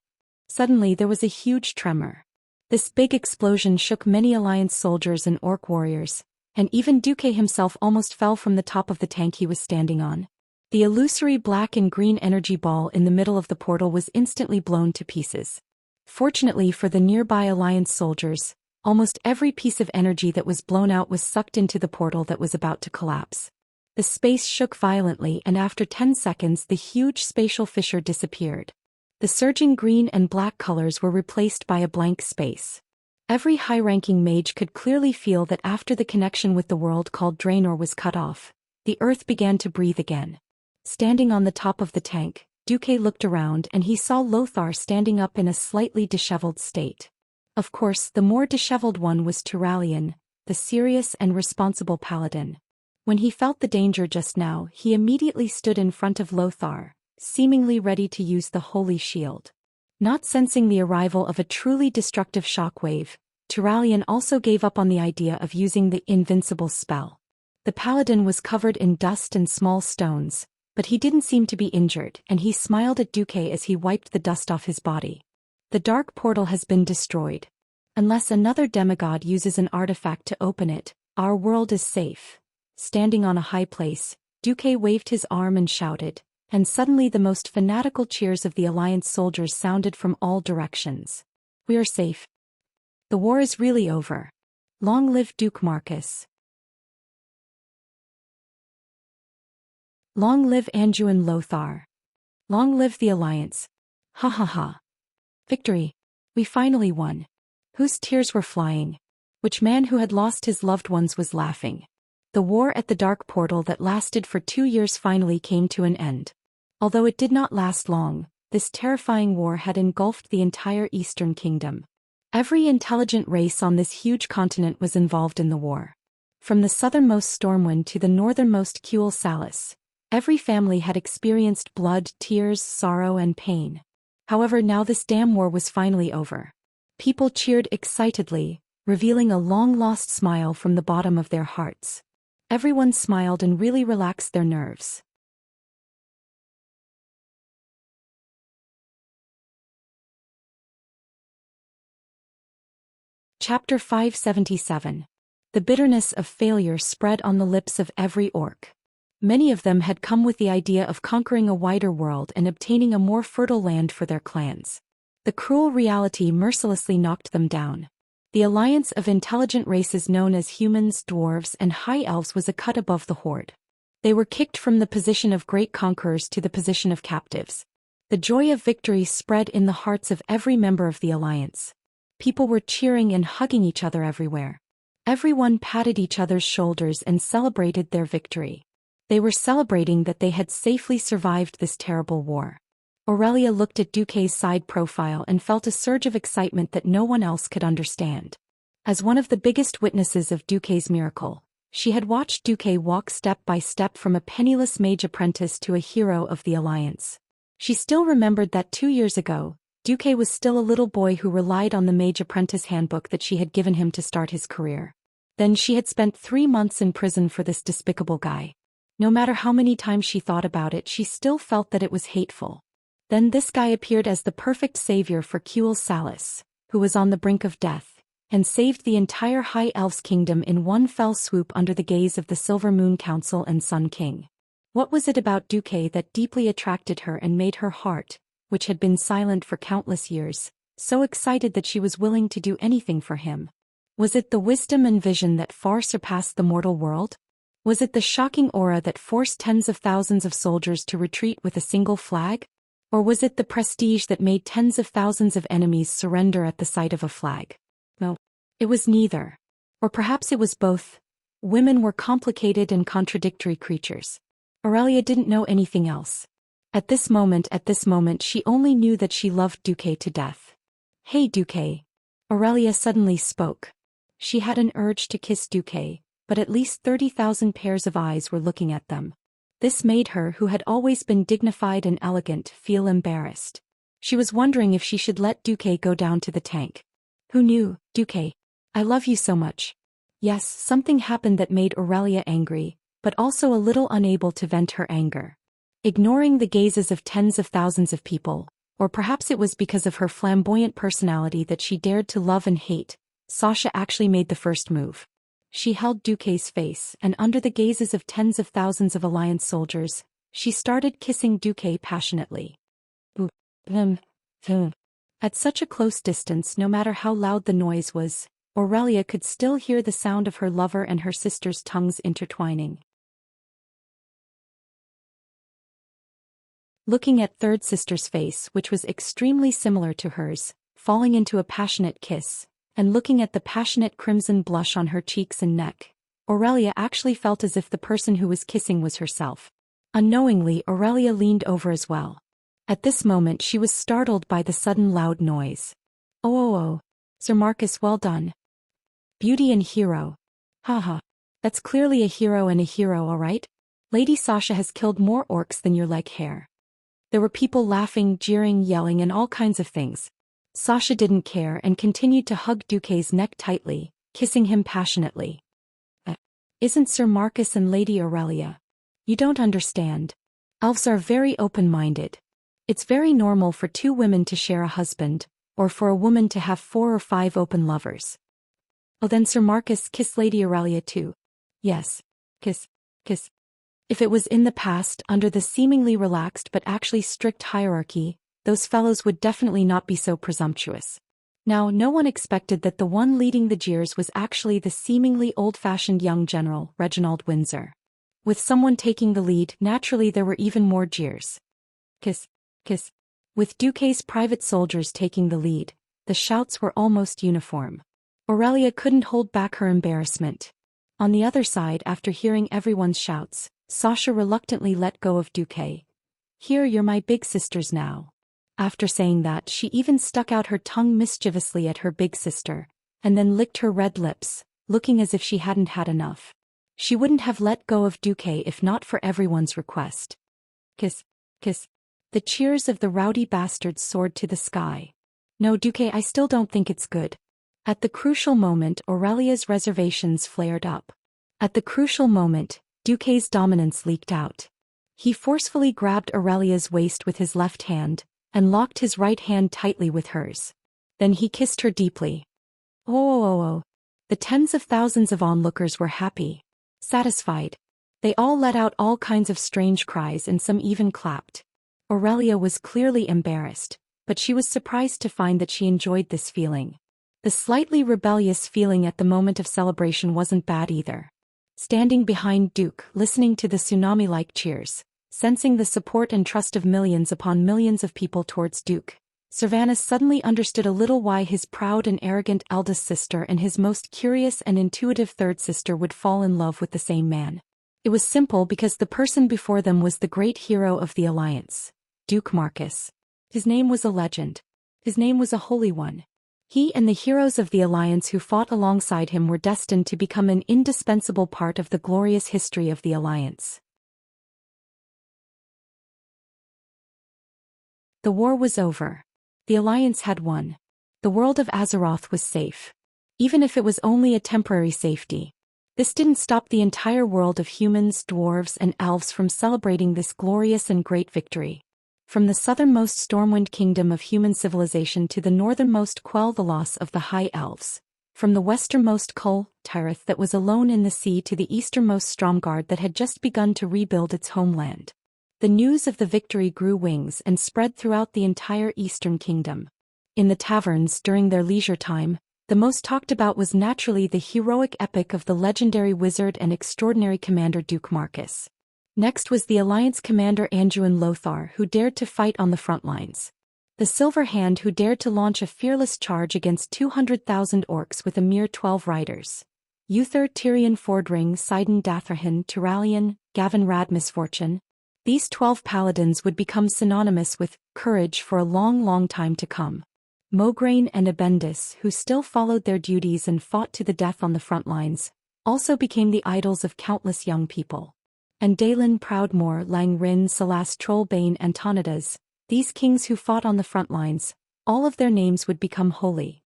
Suddenly there was a huge tremor. This big explosion shook many Alliance soldiers and orc warriors, and even Duque himself almost fell from the top of the tank he was standing on. The illusory black and green energy ball in the middle of the portal was instantly blown to pieces. Fortunately for the nearby Alliance soldiers, almost every piece of energy that was blown out was sucked into the portal that was about to collapse. The space shook violently, and after 10 seconds the huge spatial fissure disappeared. The surging green and black colors were replaced by a blank space. Every high-ranking mage could clearly feel that after the connection with the world called Draenor was cut off, the earth began to breathe again. Standing on the top of the tank, Duque looked around and he saw Lothar standing up in a slightly disheveled state. Of course, the more disheveled one was Turalian, the serious and responsible paladin. When he felt the danger just now, he immediately stood in front of Lothar, seemingly ready to use the holy shield. Not sensing the arrival of a truly destructive shockwave, Turalian also gave up on the idea of using the invincible spell. The paladin was covered in dust and small stones, but he didn't seem to be injured, and he smiled at Duque as he wiped the dust off his body. The dark portal has been destroyed. Unless another demigod uses an artifact to open it, our world is safe. Standing on a high place, Duque waved his arm and shouted, and suddenly the most fanatical cheers of the Alliance soldiers sounded from all directions. We are safe. The war is really over. Long live Duke Marcus. Long live Anduin Lothar. Long live the Alliance. Ha ha ha. Victory. We finally won. Whose tears were flying? Which man who had lost his loved ones was laughing? The war at the dark portal that lasted for 2 years finally came to an end. Although it did not last long, this terrifying war had engulfed the entire Eastern Kingdom. Every intelligent race on this huge continent was involved in the war. From the southernmost Stormwind to the northernmost Kuel Salis, every family had experienced blood, tears, sorrow, and pain. However, now this damn war was finally over. People cheered excitedly, revealing a long-lost smile from the bottom of their hearts. Everyone smiled and really relaxed their nerves. Chapter 577. The bitterness of failure spread on the lips of every orc. Many of them had come with the idea of conquering a wider world and obtaining a more fertile land for their clans. The cruel reality mercilessly knocked them down. The alliance of intelligent races known as humans, dwarves, and high elves was a cut above the horde. They were kicked from the position of great conquerors to the position of captives. The joy of victory spread in the hearts of every member of the alliance. People were cheering and hugging each other everywhere. Everyone patted each other's shoulders and celebrated their victory. They were celebrating that they had safely survived this terrible war. Aurelia looked at Duque's side profile and felt a surge of excitement that no one else could understand. As one of the biggest witnesses of Duque's miracle, she had watched Duque walk step by step from a penniless mage apprentice to a hero of the Alliance. She still remembered that 2 years ago, Duque was still a little boy who relied on the mage apprentice handbook that she had given him to start his career. Then she had spent 3 months in prison for this despicable guy. No matter how many times she thought about it, she still felt that it was hateful. Then this guy appeared as the perfect savior for Kuel Salis, who was on the brink of death, and saved the entire High Elf's kingdom in one fell swoop under the gaze of the Silver Moon Council and Sun King. What was it about Duque that deeply attracted her and made her heart, which had been silent for countless years, so excited that she was willing to do anything for him? Was it the wisdom and vision that far surpassed the mortal world? Was it the shocking aura that forced tens of thousands of soldiers to retreat with a single flag? Or was it the prestige that made tens of thousands of enemies surrender at the sight of a flag? No, it was neither. Or perhaps it was both. Women were complicated and contradictory creatures. Aurelia didn't know anything else. At this moment, she only knew that she loved Duque to death. "Hey Duque." Aurelia suddenly spoke. She had an urge to kiss Duque, but at least 30,000 pairs of eyes were looking at them. This made her, who had always been dignified and elegant, feel embarrassed. She was wondering if she should let Duque go down to the tank. Who knew? "Duque, I love you so much." Yes, something happened that made Aurelia angry, but also a little unable to vent her anger. Ignoring the gazes of tens of thousands of people, or perhaps it was because of her flamboyant personality that she dared to love and hate, Sasha actually made the first move. She held Duque's face, and under the gazes of tens of thousands of Alliance soldiers, she started kissing Duque passionately. At such a close distance, no matter how loud the noise was, Aurelia could still hear the sound of her lover and her sister's tongues intertwining. Looking at third sister's face, which was extremely similar to hers, falling into a passionate kiss, and looking at the passionate crimson blush on her cheeks and neck, Aurelia actually felt as if the person who was kissing was herself. Unknowingly, Aurelia leaned over as well. At this moment she was startled by the sudden loud noise. Oh, Sir Marcus, well done. Beauty and hero. Haha. That's clearly a hero and a hero, alright? Lady Sasha has killed more orcs than your leg hair. There were people laughing, jeering, yelling, and all kinds of things. Sasha didn't care and continued to hug Duque's neck tightly, kissing him passionately. Isn't Sir Marcus and Lady Aurelia? You don't understand. Elves are very open-minded. It's very normal for 2 women to share a husband, or for a woman to have 4 or 5 open lovers. Oh, then Sir Marcus, kiss Lady Aurelia too. Yes. Kiss. If it was in the past, under the seemingly relaxed but actually strict hierarchy, those fellows would definitely not be so presumptuous. Now, no one expected that the one leading the jeers was actually the seemingly old-fashioned young general, Reginald Windsor. With someone taking the lead, naturally there were even more jeers. Kiss. With Duque's private soldiers taking the lead, the shouts were almost uniform. Aurelia couldn't hold back her embarrassment. On the other side, after hearing everyone's shouts, Sasha reluctantly let go of Duque. Here, you're my big sisters now. After saying that, she even stuck out her tongue mischievously at her big sister, and then licked her red lips, looking as if she hadn't had enough. She wouldn't have let go of Duque if not for everyone's request. Kiss. The cheers of the rowdy bastards soared to the sky. No, Duque, I still don't think it's good. At the crucial moment, Aurelia's reservations flared up. At the crucial moment, Duque's dominance leaked out. He forcefully grabbed Aurelia's waist with his left hand, and locked his right hand tightly with hers. Then he kissed her deeply. Oh. The tens of thousands of onlookers were happy. Satisfied. They all let out all kinds of strange cries and some even clapped. Aurelia was clearly embarrassed, but she was surprised to find that she enjoyed this feeling. The slightly rebellious feeling at the moment of celebration wasn't bad either. Standing behind Duke, listening to the tsunami-like cheers, sensing the support and trust of millions upon millions of people towards Duke, Servanas suddenly understood a little why his proud and arrogant eldest sister and his most curious and intuitive third sister would fall in love with the same man. It was simple because the person before them was the great hero of the Alliance, Duke Marcus. His name was a legend. His name was a holy one. He and the heroes of the Alliance who fought alongside him were destined to become an indispensable part of the glorious history of the Alliance. The war was over. The Alliance had won. The world of Azeroth was safe. Even if it was only a temporary safety. This didn't stop the entire world of humans, dwarves, and elves from celebrating this glorious and great victory. From the southernmost Stormwind kingdom of human civilization to the northernmost Quell the loss of the High Elves. From the westernmost Tirith that was alone in the sea to the easternmost Stromgarde that had just begun to rebuild its homeland. The news of the victory grew wings and spread throughout the entire Eastern Kingdom. In the taverns during their leisure time, the most talked about was naturally the heroic epic of the legendary wizard and extraordinary commander Duke Marcus. Next was the Alliance commander Anduin Lothar, who dared to fight on the front lines. The Silver Hand, who dared to launch a fearless charge against 200,000 orcs with a mere 12 riders. Uther, Tyrion Fordring, Sidon Dathrahan, Turalion, Gavin Rad Misfortune. These 12 paladins would become synonymous with courage for a long time to come. Mograine and Abendis, who still followed their duties and fought to the death on the front lines, also became the idols of countless young people. And Dalen, Proudmoore, Langrin, Salas, Trollbane, and Tonidas, these kings who fought on the front lines, all of their names would become holy.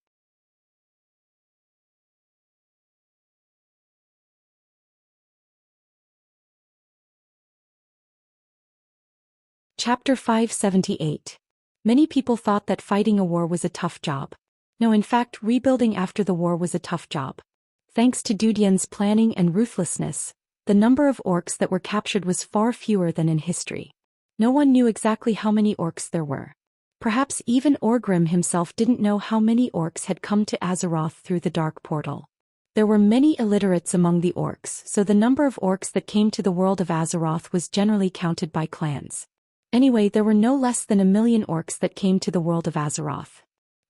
Chapter 578. Many people thought that fighting a war was a tough job. No, in fact, rebuilding after the war was a tough job. Thanks to Dudian's planning and ruthlessness, the number of orcs that were captured was far fewer than in history. No one knew exactly how many orcs there were. Perhaps even Orgrim himself didn't know how many orcs had come to Azeroth through the Dark Portal. There were many illiterates among the orcs, so the number of orcs that came to the world of Azeroth was generally counted by clans. Anyway, there were no less than 1 million orcs that came to the world of Azeroth.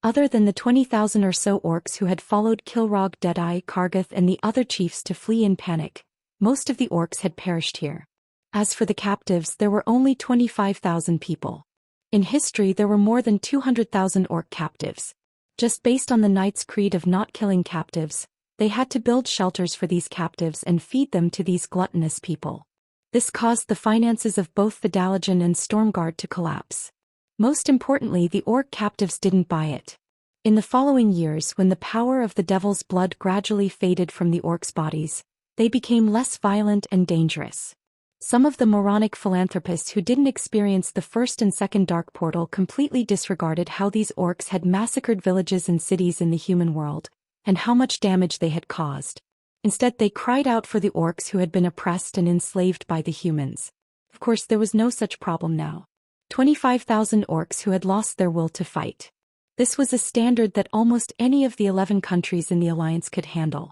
Other than the 20,000 or so orcs who had followed Kilrogg, Deadeye, Kargath and the other chiefs to flee in panic, most of the orcs had perished here. As for the captives, there were only 25,000 people. In history there were more than 200,000 orc captives. Just based on the Knight's Creed of not killing captives, they had to build shelters for these captives and feed them to these gluttonous people. This caused the finances of both the Dalajan and Stormguard to collapse. Most importantly, the orc captives didn't buy it. In the following years, when the power of the Devil's blood gradually faded from the orcs' bodies, they became less violent and dangerous. Some of the moronic philanthropists who didn't experience the first and second Dark Portal completely disregarded how these orcs had massacred villages and cities in the human world, and how much damage they had caused. Instead, they cried out for the orcs who had been oppressed and enslaved by the humans. Of course, there was no such problem now. 25,000 orcs who had lost their will to fight. This was a standard that almost any of the 11 countries in the Alliance could handle.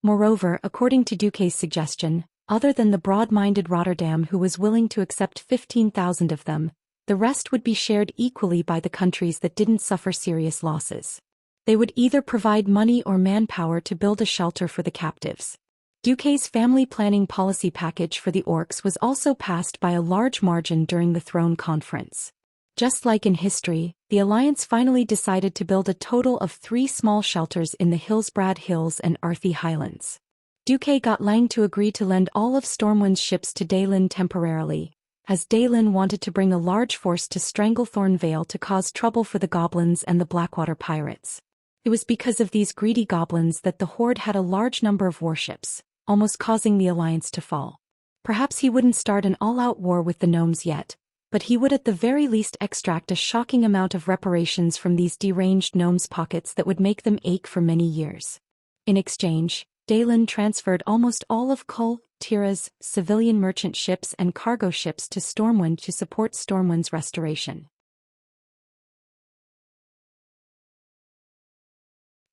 Moreover, according to Duque's suggestion, other than the broad-minded Rotterdam who was willing to accept 15,000 of them, the rest would be shared equally by the countries that didn't suffer serious losses. They would either provide money or manpower to build a shelter for the captives. Duque's family planning policy package for the orcs was also passed by a large margin during the Throne Conference. Just like in history, the Alliance finally decided to build a total of 3 small shelters in the Hillsbrad Hills and Arthy Highlands. Duque got Lang to agree to lend all of Stormwind's ships to Daelin temporarily, as Daelin wanted to bring a large force to Stranglethorn Vale to cause trouble for the goblins and the Blackwater pirates. It was because of these greedy goblins that the Horde had a large number of warships, almost causing the Alliance to fall. Perhaps he wouldn't start an all-out war with the gnomes yet, but he would at the very least extract a shocking amount of reparations from these deranged gnomes' pockets that would make them ache for many years. In exchange, Daelin transferred almost all of Tira's civilian merchant ships and cargo ships to Stormwind to support Stormwind's restoration.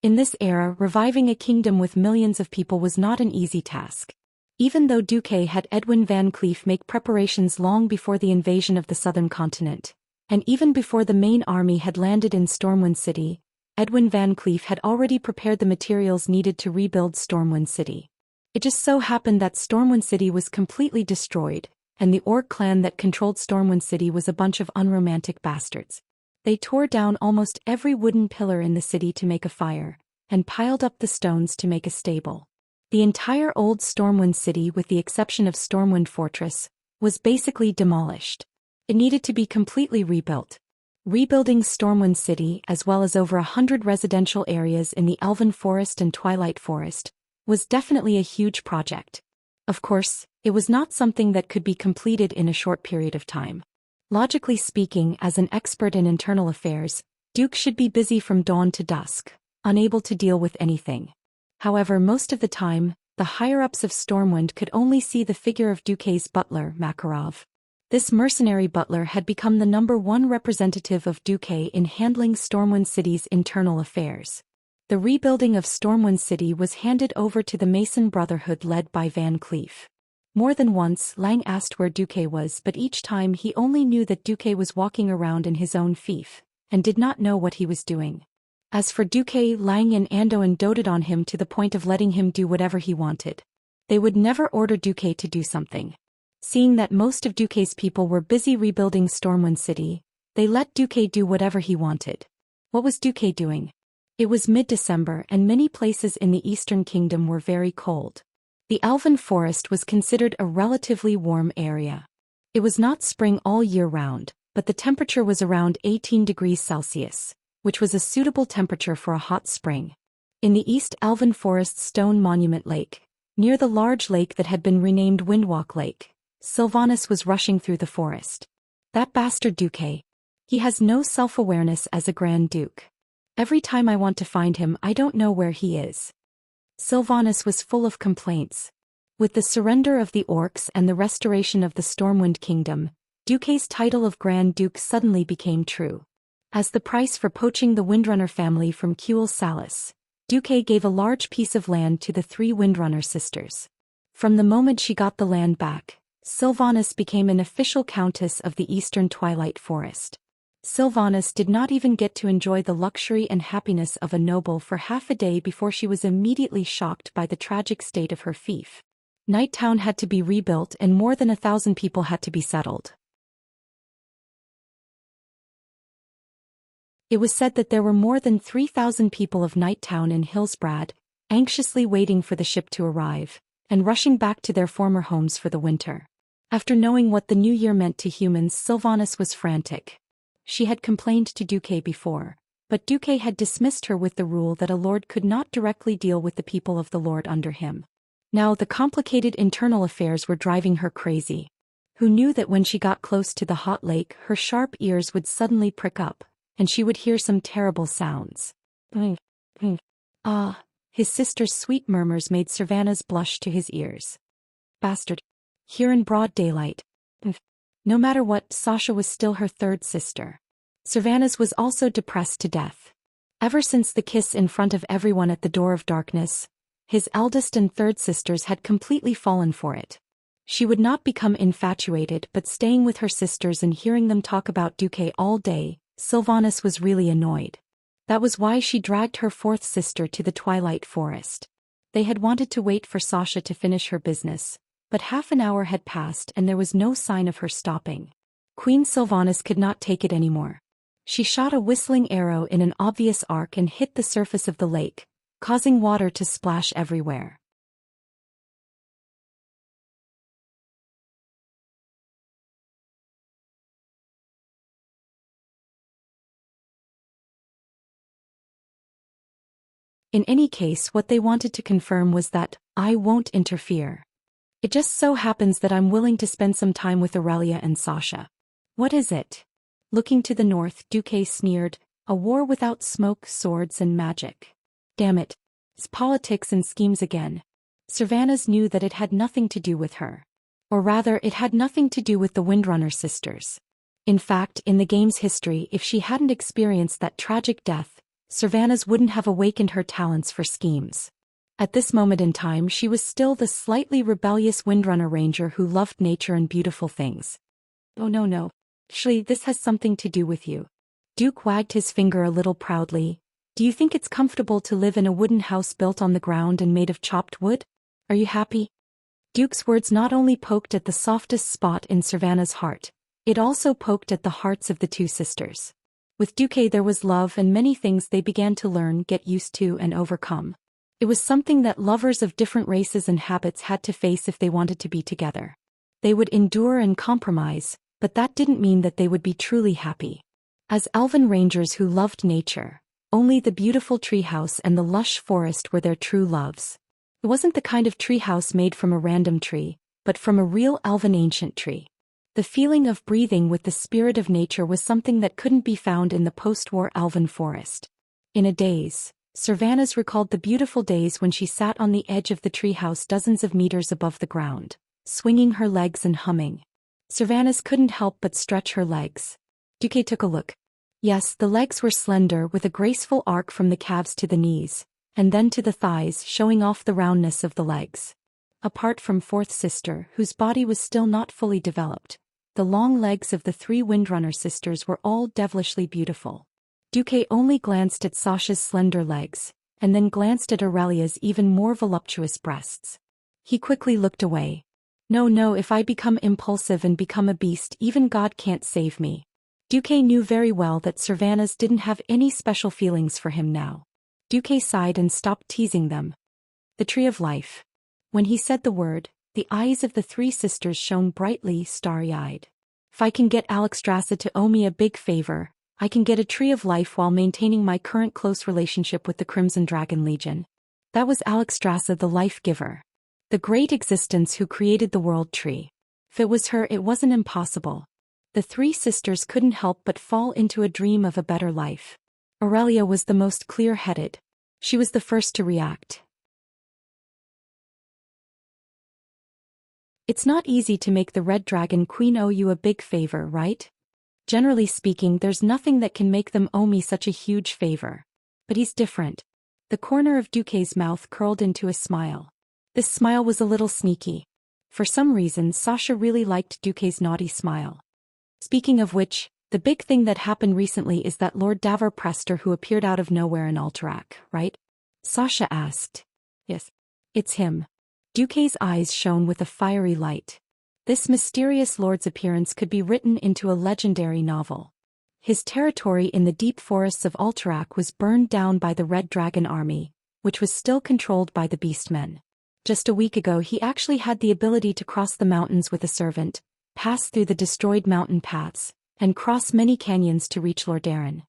In this era, reviving a kingdom with millions of people was not an easy task. Even though Duque had Edwin Van Cleef make preparations long before the invasion of the southern continent, and even before the main army had landed in Stormwind City, Edwin Van Cleef had already prepared the materials needed to rebuild Stormwind City. It just so happened that Stormwind City was completely destroyed, and the orc clan that controlled Stormwind City was a bunch of unromantic bastards. They tore down almost every wooden pillar in the city to make a fire, and piled up the stones to make a stable. The entire old Stormwind City, with the exception of Stormwind Fortress, was basically demolished. It needed to be completely rebuilt. Rebuilding Stormwind City, as well as over 100 residential areas in the Elven Forest and Twilight Forest, was definitely a huge project. Of course, it was not something that could be completed in a short period of time. Logically speaking, as an expert in internal affairs, Duke should be busy from dawn to dusk, unable to deal with anything. However, most of the time, the higher-ups of Stormwind could only see the figure of Duke's butler, Makarov. This mercenary butler had become the #1 representative of Duke in handling Stormwind City's internal affairs. The rebuilding of Stormwind City was handed over to the Mason Brotherhood led by Van Cleef. More than once, Lang asked where Duke was, but each time he only knew that Duke was walking around in his own fief, and did not know what he was doing. As for Duke, Lang and Andoin doted on him to the point of letting him do whatever he wanted. They would never order Duque to do something. Seeing that most of Duque's people were busy rebuilding Stormwind City, they let Duque do whatever he wanted. What was Duque doing? It was mid-December and many places in the Eastern Kingdom were very cold. The Elven Forest was considered a relatively warm area. It was not spring all year round, but the temperature was around 18 degrees Celsius, which was a suitable temperature for a hot spring. In the East Elven Forest's Stone Monument Lake, near the large lake that had been renamed Windwalk Lake, Sylvanas was rushing through the forest. That bastard Duque. He has no self-awareness as a Grand Duke. Every time I want to find him, I don't know where he is. Sylvanas was full of complaints. With the surrender of the orcs and the restoration of the Stormwind Kingdom, Duque's title of Grand Duke suddenly became true. As the price for poaching the Windrunner family from Kuel Salis, Duque gave a large piece of land to the 3 Windrunner sisters. From the moment she got the land back, Sylvanas became an official countess of the Eastern Twilight Forest. Sylvanas did not even get to enjoy the luxury and happiness of a noble for half a day before she was immediately shocked by the tragic state of her fief. Night Town had to be rebuilt and more than 1,000 people had to be settled. It was said that there were more than 3,000 people of Night Town in Hillsbrad, anxiously waiting for the ship to arrive, and rushing back to their former homes for the winter. After knowing what the new year meant to humans, Sylvanas was frantic. She had complained to Duque before, but Duque had dismissed her with the rule that a lord could not directly deal with the people of the lord under him. Now the complicated internal affairs were driving her crazy. Who knew that when she got close to the hot lake, her sharp ears would suddenly prick up, and she would hear some terrible sounds. Ah, his sister's sweet murmurs made Sylvanas blush to his ears. Bastard. Here in broad daylight. No matter what, Sasha was still her 3rd sister. Sylvanas was also depressed to death. Ever since the kiss in front of everyone at the Door of Darkness, his eldest and 3rd sisters had completely fallen for it. She would not become infatuated, but staying with her sisters and hearing them talk about Duque all day, Sylvanas was really annoyed. That was why she dragged her 4th sister to the Twilight Forest. They had wanted to wait for Sasha to finish her business, but half an hour had passed and there was no sign of her stopping. Queen Sylvanas could not take it anymore. She shot a whistling arrow in an obvious arc and hit the surface of the lake, causing water to splash everywhere. In any case, what they wanted to confirm was that, I won't interfere. It just so happens that I'm willing to spend some time with Aurelia and Sasha. What is it? Looking to the north, Duque sneered, a war without smoke, swords and magic. Damn it. It's politics and schemes again. Sylvanas knew that it had nothing to do with her. Or rather, it had nothing to do with the Windrunner sisters. In fact, in the game's history, if she hadn't experienced that tragic death, Sylvanas wouldn't have awakened her talents for schemes. At this moment in time, she was still the slightly rebellious Windrunner ranger who loved nature and beautiful things. Oh no. Actually, this has something to do with you. Duke wagged his finger a little proudly. Do you think it's comfortable to live in a wooden house built on the ground and made of chopped wood? Are you happy? Duke's words not only poked at the softest spot in Sylvanas' heart, it also poked at the hearts of the 2 sisters. With Duque there was love and many things they began to learn, get used to and overcome. It was something that lovers of different races and habits had to face if they wanted to be together. They would endure and compromise, but that didn't mean that they would be truly happy. As elven rangers who loved nature, only the beautiful treehouse and the lush forest were their true loves. It wasn't the kind of treehouse made from a random tree, but from a real elven ancient tree. The feeling of breathing with the spirit of nature was something that couldn't be found in the post-war elven forest. In a daze, Servanas recalled the beautiful days when she sat on the edge of the treehouse dozens of meters above the ground, swinging her legs and humming. Servanas couldn't help but stretch her legs. Duque took a look. Yes, the legs were slender with a graceful arc from the calves to the knees, and then to the thighs, showing off the roundness of the legs. Apart from fourth sister, whose body was still not fully developed, the long legs of the three Windrunner sisters were all devilishly beautiful. Duque only glanced at Sasha's slender legs, and then glanced at Aurelia's even more voluptuous breasts. He quickly looked away. No, if I become impulsive and become a beast, even God can't save me. Duque knew very well that Servanas didn't have any special feelings for him now. Duque sighed and stopped teasing them. The Tree of Life. When he said the word, the eyes of the three sisters shone brightly, starry-eyed. If I can get Alexstrasza to owe me a big favor, I can get a Tree of Life while maintaining my current close relationship with the Crimson Dragon Legion. That was Alexstrasza, the life-giver. The great existence who created the world tree. If it was her, it wasn't impossible. The three sisters couldn't help but fall into a dream of a better life. Aurelia was the most clear-headed. She was the first to react. It's not easy to make the Red Dragon Queen owe you a big favor, right? Generally speaking, there's nothing that can make them owe me such a huge favor. But he's different. The corner of Duque's mouth curled into a smile. This smile was a little sneaky. For some reason, Sasha really liked Duque's naughty smile. Speaking of which, the big thing that happened recently is that Lord Davor Prester who appeared out of nowhere in Alterac, right? Sasha asked. Yes. It's him. Duque's eyes shone with a fiery light. This mysterious lord's appearance could be written into a legendary novel. His territory in the deep forests of Alterac was burned down by the Red Dragon Army, which was still controlled by the Beastmen. Just a week ago he actually had the ability to cross the mountains with a servant, pass through the destroyed mountain paths, and cross many canyons to reach Lordaeron.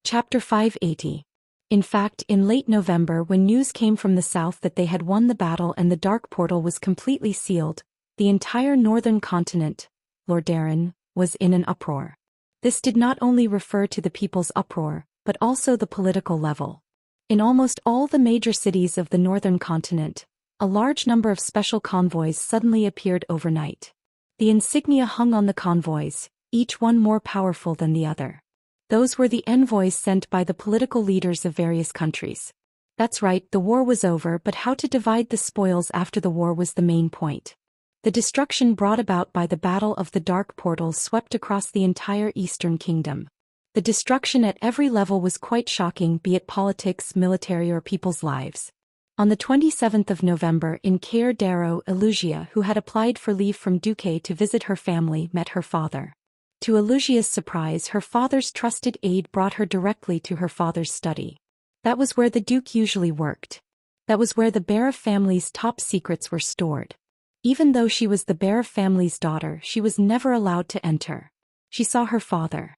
Chapter 580. In fact, in late November when news came from the south that they had won the battle and the Dark Portal was completely sealed, the entire northern continent, Lordaeron, was in an uproar. This did not only refer to the people's uproar, but also the political level. In almost all the major cities of the northern continent, a large number of special convoys suddenly appeared overnight. The insignia hung on the convoys, each one more powerful than the other. Those were the envoys sent by the political leaders of various countries. That's right, the war was over, but how to divide the spoils after the war was the main point. The destruction brought about by the Battle of the Dark Portal swept across the entire Eastern Kingdom. The destruction at every level was quite shocking, be it politics, military or people's lives. On the 27th of November in Caer Darrow, Elugia, who had applied for leave from Duque to visit her family, met her father. To Elugia's surprise, her father's trusted aide brought her directly to her father's study. That was where the Duke usually worked. That was where the Barev family's top secrets were stored. Even though she was the Barev family's daughter, she was never allowed to enter. She saw her father.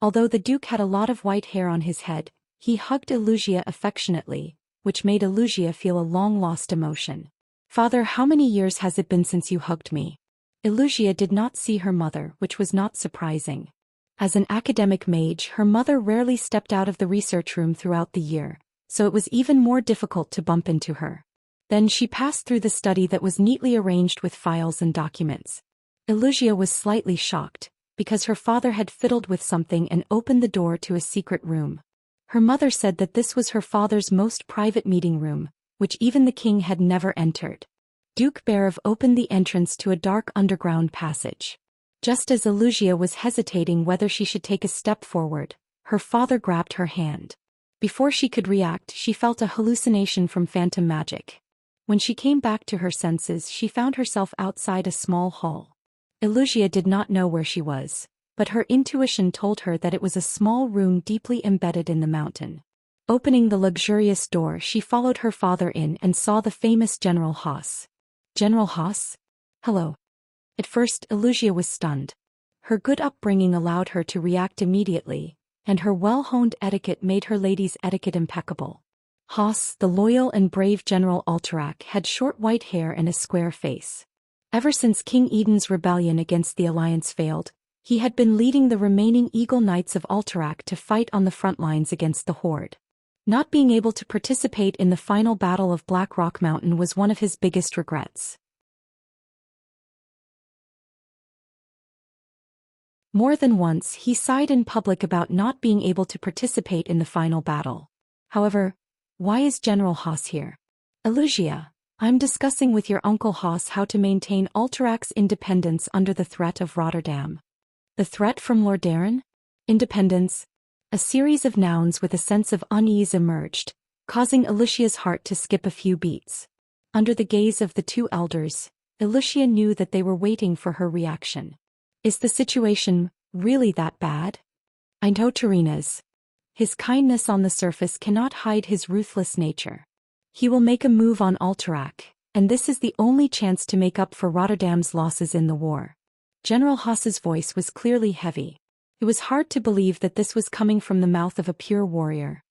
Although the Duke had a lot of white hair on his head, he hugged Elugia affectionately, which made Elugia feel a long-lost emotion. "Father, how many years has it been since you hugged me?" Elugia did not see her mother, which was not surprising. As an academic mage, her mother rarely stepped out of the research room throughout the year, so it was even more difficult to bump into her. Then she passed through the study that was neatly arranged with files and documents. Elugia was slightly shocked, because her father had fiddled with something and opened the door to a secret room. Her mother said that this was her father's most private meeting room, which even the king had never entered. Duke Barev opened the entrance to a dark underground passage. Just as Elugia was hesitating whether she should take a step forward, her father grabbed her hand. Before she could react, she felt a hallucination from phantom magic. When she came back to her senses, she found herself outside a small hall. Elugia did not know where she was, but her intuition told her that it was a small room deeply embedded in the mountain. Opening the luxurious door, she followed her father in and saw the famous General Haas. General Haas? Hello. At first, Elusia was stunned. Her good upbringing allowed her to react immediately, and her well-honed etiquette made her lady's etiquette impeccable. Haas, the loyal and brave General Alterac, had short white hair and a square face. Ever since King Eden's rebellion against the Alliance failed, he had been leading the remaining Eagle Knights of Alterac to fight on the front lines against the Horde. Not being able to participate in the final battle of Black Rock Mountain was one of his biggest regrets. More than once, he sighed in public about not being able to participate in the final battle. However, why is General Haas here? Elusia, I'm discussing with your Uncle Haas how to maintain Alterac's independence under the threat of Rotterdam. The threat from Lord Darren? Independence? A series of nouns with a sense of unease emerged, causing Elusia's heart to skip a few beats. Under the gaze of the two elders, Elusia knew that they were waiting for her reaction. Is the situation really that bad? I know Terina's. His kindness on the surface cannot hide his ruthless nature. He will make a move on Alterac, and this is the only chance to make up for Rotterdam's losses in the war. General Haas's voice was clearly heavy. It was hard to believe that this was coming from the mouth of a pure warrior.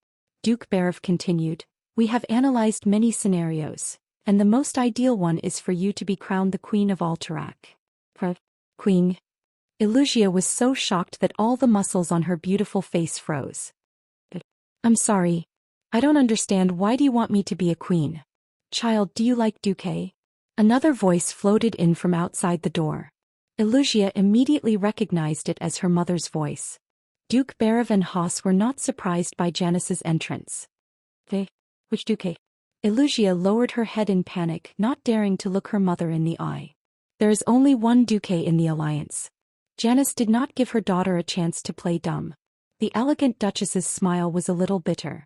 Duke Berev continued, we have analyzed many scenarios, and the most ideal one is for you to be crowned the Queen of Alterac. Queen? Elusia was so shocked that all the muscles on her beautiful face froze. I'm sorry. I don't understand. Why do you want me to be a queen? Child, do you like Duque? Another voice floated in from outside the door. Elusia immediately recognized it as her mother's voice. Duke Berev and Haas were not surprised by Janice's entrance. Which Duque? Elusia lowered her head in panic, not daring to look her mother in the eye. There is only one Duque in the Alliance. Janice did not give her daughter a chance to play dumb. The elegant Duchess's smile was a little bitter.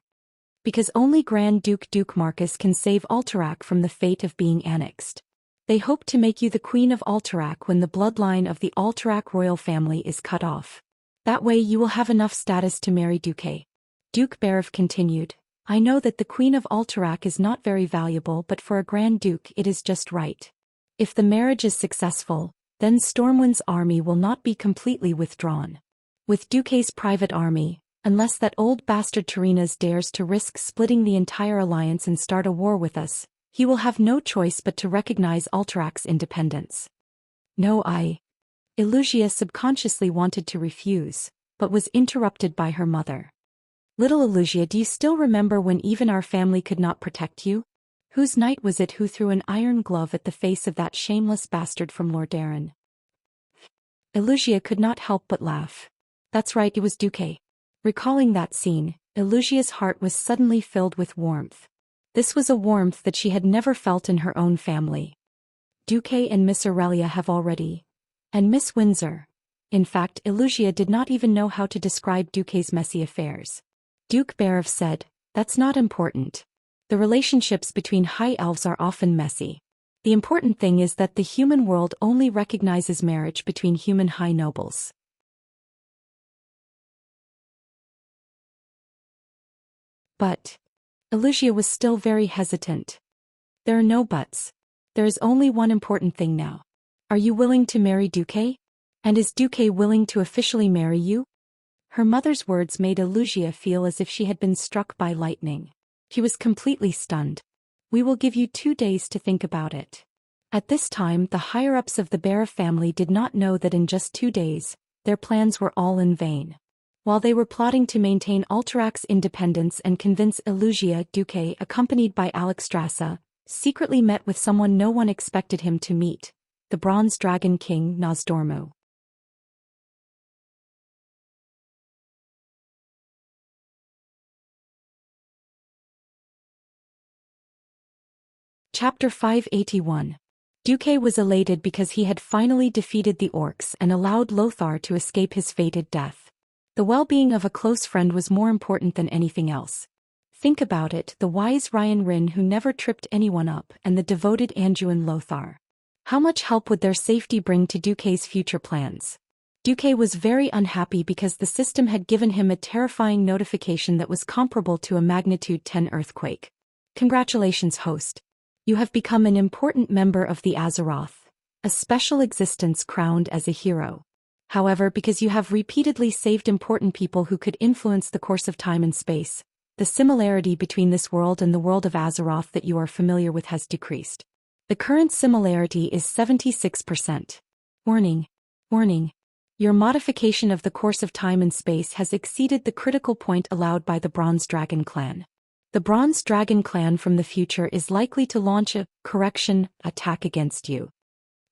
Because only Grand Duke Marcus can save Alterac from the fate of being annexed. They hope to make you the Queen of Alterac when the bloodline of the Alterac royal family is cut off. That way you will have enough status to marry Duque. Duke Berev continued, I know that the Queen of Alterac is not very valuable, but for a Grand Duke it is just right. If the marriage is successful, then Stormwind's army will not be completely withdrawn. With Duque's private army, unless that old bastard Terina's dares to risk splitting the entire alliance and start a war with us, he will have no choice but to recognize Alterac's independence. No, Elusia subconsciously wanted to refuse, but was interrupted by her mother. Little Elusia, do you still remember when even our family could not protect you? Whose knight was it who threw an iron glove at the face of that shameless bastard from Lord Darren? Elusia could not help but laugh. That's right, it was Duque. Recalling that scene, Elusia's heart was suddenly filled with warmth. This was a warmth that she had never felt in her own family. Duque and Miss Aurelia have already. And Miss Windsor. In fact, Elusia did not even know how to describe Duque's messy affairs. Duke Berev said, that's not important. The relationships between high elves are often messy. The important thing is that the human world only recognizes marriage between human high nobles. But Elusia was still very hesitant. There are no buts. There is only one important thing now. Are you willing to marry Duque? And is Duque willing to officially marry you? Her mother's words made Elusia feel as if she had been struck by lightning. She was completely stunned. We will give you 2 days to think about it. At this time, the higher-ups of the Berev family did not know that in just 2 days, their plans were all in vain. While they were plotting to maintain Alterac's independence and convince Elusia, Duque, accompanied by Alexstrasza, secretly met with someone no one expected him to meet, the Bronze Dragon King Nosdormu. Chapter 581. Duque was elated because he had finally defeated the orcs and allowed Lothar to escape his fated death. The well-being of a close friend was more important than anything else. Think about it, the wise Ryan Rin who never tripped anyone up and the devoted Anduin Lothar. How much help would their safety bring to Duque's future plans? Duque was very unhappy because the system had given him a terrifying notification that was comparable to a magnitude 10 earthquake. Congratulations, host. You have become an important member of the Azeroth, a special existence crowned as a hero. However, because you have repeatedly saved important people who could influence the course of time and space, the similarity between this world and the world of Azeroth that you are familiar with has decreased. The current similarity is 76%. Warning. Warning. Your modification of the course of time and space has exceeded the critical point allowed by the Bronze Dragon Clan. The Bronze Dragon Clan from the future is likely to launch a correction attack against you.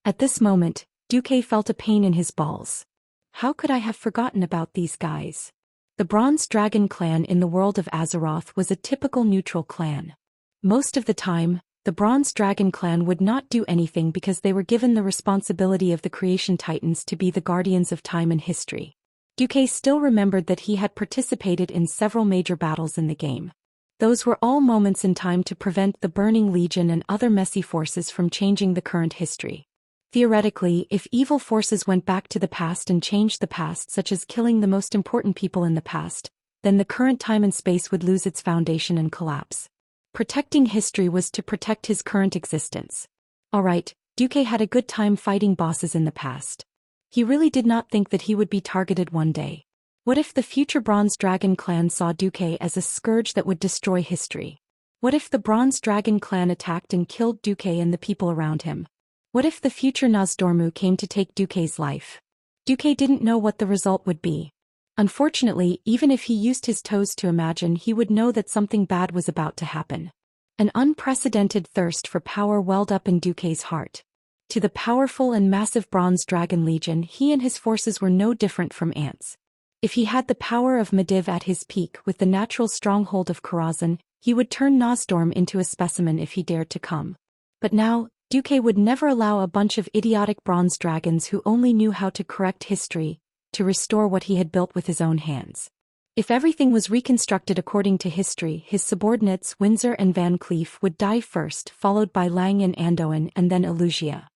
At this moment, Duque felt a pain in his balls. How could I have forgotten about these guys? The Bronze Dragon Clan in the world of Azeroth was a typical neutral clan. Most of the time, the Bronze Dragon Clan would not do anything because they were given the responsibility of the Creation Titans to be the guardians of time and history. Duque still remembered that he had participated in several major battles in the game. Those were all moments in time to prevent the Burning Legion and other messy forces from changing the current history. Theoretically, if evil forces went back to the past and changed the past, such as killing the most important people in the past, then the current time and space would lose its foundation and collapse. Protecting history was to protect his current existence. Alright, Duque had a good time fighting bosses in the past. He really did not think that he would be targeted one day. What if the future Bronze Dragon Clan saw Duque as a scourge that would destroy history? What if the Bronze Dragon Clan attacked and killed Duque and the people around him? What if the future Nozdormu came to take Duque's life? Duque didn't know what the result would be. Unfortunately, even if he used his toes to imagine, he would know that something bad was about to happen. An unprecedented thirst for power welled up in Duque's heart. To the powerful and massive Bronze Dragon Legion, he and his forces were no different from ants. If he had the power of Medivh at his peak with the natural stronghold of Karazhan, he would turn Nozdorm into a specimen if he dared to come. But now, Duque would never allow a bunch of idiotic bronze dragons who only knew how to correct history to restore what he had built with his own hands. If everything was reconstructed according to history, his subordinates Windsor and Van Cleef would die first, followed by Lang and Anduin, and then Elugia.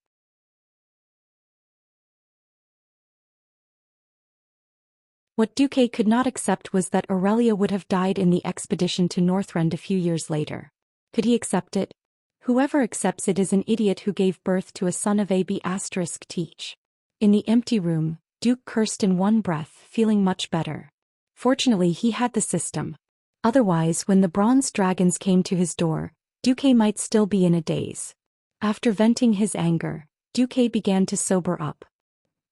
What Duque could not accept was that Aurelia would have died in the expedition to Northrend a few years later. Could he accept it? Whoever accepts it is an idiot who gave birth to a son of AB*. Teach. In the empty room, Duke cursed in one breath, feeling much better. Fortunately, he had the system. Otherwise, when the bronze dragons came to his door, Duque might still be in a daze. After venting his anger, Duque began to sober up.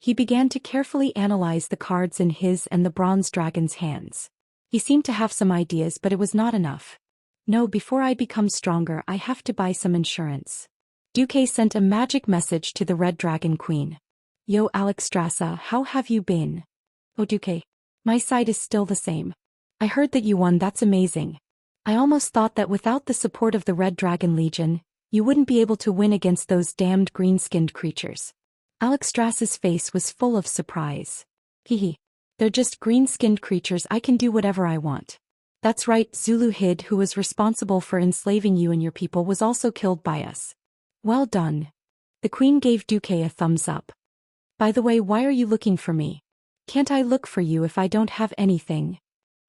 He began to carefully analyze the cards in his and the bronze dragon's hands. He seemed to have some ideas, but it was not enough. No, before I become stronger, I have to buy some insurance. Duque sent a magic message to the Red Dragon Queen. Yo, Alexstrasza, how have you been? Oh, Duque. My side is still the same. I heard that you won, that's amazing. I almost thought that without the support of the Red Dragon Legion, you wouldn't be able to win against those damned green-skinned creatures. Alexstrasza's face was full of surprise. Hehe. They're just green-skinned creatures, I can do whatever I want. That's right, Zulu Hid, who was responsible for enslaving you and your people, was also killed by us. Well done. The queen gave Duque a thumbs up. By the way, why are you looking for me? Can't I look for you if I don't have anything?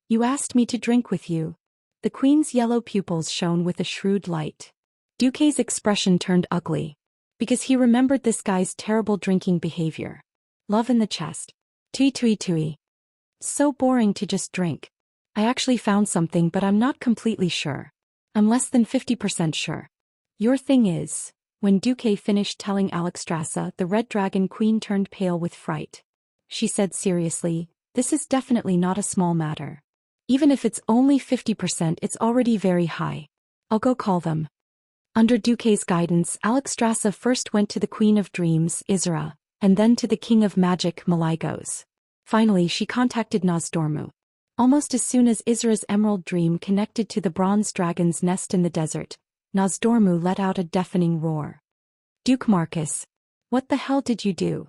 You asked me to drink with you. The queen's yellow pupils shone with a shrewd light. Duque's expression turned ugly. Because he remembered this guy's terrible drinking behavior. Love in the chest. Tui tui tui. So boring to just drink. I actually found something, but I'm not completely sure. I'm less than 50% sure. Your thing is... When Duque finished telling Alexstrasza, the Red Dragon Queen turned pale with fright. She said seriously, this is definitely not a small matter. Even if it's only 50%, it's already very high. I'll go call them. Under Duque's guidance, Alexstrasza first went to the Queen of Dreams, Isra, and then to the King of Magic, Malygos. Finally, she contacted Nozdormu. Almost as soon as Isra's Emerald Dream connected to the Bronze Dragon's nest in the desert, Nozdormu let out a deafening roar. Duke Marcus, what the hell did you do?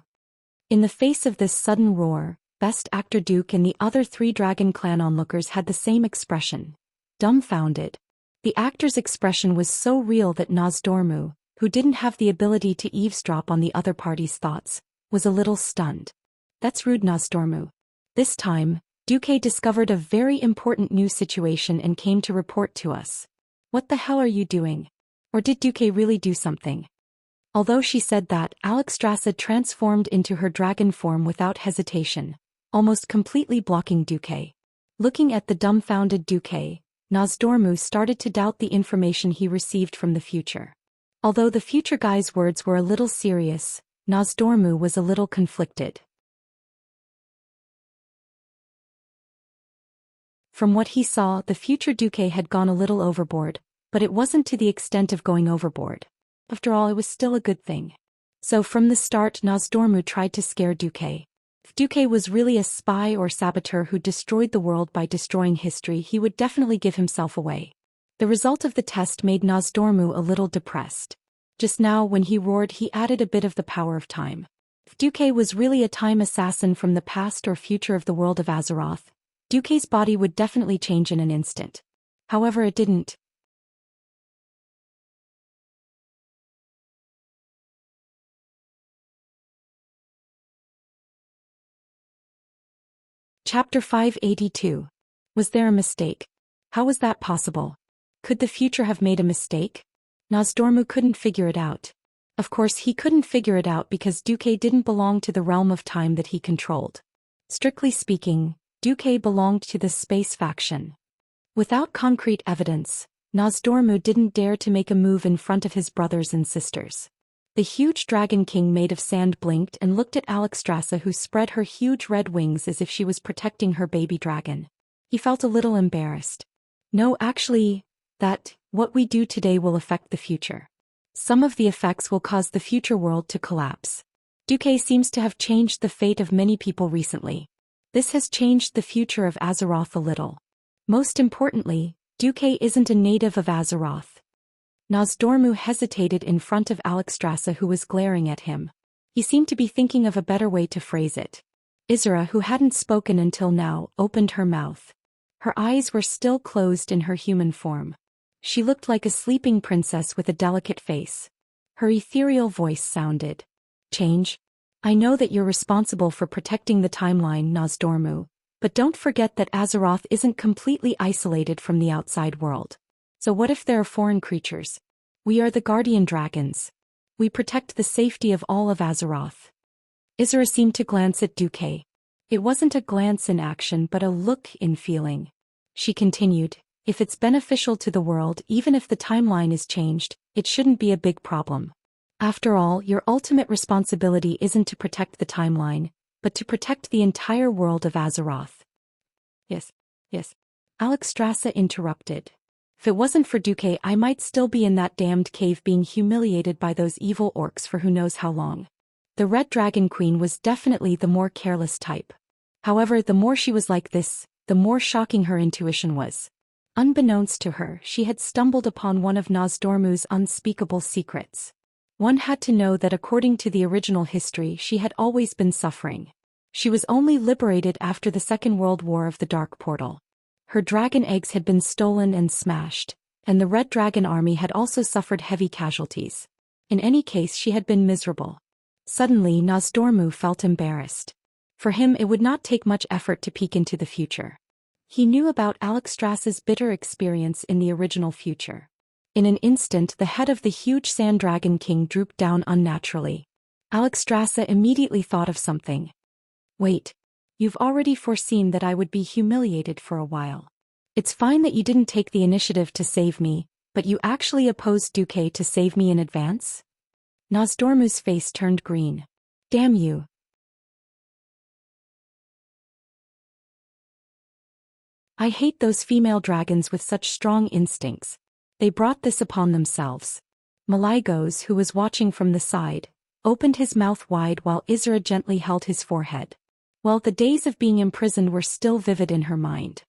In the face of this sudden roar, Best Actor Duke and the other 3 Dragon Clan onlookers had the same expression. Dumbfounded. The actor's expression was so real that Nozdormu, who didn't have the ability to eavesdrop on the other party's thoughts, was a little stunned. That's rude, Nosdormu. This time, Duque discovered a very important new situation and came to report to us. What the hell are you doing? Or did Duque really do something? Although she said that, Alexstrasza transformed into her dragon form without hesitation, almost completely blocking Duque. Looking at the dumbfounded Duque, Nosdormu started to doubt the information he received from the future. Although the future guy's words were a little serious, Nosdormu was a little conflicted. From what he saw, the future Duque had gone a little overboard, but it wasn't to the extent of going overboard. After all, it was still a good thing. So from the start, Nosdormu tried to scare Duque. If Duque was really a spy or saboteur who destroyed the world by destroying history, he would definitely give himself away. The result of the test made Nosdormu a little depressed. Just now, when he roared, he added a bit of the power of time. If Duque was really a time assassin from the past or future of the world of Azeroth, Duque's body would definitely change in an instant. However, it didn't. Chapter 582. Was there a mistake? How was that possible? Could the future have made a mistake? Nosdormu couldn't figure it out. Of course, he couldn't figure it out because Duque didn't belong to the realm of time that he controlled. Strictly speaking, Duque belonged to the space faction. Without concrete evidence, Nosdormu didn't dare to make a move in front of his brothers and sisters. The huge dragon king made of sand blinked and looked at Alexstrasza, who spread her huge red wings as if she was protecting her baby dragon. He felt a little embarrassed. No, actually, what we do today will affect the future. Some of the effects will cause the future world to collapse. Duque seems to have changed the fate of many people recently. This has changed the future of Azeroth a little. Most importantly, Duque isn't a native of Azeroth. Nosdormu hesitated in front of Alexstrasza, who was glaring at him. He seemed to be thinking of a better way to phrase it. Isra, who hadn't spoken until now, opened her mouth. Her eyes were still closed in her human form. She looked like a sleeping princess with a delicate face. Her ethereal voice sounded. Change? I know that you're responsible for protecting the timeline, Nosdormu, but don't forget that Azeroth isn't completely isolated from the outside world. So what if there are foreign creatures? We are the guardian dragons. We protect the safety of all of Azeroth. Isra seemed to glance at Duque. It wasn't a glance in action but a look in feeling. She continued, if it's beneficial to the world, even if the timeline is changed, it shouldn't be a big problem. After all, your ultimate responsibility isn't to protect the timeline, but to protect the entire world of Azeroth. Yes. Alexstrasza interrupted. If it wasn't for Duque, I might still be in that damned cave being humiliated by those evil orcs for who knows how long. The Red Dragon Queen was definitely the more careless type. However, the more she was like this, the more shocking her intuition was. Unbeknownst to her, she had stumbled upon one of Nosdormu's unspeakable secrets. One had to know that according to the original history, she had always been suffering. She was only liberated after the Second World War of the Dark Portal. Her dragon eggs had been stolen and smashed, and the Red Dragon army had also suffered heavy casualties. In any case, she had been miserable. Suddenly, Nosdormu felt embarrassed. For him, it would not take much effort to peek into the future. He knew about Alexstrasza's bitter experience in the original future. In an instant, the head of the huge Sand Dragon King drooped down unnaturally. Alexstrasza immediately thought of something. Wait. You've already foreseen that I would be humiliated for a while. It's fine that you didn't take the initiative to save me, but you actually opposed Duque to save me in advance? Nosdormu's face turned green. Damn you. I hate those female dragons with such strong instincts. They brought this upon themselves. Malygos, who was watching from the side, opened his mouth wide while Isra gently held his forehead. Well, the days of being imprisoned were still vivid in her mind.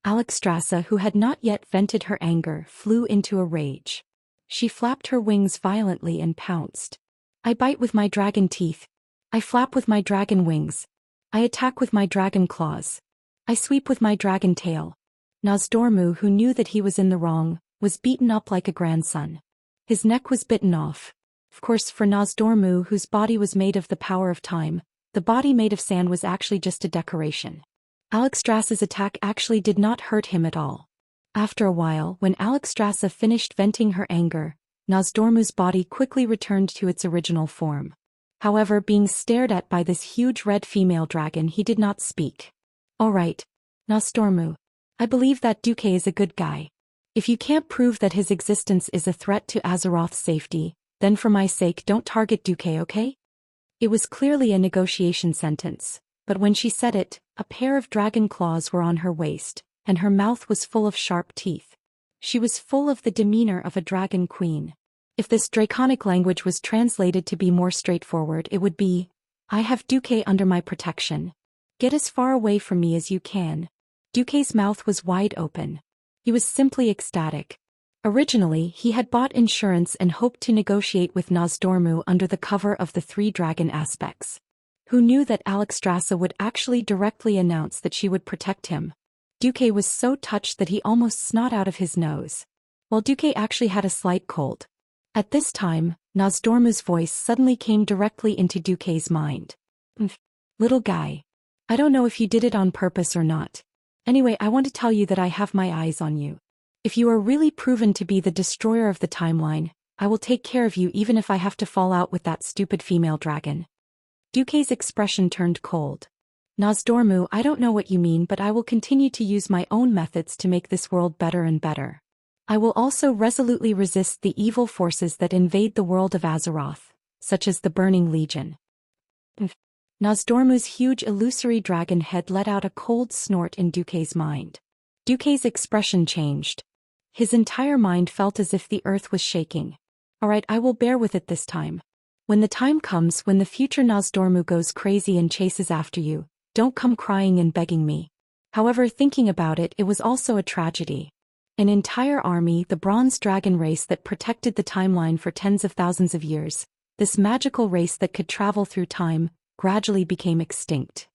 Alexstrasza, who had not yet vented her anger, flew into a rage. She flapped her wings violently and pounced. I bite with my dragon teeth. I flap with my dragon wings. I attack with my dragon claws. I sweep with my dragon tail. Nosdormu, who knew that he was in the wrong, was beaten up like a grandson. His neck was bitten off. Of course, for Nosdormu, whose body was made of the power of time, The body made of sand was actually just a decoration. Alexstrasza's attack actually did not hurt him at all. After a while, when Alexstrasza finished venting her anger, Nozdormu's body quickly returned to its original form. However, being stared at by this huge red female dragon, he did not speak. Alright, Nozdormu. I believe that Duque is a good guy. If you can't prove that his existence is a threat to Azeroth's safety, then for my sake don't target Duque, okay? It was clearly a negotiation sentence, but when she said it, a pair of dragon claws were on her waist, and her mouth was full of sharp teeth. She was full of the demeanor of a dragon queen. If this draconic language was translated to be more straightforward, it would be, I have Duque under my protection. Get as far away from me as you can. Duque's mouth was wide open. He was simply ecstatic. Originally, he had bought insurance and hoped to negotiate with Nozdormu under the cover of the 3 dragon aspects. Who knew that Alexstrasza would actually directly announce that she would protect him? Duque was so touched that he almost snot out of his nose. While Duque actually had a slight cold. At this time, Nozdormu's voice suddenly came directly into Duque's mind. Little guy. I don't know if you did it on purpose or not. Anyway, I want to tell you that I have my eyes on you. If you are really proven to be the destroyer of the timeline, I will take care of you even if I have to fall out with that stupid female dragon. Duque's expression turned cold. Nozdormu, I don't know what you mean, but I will continue to use my own methods to make this world better and better. I will also resolutely resist the evil forces that invade the world of Azeroth, such as the Burning Legion. Nozdormu's huge illusory dragon head let out a cold snort in Duque's mind. Duque's expression changed. His entire mind felt as if the earth was shaking. Alright, I will bear with it this time. When the time comes when the future Nozdormu goes crazy and chases after you, don't come crying and begging me. However, thinking about it, it was also a tragedy. An entire army, the Bronze Dragon race that protected the timeline for tens of thousands of years, this magical race that could travel through time, gradually became extinct.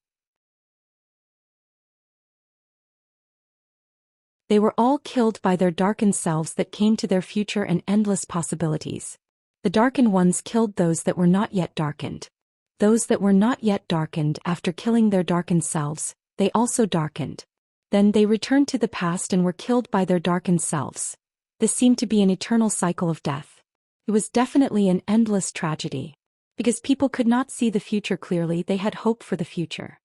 They were all killed by their darkened selves that came to their future and endless possibilities. The darkened ones killed those that were not yet darkened. Those that were not yet darkened, after killing their darkened selves, they also darkened. Then they returned to the past and were killed by their darkened selves. This seemed to be an eternal cycle of death. It was definitely an endless tragedy. Because people could not see the future clearly, they had hope for the future.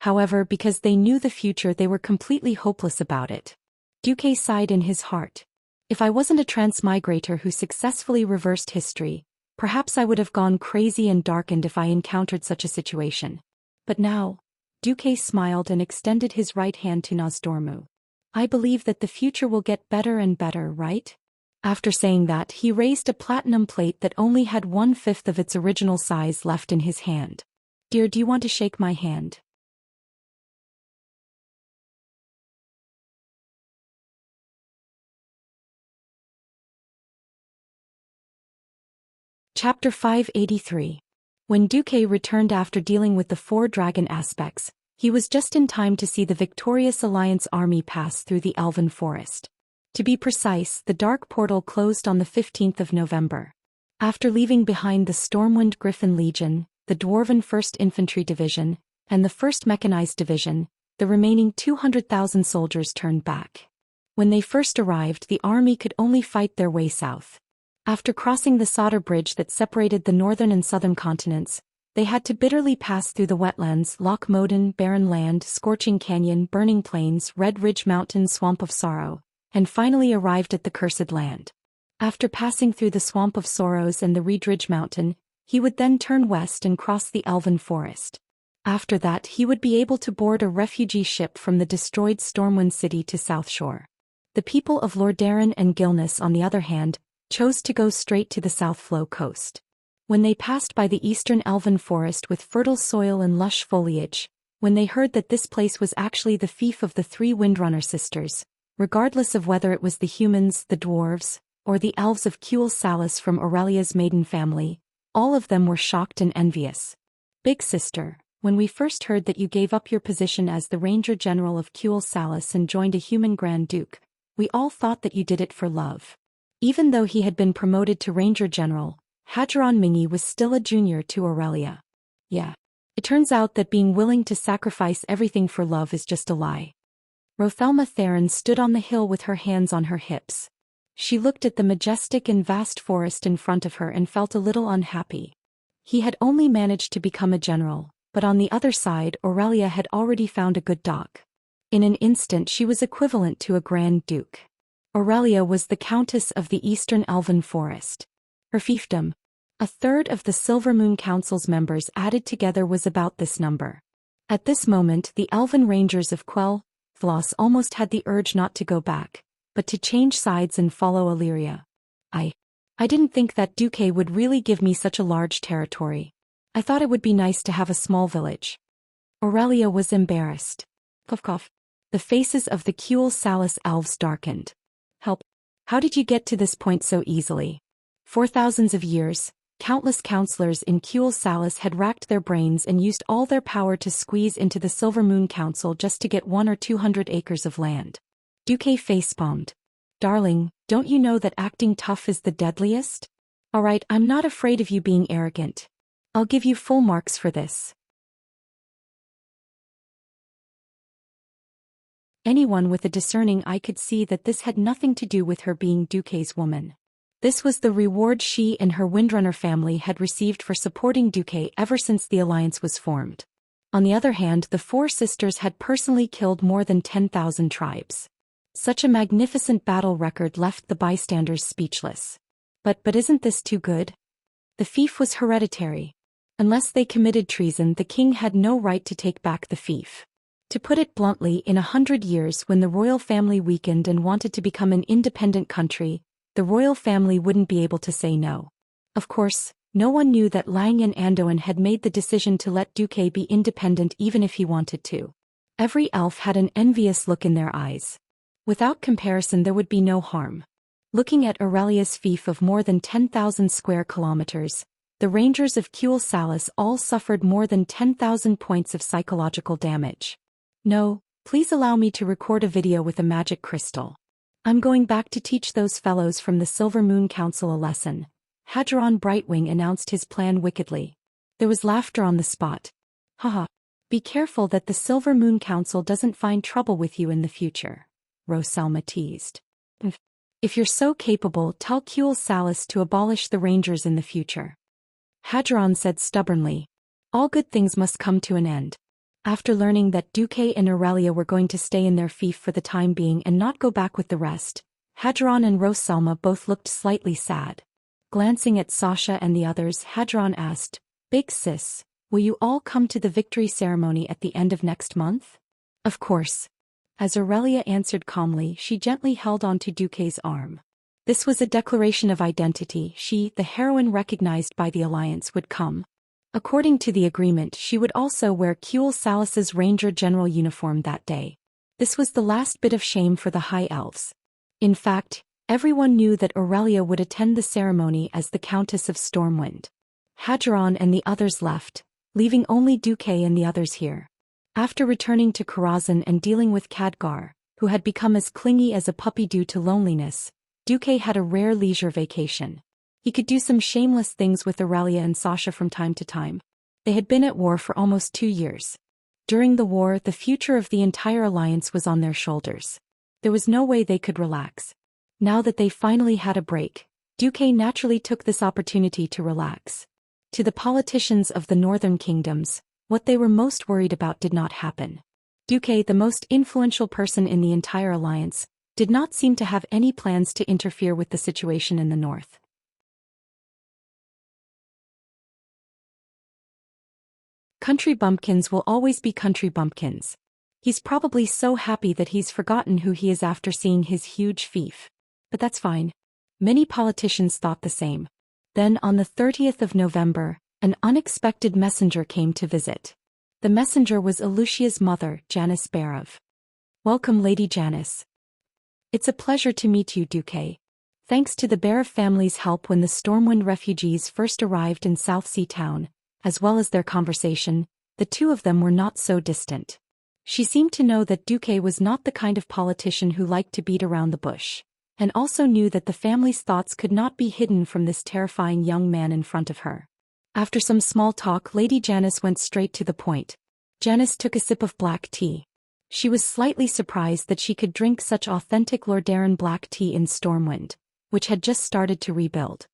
However, because they knew the future, they were completely hopeless about it. Duque sighed in his heart. If I wasn't a transmigrator who successfully reversed history, perhaps I would have gone crazy and darkened if I encountered such a situation. But now, Duque smiled and extended his right hand to Nozdormu. I believe that the future will get better and better, right? After saying that, he raised a platinum plate that only had 1/5 of its original size left in his hand. Dear, do you want to shake my hand? Chapter 583. When Duque returned after dealing with the 4 dragon aspects, he was just in time to see the victorious Alliance army pass through the Elven Forest. To be precise, the Dark Portal closed on the 15th of November. After leaving behind the Stormwind Griffin Legion, the Dwarven 1st Infantry Division, and the 1st Mechanized Division, the remaining 200,000 soldiers turned back. When they first arrived, the army could only fight their way south. After crossing the Solder Bridge that separated the northern and southern continents, they had to bitterly pass through the wetlands, Loch Moden, Barren Land, Scorching Canyon, Burning Plains, Red Ridge Mountain, Swamp of Sorrow, and finally arrived at the Cursed Land. After passing through the Swamp of Sorrows and the Red Ridge Mountain, he would then turn west and cross the Elven Forest. After that, he would be able to board a refugee ship from the destroyed Stormwind City to South Shore. The people of Lordaeron and Gilnis, on the other hand, chose to go straight to the South Flow coast. When they passed by the eastern Elven Forest with fertile soil and lush foliage, when they heard that this place was actually the fief of the 3 Windrunner sisters, regardless of whether it was the humans, the dwarves, or the elves of Kuel Salis from Aurelia's maiden family, all of them were shocked and envious. Big sister, when we first heard that you gave up your position as the Ranger General of Kuel Salis and joined a human Grand Duke, we all thought that you did it for love. Even though he had been promoted to Ranger General, Hadron Mingy was still a junior to Aurelia. Yeah. It turns out that being willing to sacrifice everything for love is just a lie. Rothelma Theron stood on the hill with her hands on her hips. She looked at the majestic and vast forest in front of her and felt a little unhappy. He had only managed to become a general, but on the other side Aurelia had already found a good dock. In an instant she was equivalent to a Grand Duke. Aurelia was the Countess of the Eastern Elven Forest. Her fiefdom, a third of the Silver Moon Council's members added together, was about this number. At this moment the Elven Rangers of Thlos almost had the urge not to go back, but to change sides and follow Illyria. I didn't think that Duque would really give me such a large territory. I thought it would be nice to have a small village. Aurelia was embarrassed. Cough cough. The faces of the Kuel Salis elves darkened. Help. How did you get to this point so easily? For thousands of years, countless counselors in Kuel Salis had racked their brains and used all their power to squeeze into the Silver Moon Council just to get 100 or 200 acres of land. Duque facepalmed. Darling, don't you know that acting tough is the deadliest? Alright, I'm not afraid of you being arrogant. I'll give you full marks for this. Anyone with a discerning eye could see that this had nothing to do with her being Duque's woman. This was the reward she and her Windrunner family had received for supporting Duque ever since the alliance was formed. On the other hand, the four sisters had personally killed more than 10,000 tribes. Such a magnificent battle record left the bystanders speechless. But isn't this too good? The fief was hereditary. Unless they committed treason, the king had no right to take back the fief. To put it bluntly, in 100 years when the royal family weakened and wanted to become an independent country, the royal family wouldn't be able to say no. Of course, no one knew that Lang and Anduin had made the decision to let Duque be independent even if he wanted to. Every elf had an envious look in their eyes. Without comparison, there would be no harm. Looking at Aurelia's fief of more than 10,000 square kilometers, the rangers of Kuel Salis all suffered more than 10,000 points of psychological damage. No, please allow me to record a video with a magic crystal. I'm going back to teach those fellows from the Silver Moon Council a lesson. Hadron Brightwing announced his plan wickedly. There was laughter on the spot. Haha. Be careful that the Silver Moon Council doesn't find trouble with you in the future, Roselma teased. If you're so capable, tell Kuel Salis to abolish the Rangers in the future. Hadron said stubbornly. All good things must come to an end. After learning that Duque and Aurelia were going to stay in their fief for the time being and not go back with the rest, Hadron and Roselma both looked slightly sad. Glancing at Sasha and the others, Hadron asked, Big sis, will you all come to the victory ceremony at the end of next month? Of course. As Aurelia answered calmly, she gently held onto Duque's arm. This was a declaration of identity. She, the heroine recognized by the Alliance, would come. According to the agreement, she would also wear Kuel Salis's Ranger General uniform that day. This was the last bit of shame for the High Elves. In fact, everyone knew that Aurelia would attend the ceremony as the Countess of Stormwind. Hadron and the others left, leaving only Duque and the others here. After returning to Karazhan and dealing with Khadgar, who had become as clingy as a puppy due to loneliness, Duque had a rare leisure vacation. He could do some shameless things with Aurelia and Sasha from time to time. They had been at war for almost 2 years. During the war, the future of the entire alliance was on their shoulders. There was no way they could relax. Now that they finally had a break, Duque naturally took this opportunity to relax. To the politicians of the northern kingdoms, what they were most worried about did not happen. Duque, the most influential person in the entire alliance, did not seem to have any plans to interfere with the situation in the north. Country bumpkins will always be country bumpkins. He's probably so happy that he's forgotten who he is after seeing his huge fief. But that's fine. Many politicians thought the same. Then on the 30th of November, an unexpected messenger came to visit. The messenger was Alucia's mother, Janice Barov. Welcome, Lady Janice. It's a pleasure to meet you, Duque. Thanks to the Barov family's help when the Stormwind refugees first arrived in South Sea Town, as well as their conversation, the two of them were not so distant. She seemed to know that Duque was not the kind of politician who liked to beat around the bush, and also knew that the family's thoughts could not be hidden from this terrifying young man in front of her. After some small talk, Lady Janice went straight to the point. Janice took a sip of black tea. She was slightly surprised that she could drink such authentic Lordaeron black tea in Stormwind, which had just started to rebuild.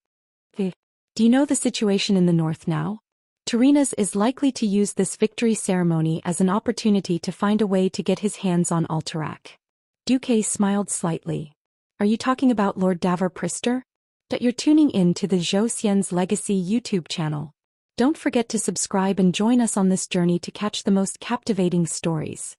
Do you know the situation in the north now? Tarinas is likely to use this victory ceremony as an opportunity to find a way to get his hands on Alterac. Duque smiled slightly. Are you talking about Lord Davor Prister? That you're tuning in to the Zhou Xian's Legacy YouTube channel. Don't forget to subscribe and join us on this journey to catch the most captivating stories.